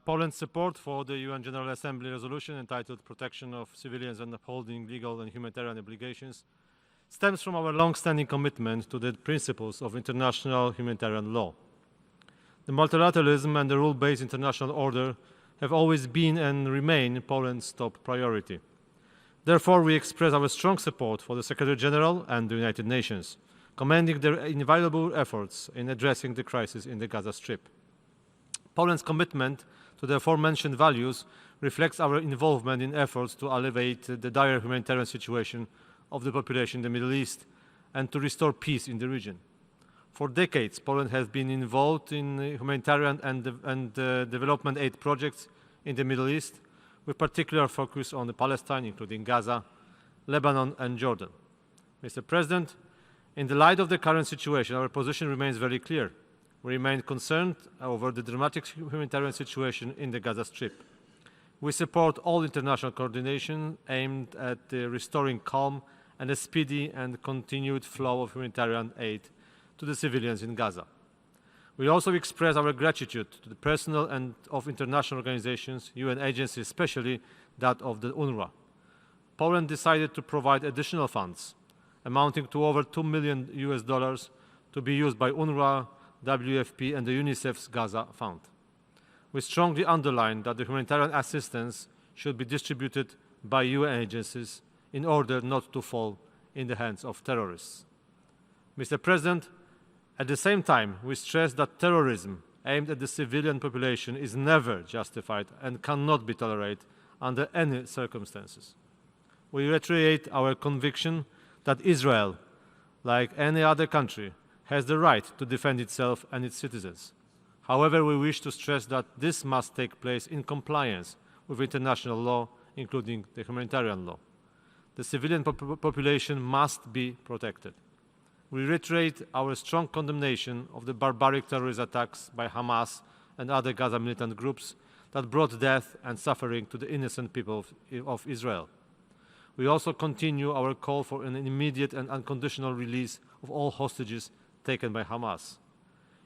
Speaker 10: Poland's support for the UN General Assembly resolution entitled Protection of Civilians and Upholding Legal and Humanitarian Obligations stems from our long-standing commitment to the principles of international humanitarian law. The multilateralism and the rule-based international order have always been and remain Poland's top priority. Therefore, we express our strong support for the Secretary General and the United Nations, commending their invaluable efforts in addressing the crisis in the Gaza Strip. Poland's commitment to the aforementioned values reflects our involvement in efforts to alleviate the dire humanitarian situation of the population in the Middle East and to restore peace in the region. For decades, Poland has been involved in humanitarian and development aid projects in the Middle East, with particular focus on Palestine, including Gaza, Lebanon, and Jordan. Mr. President, in the light of the current situation, our position remains very clear. We remain concerned over the dramatic humanitarian situation in the Gaza Strip. We support all international coordination aimed at restoring calm and a speedy and continued flow of humanitarian aid to the civilians in Gaza. We also express our gratitude to the personnel and of international organizations, UN agencies, especially that of the UNRWA. Poland decided to provide additional funds amounting to over $2 million to be used by UNRWA, WFP, and the UNICEF's Gaza Fund. We strongly underline that the humanitarian assistance should be distributed by UN agencies in order not to fall in the hands of terrorists. Mr. President, at the same time, we stress that terrorism aimed at the civilian population is never justified and cannot be tolerated under any circumstances. We reiterate our conviction that Israel, like any other country, has the right to defend itself and its citizens. However, we wish to stress that this must take place in compliance with international law, including the humanitarian law. The civilian population must be protected. We reiterate our strong condemnation of the barbaric terrorist attacks by Hamas and other Gaza militant groups that brought death and suffering to the innocent people of Israel. We also continue our call for an immediate and unconditional release of all hostages taken by Hamas.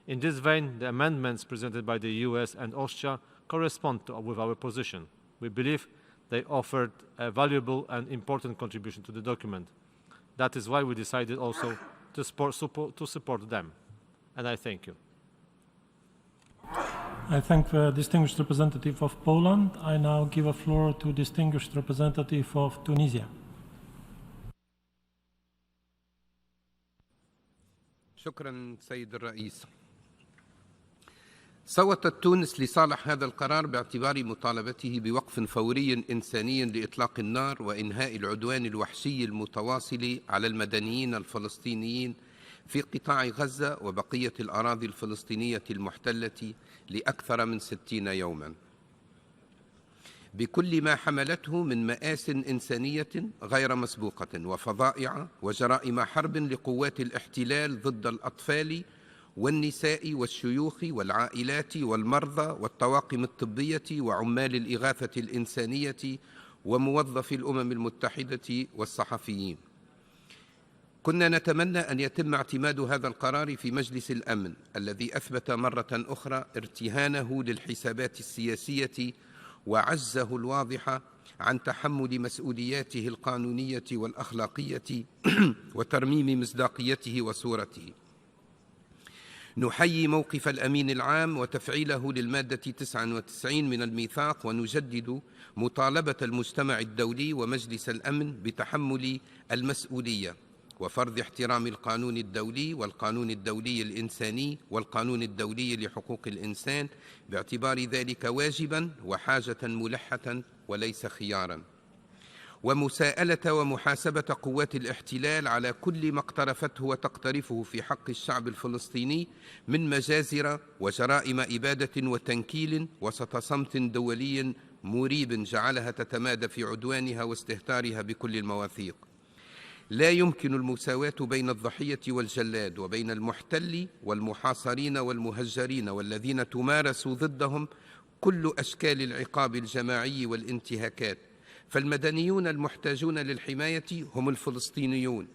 Speaker 10: In this vein, the amendments presented by the US and Austria correspond with our position. We believe they offered a valuable and important contribution to the document. That is why we decided also to support them. And I thank you.
Speaker 19: I thank the distinguished representative of Poland. I now give a floor to distinguished representative of Tunisia.
Speaker 11: شكرا سيد الرئيس. صوتت تونس لصالح هذا القرار باعتبار مطالبته بوقف فوري إنساني لإطلاق النار وإنهاء العدوان الوحشي المتواصل على المدنيين الفلسطينيين في قطاع غزة وبقية الأراضي الفلسطينية المحتلة لأكثر من 60 يوما، بكل ما حملته من مآس إنسانية غير مسبوقة وفظائع وجرائم حرب لقوات الاحتلال ضد الأطفال والنساء والشيوخ والعائلات والمرضى والطواقم الطبية وعمال الإغاثة الإنسانية وموظفي الأمم المتحدة والصحفيين. كنا نتمنى أن يتم اعتماد هذا القرار في مجلس الأمن الذي أثبت مرة أخرى ارتهانه للحسابات السياسية وعجزه الواضح عن تحمل مسؤولياته القانونية والأخلاقية وترميم مصداقيته وصورته. نحيي موقف الأمين العام وتفعيله للمادة 99 من الميثاق، ونجدد مطالبة المجتمع الدولي ومجلس الأمن بتحمل المسؤولية وفرض احترام القانون الدولي والقانون الدولي الإنساني والقانون الدولي لحقوق الإنسان، باعتبار ذلك واجبا وحاجة ملحة وليس خيارا، ومساءلة ومحاسبة قوات الاحتلال على كل ما اقترفته وتقترفه في حق الشعب الفلسطيني من مجازر وجرائم إبادة وتنكيل وسط صمت دولي مريب جعلها تتمادى في عدوانها واستهتارها بكل المواثيق. لا يمكن المساواة بين الضحية والجلاد وبين المحتل والمحاصرين والمهجرين والذين تمارس ضدهم كل أشكال العقاب الجماعي والانتهاكات، فالمدنيون المحتاجون للحماية هم الفلسطينيون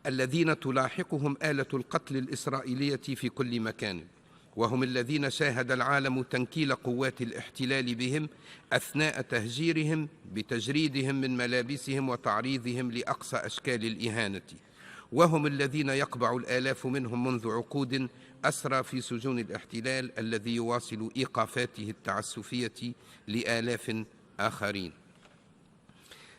Speaker 11: الذين تلاحقهم آلة القتل الإسرائيلية في كل مكان، وهم الذين شاهد العالم تنكيل قوات الاحتلال بهم أثناء تهجيرهم بتجريدهم من ملابسهم وتعريضهم لأقصى أشكال الإهانة، وهم الذين يقبع الآلاف منهم منذ عقود أسرى في سجون الاحتلال الذي يواصل إيقافاته التعسفية لآلاف آخرين.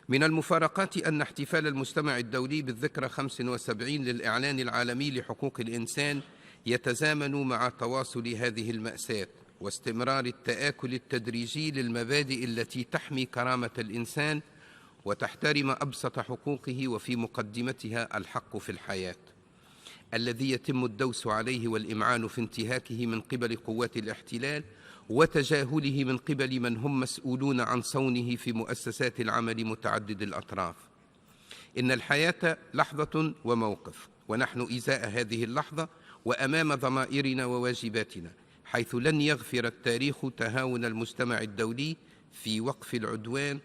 Speaker 11: من المفارقات أن احتفال المجتمع الدولي بالذكرى 75 للإعلان العالمي لحقوق الإنسان يتزامن مع تواصل هذه المأساة واستمرار التآكل التدريجي للمبادئ التي تحمي كرامة الإنسان وتحترم أبسط حقوقه، وفي مقدمتها الحق في الحياة، الذي يتم الدوس عليه والإمعان في انتهاكه من قبل قوات الاحتلال وتجاهله من قبل من هم مسؤولون عن صونه في مؤسسات العمل متعدد الأطراف. إن الحياة لحظة وموقف، ونحن إزاء هذه اللحظة وأمام ضمائرنا وواجباتنا، حيث لن يغفر التاريخ تهاون المجتمع الدولي في وقف العدوان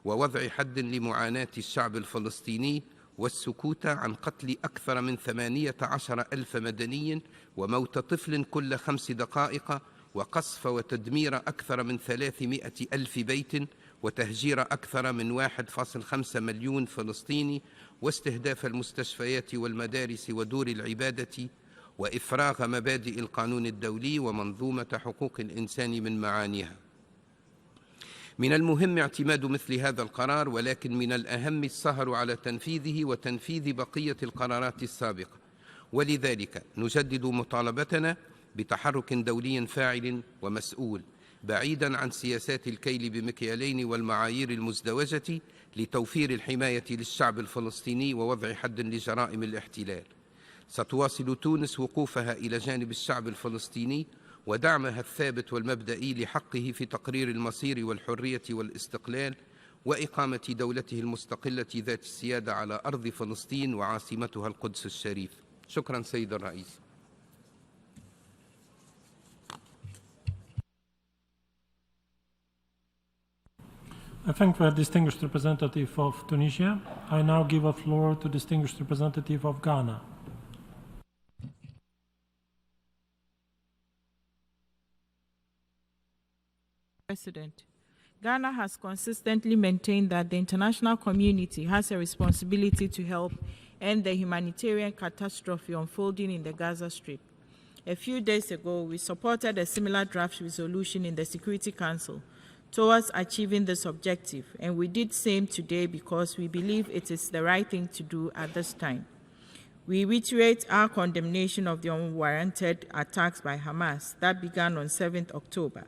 Speaker 11: ووضع حد لمعاناة الشعب الفلسطيني والسكوت عن قتل أكثر من 18,000 مدني وموت طفل كل 5 دقائق وقصف وتدمير أكثر من 300,000 بيت وتهجير أكثر من 1.5 مليون فلسطيني واستهداف المستشفيات والمدارس ودور العبادة وإفراغ مبادئ القانون الدولي ومنظومة حقوق الإنسان من معانيها. من المهم اعتماد مثل هذا القرار، ولكن من الأهم السهر على تنفيذه وتنفيذ بقية القرارات السابقة، ولذلك نجدد مطالبتنا بتحرك دولي فاعل ومسؤول بعيدا عن سياسات الكيل بمكيالين والمعايير المزدوجة لتوفير الحماية للشعب الفلسطيني ووضع حد لجرائم الاحتلال. ستواصل تونس وقوفها إلى جانب الشعب الفلسطيني ودعمها الثابت والمبدئي لحقه في تقرير المصير والحرية والاستقلال وإقامة دولته المستقلة ذات السيادة على أرض فلسطين وعاصمتها القدس الشريف. شكرا سيد الرئيس.
Speaker 19: I thank the distinguished representative of Tunisia. I now give the floor to distinguished representative of Ghana.
Speaker 12: President, Ghana has consistently maintained that the international community has a responsibility to help end the humanitarian catastrophe unfolding in the Gaza Strip. A few days ago, we supported a similar draft resolution in the Security Council towards achieving this objective, and we did same today because we believe it is the right thing to do at this time. We reiterate our condemnation of the unwarranted attacks by Hamas that began on 7th October,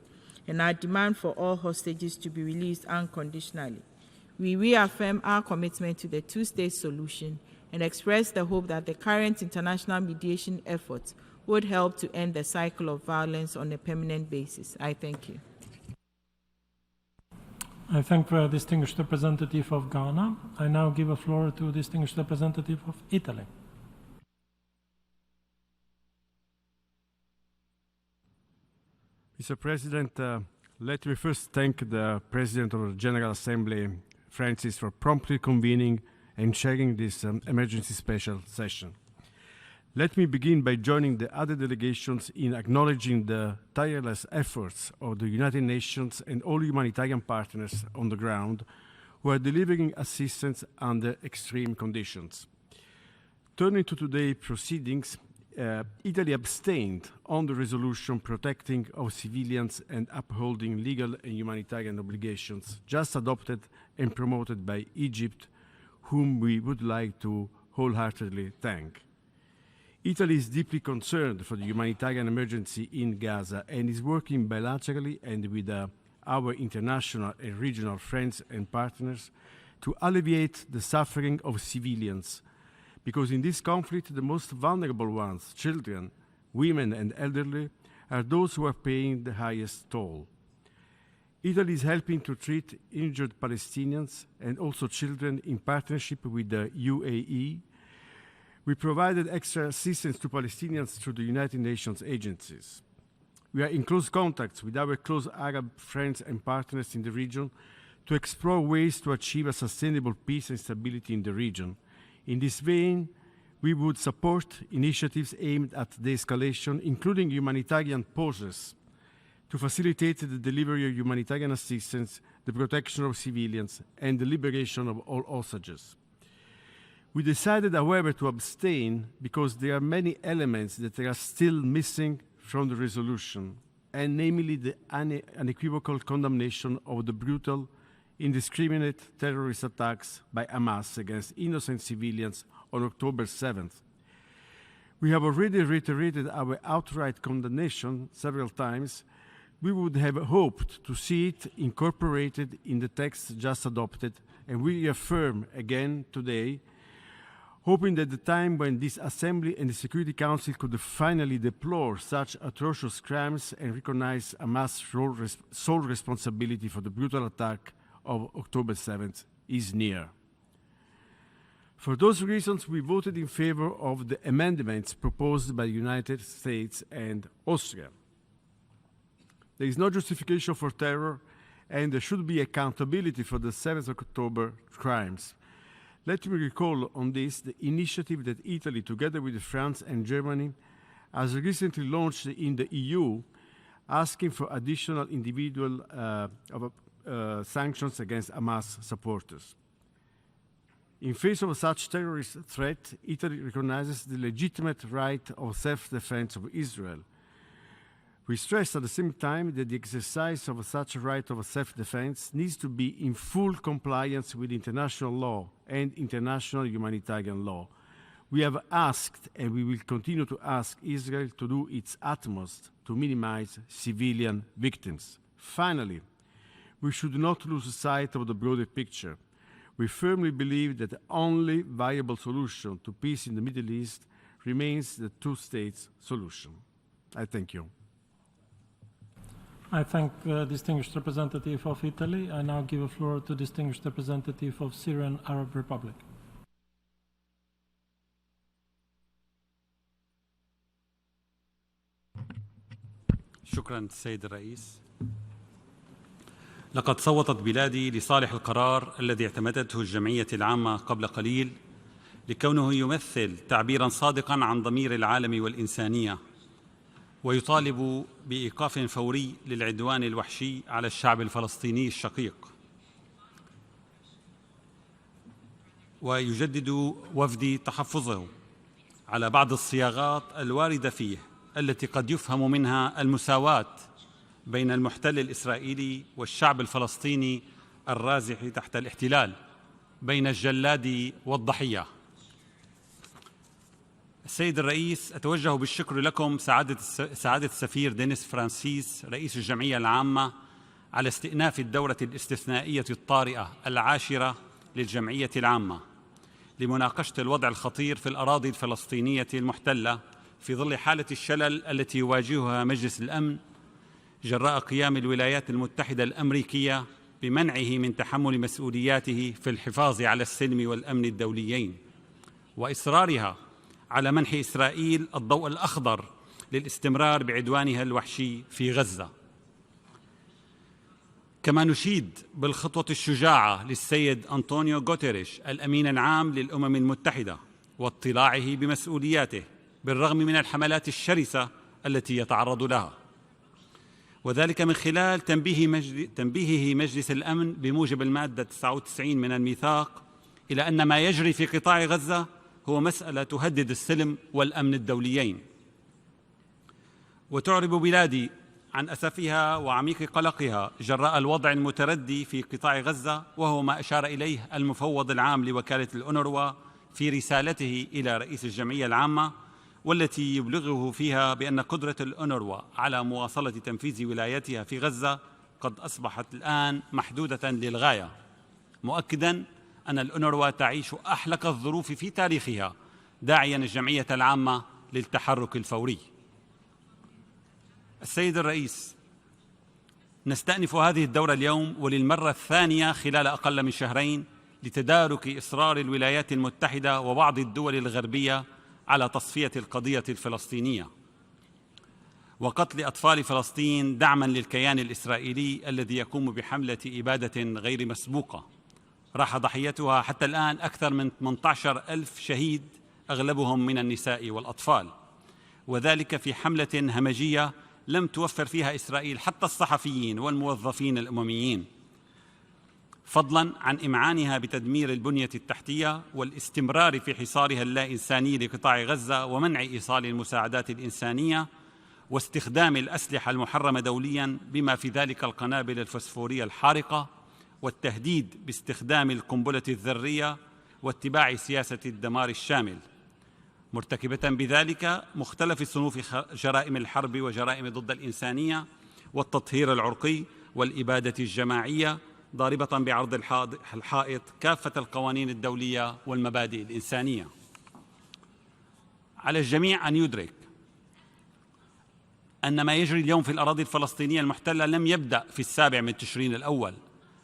Speaker 12: and our demand for all hostages to be released unconditionally. We reaffirm our commitment to the two-state solution and express the hope that the current international mediation efforts would help to end the cycle of violence on a permanent basis. I thank you.
Speaker 19: I thank the distinguished representative of Ghana. I now give the floor to distinguished representative of Italy.
Speaker 14: Mr. President, let me first thank the President of the General Assembly, Francis, for promptly convening and chairing this emergency special session. Let me begin by joining the other delegations in acknowledging the tireless efforts of the United Nations and all humanitarian partners on the ground who are delivering assistance under extreme conditions. Turning to today's proceedings, Italy abstained on the resolution protecting of civilians and upholding legal and humanitarian obligations just adopted and promoted by Egypt, whom we would like to wholeheartedly thank. Italy is deeply concerned for the humanitarian emergency in Gaza and is working bilaterally and with our international and regional friends and partners to alleviate the suffering of civilians, because in this conflict the most vulnerable ones, children, women and elderly, are those who are paying the highest toll. Italy is helping to treat injured Palestinians and also children in partnership with the UAE. We provided extra assistance to Palestinians through the United Nations agencies. We are in close contact with our close Arab friends and partners in the region to explore ways to achieve a sustainable peace and stability in the region. In this vein, we would support initiatives aimed at de-escalation, including humanitarian pauses, to facilitate the delivery of humanitarian assistance, the protection of civilians, and the liberation of all hostages. We decided, however, to abstain because there are many elements that are still missing from the resolution, and namely the unequivocal condemnation of the brutal, indiscriminate terrorist attacks by Hamas against innocent civilians on October 7th. We have already reiterated our outright condemnation several times. We would have hoped to see it incorporated in the text just adopted, and we reaffirm again today, hoping that the time when this Assembly and the Security Council could finally deplore such atrocious crimes and recognize Hamas' sole responsibility for the brutal attack of October 7th is near. For those reasons, we voted in favor of the amendments proposed by the United States and Austria. There is no justification for terror, and there should be accountability for the 7th of October crimes. Let me recall on this the initiative that Italy, together with France and Germany, has recently launched in the EU, asking for additional individual sanctions against Hamas supporters. In face of such terrorist threat, Italy recognizes the legitimate right of self-defense of Israel. We stress at the same time that the exercise of such a right of self-defense needs to be in full compliance with international law and international humanitarian law. We have asked, and we will continue to ask, Israel to do its utmost to minimize civilian victims. Finally, we should not lose sight of the broader picture. We firmly believe that the only viable solution to peace in the Middle East remains the two-state solution. I thank you.
Speaker 19: I thank the distinguished representative of Italy. I now give the floor to distinguished representative of Syrian Arab Republic.
Speaker 2: شكرا السيد الرئيس. لقد صوتت بلادي لصالح القرار الذي اعتمدته الجمعية العامة قبل قليل لكونه يمثل تعبيرا صادقا عن ضمير العالم والإنسانية، ويطالب بإيقاف فوري للعدوان الوحشي على الشعب الفلسطيني الشقيق. ويجدد وفدي تحفظه على بعض الصياغات الواردة فيه التي قد يفهم منها المساواة بين المحتل الإسرائيلي والشعب الفلسطيني الرازح تحت الاحتلال، بين الجلاد والضحية. السيد الرئيس، أتوجه بالشكر لكم سعادة السفير دينيس فرانسيس رئيس الجمعية العامة على استئناف الدورة الاستثنائية الطارئة العاشرة للجمعية العامة لمناقشة الوضع الخطير في الأراضي الفلسطينية المحتلة في ظل حالة الشلل التي يواجهها مجلس الأمن جراء قيام الولايات المتحدة الأمريكية بمنعه من تحمل مسؤولياته في الحفاظ على السلم والأمن الدوليين، وإصرارها على منح إسرائيل الضوء الأخضر للاستمرار بعدوانها الوحشي في غزة. كما نشيد بالخطوة الشجاعة للسيد أنطونيو غوتيريش الأمين العام للأمم المتحدة واطلاعه بمسؤولياته بالرغم من الحملات الشرسة التي يتعرض لها، وذلك من خلال تنبيهه مجلس الأمن بموجب المادة 99 من الميثاق إلى أن ما يجري في قطاع غزة هو مسألة تهدد السلم والأمن الدوليين. وتعرب بلادي عن أسفها وعميق قلقها جراء الوضع المتردي في قطاع غزة، وهو ما أشار إليه المفوض العام لوكالة الأونروا في رسالته إلى رئيس الجمعية العامة، والتي يبلغه فيها بأن قدرة الأونروا على مواصلة تنفيذ ولايتها في غزة قد أصبحت الآن محدودة للغاية، مؤكداً أن الأونروا تعيش أحلك الظروف في تاريخها، داعياً الجمعية العامة للتحرك الفوري. السيد الرئيس، نستأنف هذه الدورة اليوم وللمرة الثانية خلال أقل من شهرين لتدارك إصرار الولايات المتحدة وبعض الدول الغربية على تصفية القضية الفلسطينية وقتل أطفال فلسطين دعماً للكيان الإسرائيلي الذي يقوم بحملة إبادة غير مسبوقة راح ضحيتها حتى الآن أكثر من 18,000 شهيد، أغلبهم من النساء والأطفال، وذلك في حملة همجية لم توفر فيها إسرائيل حتى الصحفيين والموظفين الأمميين. فضلاً عن إمعانها بتدمير البنية التحتية والاستمرار في حصارها اللا إنساني لقطاع غزة ومنع إيصال المساعدات الإنسانية واستخدام الأسلحة المحرمة دولياً بما في ذلك القنابل الفسفورية الحارقة والتهديد باستخدام القنبلة الذرية واتباع سياسة الدمار الشامل، مرتكبة بذلك مختلف صنوف جرائم الحرب وجرائم ضد الإنسانية والتطهير العرقي والإبادة الجماعية، ضاربة بعرض الحائط كافة القوانين الدولية والمبادئ الإنسانية. على الجميع أن يدرك أن ما يجري اليوم في الأراضي الفلسطينية المحتلة لم يبدأ في 7 تشرين الأول،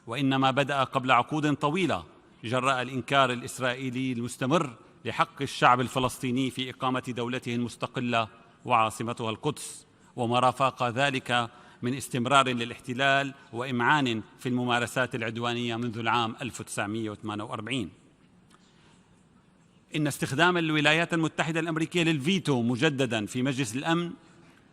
Speaker 2: وإنما بدأ قبل عقود طويلة جراء الإنكار الإسرائيلي المستمر لحق الشعب الفلسطيني في إقامة دولته المستقلة وعاصمتها القدس، وما رافق ذلك من استمرار للاحتلال وإمعان في الممارسات العدوانية منذ العام 1948. إن استخدام الولايات المتحدة الأمريكية للفيتو مجدداً في مجلس الأمن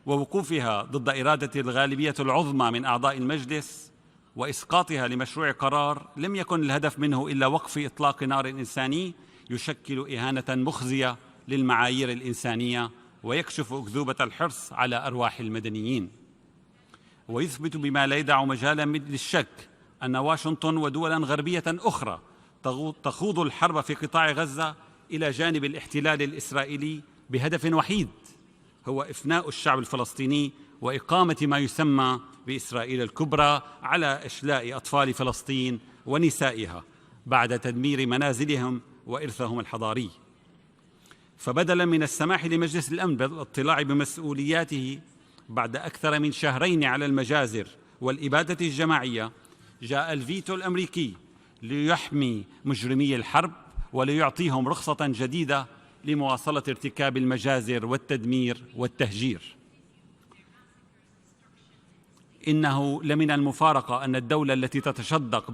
Speaker 2: ووقوفها ضد إرادة الغالبية العظمى من أعضاء المجلس وإسقاطها لمشروع قرار لم يكن الهدف منه إلا وقف إطلاق نار إنساني يشكل إهانة مخزية للمعايير الإنسانية ويكشف أكذوبة الحرص على أرواح المدنيين، ويثبت بما لا يدع مجالا للشك أن واشنطن ودولا غربية أخرى تخوض الحرب في قطاع غزة إلى جانب الاحتلال الإسرائيلي بهدف وحيد هو إفناء الشعب الفلسطيني وإقامة ما يسمى بإسرائيل الكبرى على إشلاء أطفال فلسطين ونسائها بعد تدمير منازلهم وإرثهم الحضاري. فبدلا من السماح لمجلس الأمن بالاطلاع بمسؤولياته بعد أكثر من 2 شهرين على المجازر والإبادة الجماعية، جاء الفيتو الأمريكي ليحمي مجرمي الحرب وليعطيهم رخصة جديدة لمواصلة ارتكاب المجازر والتدمير والتهجير. إنه لمن المفارقة أن الدولة التي تتشدق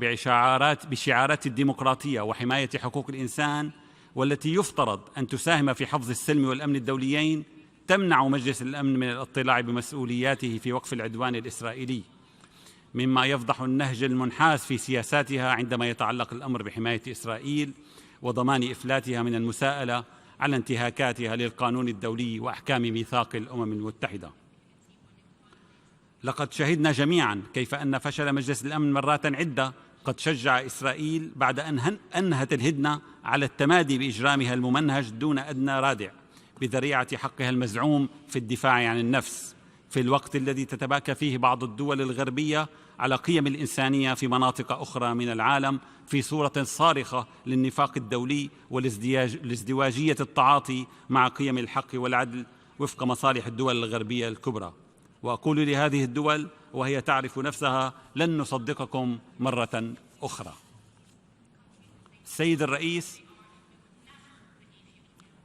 Speaker 2: بشعارات الديمقراطية وحماية حقوق الإنسان والتي يفترض أن تساهم في حفظ السلم والأمن الدوليين تمنع مجلس الأمن من الاطلاع بمسؤولياته في وقف العدوان الإسرائيلي، مما يفضح النهج المنحاز في سياساتها عندما يتعلق الأمر بحماية إسرائيل وضمان إفلاتها من المساءلة على انتهاكاتها للقانون الدولي وأحكام ميثاق الأمم المتحدة. لقد شهدنا جميعاً كيف أن فشل مجلس الأمن مرات عدة قد شجع إسرائيل بعد أن أنهت الهدنة على التمادي بإجرامها الممنهج دون أدنى رادع بذريعة حقها المزعوم في الدفاع عن النفس، في الوقت الذي تتباكى فيه بعض الدول الغربية على قيم الإنسانية في مناطق أخرى من العالم في صورة صارخة للنفاق الدولي والازدواجية التعاطي مع قيم الحق والعدل وفق مصالح الدول الغربية الكبرى. وأقول لهذه الدول وهي تعرف نفسها: لن نصدقكم مرة أخرى. السيد الرئيس،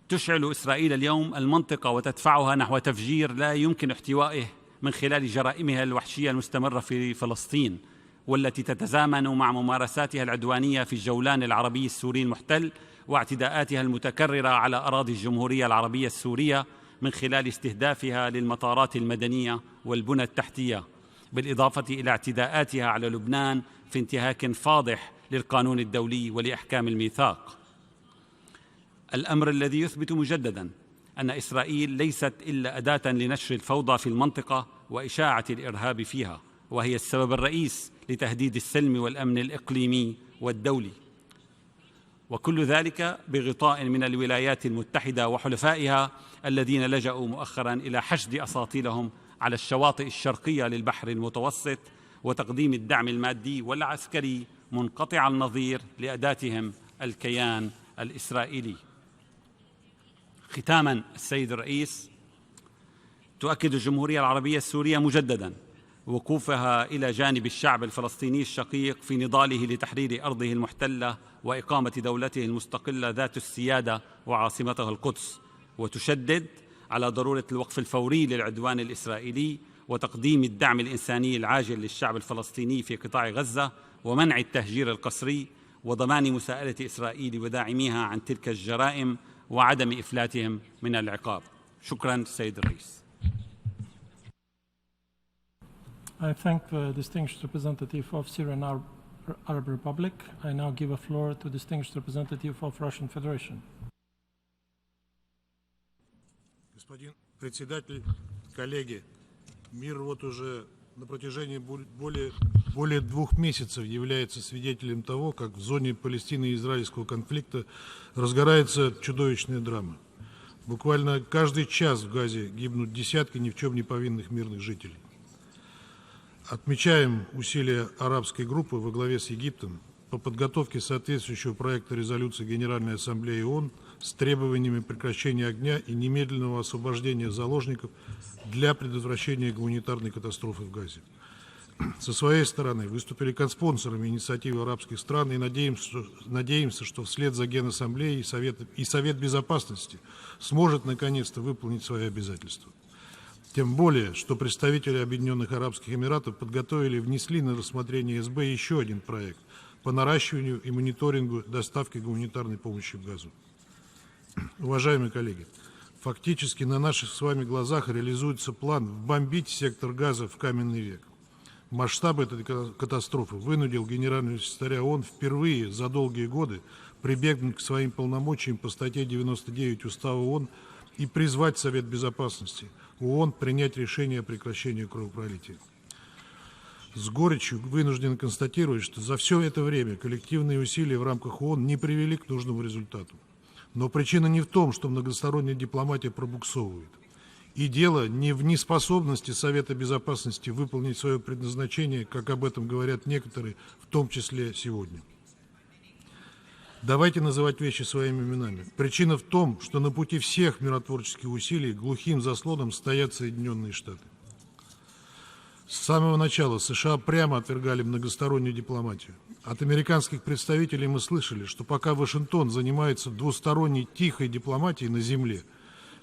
Speaker 2: تشعل إسرائيل اليوم المنطقة وتدفعها نحو تفجير لا يمكن احتوائه من خلال جرائمها الوحشية المستمرة في فلسطين، والتي تتزامن مع ممارساتها العدوانية في الجولان العربي السوري المحتل واعتداءاتها المتكررة على أراضي الجمهورية العربية السورية من خلال استهدافها للمطارات المدنية والبنى التحتية، بالإضافة إلى اعتداءاتها على لبنان في انتهاك فاضح للقانون الدولي ولأحكام الميثاق. الأمر الذي يثبت مجدداً أن إسرائيل ليست إلا أداة لنشر الفوضى في المنطقة وإشاعة الإرهاب فيها، وهي السبب الرئيس لتهديد السلم والأمن الإقليمي والدولي، وكل ذلك بغطاء من الولايات المتحدة وحلفائها الذين لجأوا مؤخراً إلى حشد أساطيلهم على الشواطئ الشرقية للبحر المتوسط وتقديم الدعم المادي والعسكري منقطع النظير لأداتهم الكيان الإسرائيلي. ختاماً، السيد الرئيس، تؤكد الجمهورية العربية السورية مجدداً وقوفها إلى جانب الشعب الفلسطيني الشقيق في نضاله لتحرير أرضه المحتلة وإقامة دولته المستقلة ذات السيادة وعاصمتها القدس، وتشدد على ضرورة الوقف الفوري للعدوان الإسرائيلي وتقديم الدعم الإنساني العاجل للشعب الفلسطيني في قطاع غزة ومنع التهجير القسري وضمان مساءلة إسرائيل وداعميها عن تلك الجرائم وعدم إفلاتهم من العقاب. شكراً سيد الرئيس.
Speaker 19: I thank the distinguished representative of Syria and Arab Republic. I now give a floor to distinguished representative of Russian Federation.
Speaker 15: Господин председатель, коллеги, мир вот уже на протяжении более 2 месяцев является свидетелем того, как в зоне Палестино-израильского конфликта разгорается чудовищная драма. Буквально каждый час в Газе гибнут десятки ни в чем не повинных мирных жителей. Отмечаем усилия арабской группы во главе с Египтом по подготовке соответствующего проекта резолюции Генеральной Ассамблеи ООН с требованиями прекращения огня и немедленного освобождения заложников для предотвращения гуманитарной катастрофы в Газе. Со своей стороны выступили конспонсорами инициативы арабских стран и надеемся, что вслед за Генассамблеей и Совет Безопасности сможет наконец-то выполнить свои обязательства. Тем более, что представители Объединенных Арабских Эмиратов подготовили и внесли на рассмотрение СБ еще один проект по наращиванию и мониторингу доставки гуманитарной помощи в Газу. Уважаемые коллеги, фактически на наших с вами глазах реализуется план бомбить сектор Газа в каменный век. Масштаб этой катастрофы вынудил генерального секретаря ООН впервые за долгие годы прибегнуть к своим полномочиям по статье 99 Устава ООН и призвать Совет Безопасности ООН принять решение о прекращении кровопролития. С горечью вынужден констатировать, что за все это время коллективные усилия в рамках ООН не привели к нужному результату. Но причина не в том, что многосторонняя дипломатия пробуксовывает. И дело не в неспособности Совета Безопасности выполнить свое предназначение, как об этом говорят некоторые, в том числе сегодня. Давайте называть вещи своими именами. Причина в том, что на пути всех миротворческих усилий глухим заслоном стоят Соединенные Штаты. С самого начала США прямо отвергали многостороннюю дипломатию. От американских представителей мы слышали, что пока Вашингтон занимается двусторонней тихой дипломатией на земле,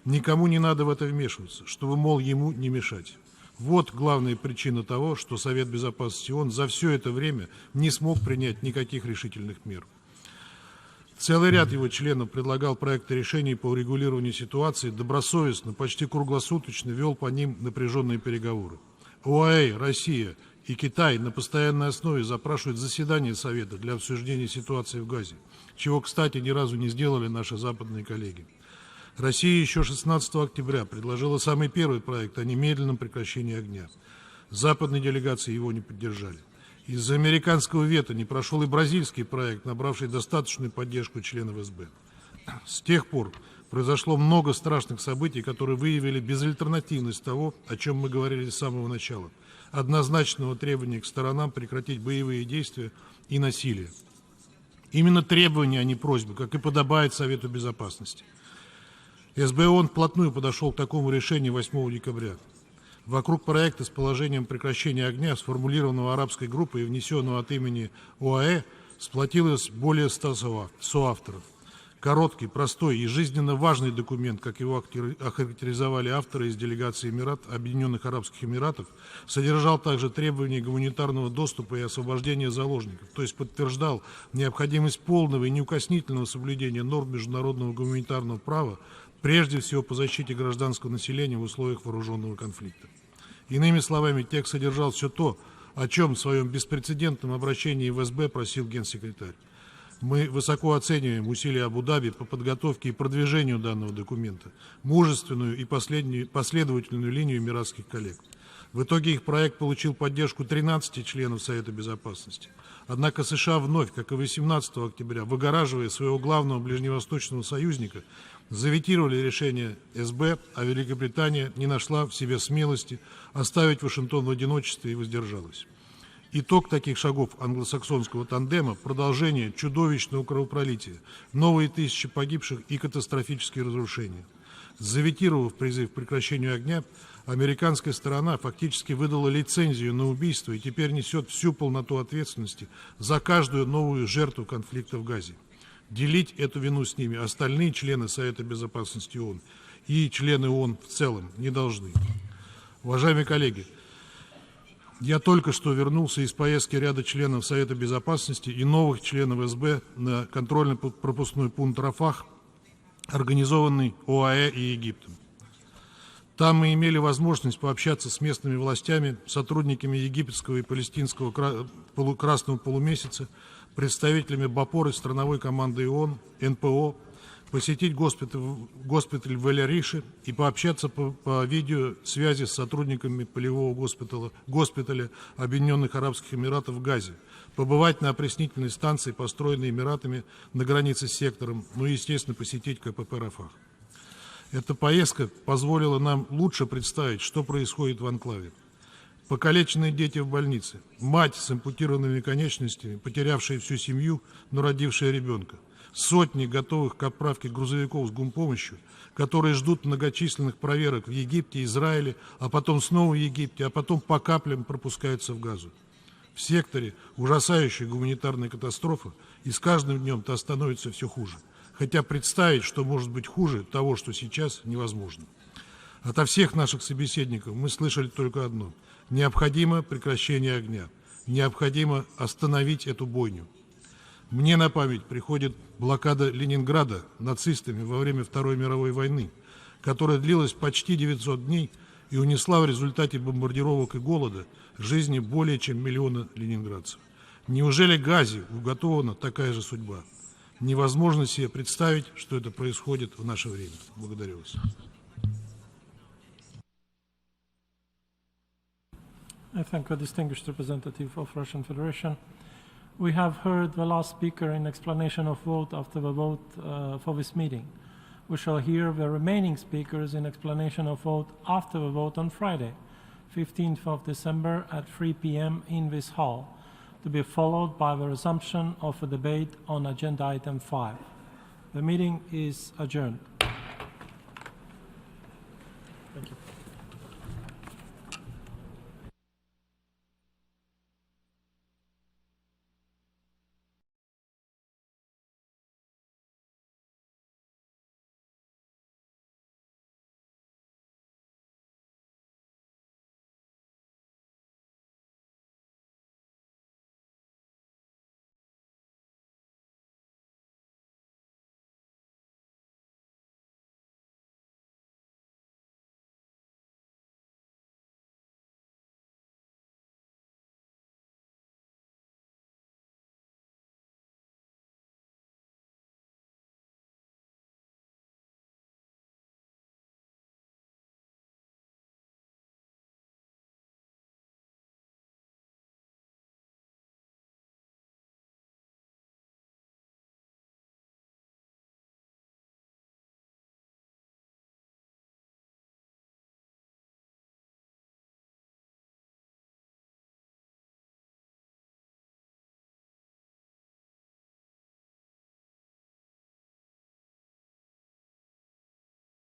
Speaker 15: никому не надо в это вмешиваться, чтобы, мол, ему не мешать. Вот главная причина того, что Совет Безопасности ООН за все это время не смог принять никаких решительных мер. Целый ряд его членов предлагал проекты решений по урегулированию ситуации, добросовестно, почти круглосуточно вел по ним напряженные переговоры. ОАЭ, Россия и Китай на постоянной основе запрашивают заседание Совета для обсуждения ситуации в Газе, чего, кстати, ни разу не сделали наши западные коллеги. Россия еще 16 октября предложила самый первый проект о немедленном прекращении огня. Западные делегации его не поддержали. Из-за американского вето не прошел и бразильский проект, набравший достаточную поддержку членов СБ. С тех пор произошло много страшных событий, которые выявили безальтернативность того, о чем мы говорили с самого начала. Однозначного требования к сторонам прекратить боевые действия и насилие. Именно требования, а не просьбы, как и подобает Совету Безопасности. СБ ООН вплотную подошел к такому решению 8 декабря. Вокруг проекта с положением прекращения огня, сформулированного арабской группой и внесенного от имени ОАЭ, сплотилось более 100 соавторов. Короткий, простой и жизненно важный документ, как его охарактеризовали авторы из делегации Объединенных Арабских Эмиратов, содержал также требования гуманитарного доступа и освобождения заложников, то есть подтверждал необходимость полного и неукоснительного соблюдения норм международного гуманитарного права, прежде всего по защите гражданского населения в условиях вооруженного конфликта. Иными словами, текст содержал все то, о чем в своем беспрецедентном обращении в СБ просил генсекретарь. Мы высоко оцениваем усилия Абу-Даби по подготовке и продвижению данного документа, мужественную и последовательную линию эмиратских коллег. В итоге их проект получил поддержку 13 членов Совета Безопасности. Однако США вновь, как и 18 октября, выгораживая своего главного ближневосточного союзника, заветировали решение СБ, а Великобритания не нашла в себе смелости оставить Вашингтон в одиночестве и воздержалась. Итог таких шагов англосаксонского тандема – продолжение чудовищного кровопролития, новые тысячи погибших и катастрофические разрушения. Заветировав призыв к прекращению огня, американская сторона фактически выдала лицензию на убийство и теперь несет всю полноту ответственности за каждую новую жертву конфликта в Газе. Делить эту вину с ними остальные члены Совета Безопасности ООН и члены ООН в целом не должны. Уважаемые коллеги, я только что вернулся из поездки ряда членов Совета Безопасности и новых членов СБ на контрольно-пропускной пункт Рафах, организованный ОАЭ и Египтом. Там мы имели возможность пообщаться с местными властями, сотрудниками египетского и палестинского Красного полумесяца, представителями БАПОР и страновой команды ООН, НПО, посетить госпиталь в Эль-Арише и пообщаться по видеосвязи с сотрудниками полевого госпиталя Объединенных Арабских Эмиратов в Газе, побывать на опреснительной станции, построенной Эмиратами на границе с сектором, ну и, естественно, посетить КПП «Рафах». Эта поездка позволила нам лучше представить, что происходит в анклаве. Покалеченные дети в больнице, мать с ампутированными конечностями, потерявшая всю семью, но родившая ребенка, сотни готовых к отправке грузовиков с гумпомощью, которые ждут многочисленных проверок в Египте, Израиле, а потом снова в Египте, а потом по каплям пропускаются в Газу. В секторе ужасающая гуманитарная катастрофа, и с каждым днем-то становится все хуже. Хотя представить, что может быть хуже того, что сейчас, невозможно. Ото всех наших собеседников мы слышали только одно. Необходимо прекращение огня. Необходимо остановить эту бойню. Мне на память приходит блокада Ленинграда нацистами во время Второй мировой войны, которая длилась почти 900 дней и унесла в результате бомбардировок и голода жизни более чем 1 миллиона ленинградцев. Неужели Газе уготована такая же судьба? Невозможно себе представить, что это происходит в наше время. Благодарю вас.
Speaker 19: I thank the distinguished representative of Russian Federation. We have heard the last speaker in explanation of vote after the vote for this meeting. We shall hear the remaining speakers in explanation of vote after the vote on Friday, 15th of December at 3 p.m. in this hall, to be followed by the resumption of the debate on agenda item 5. The meeting is adjourned. Thank you.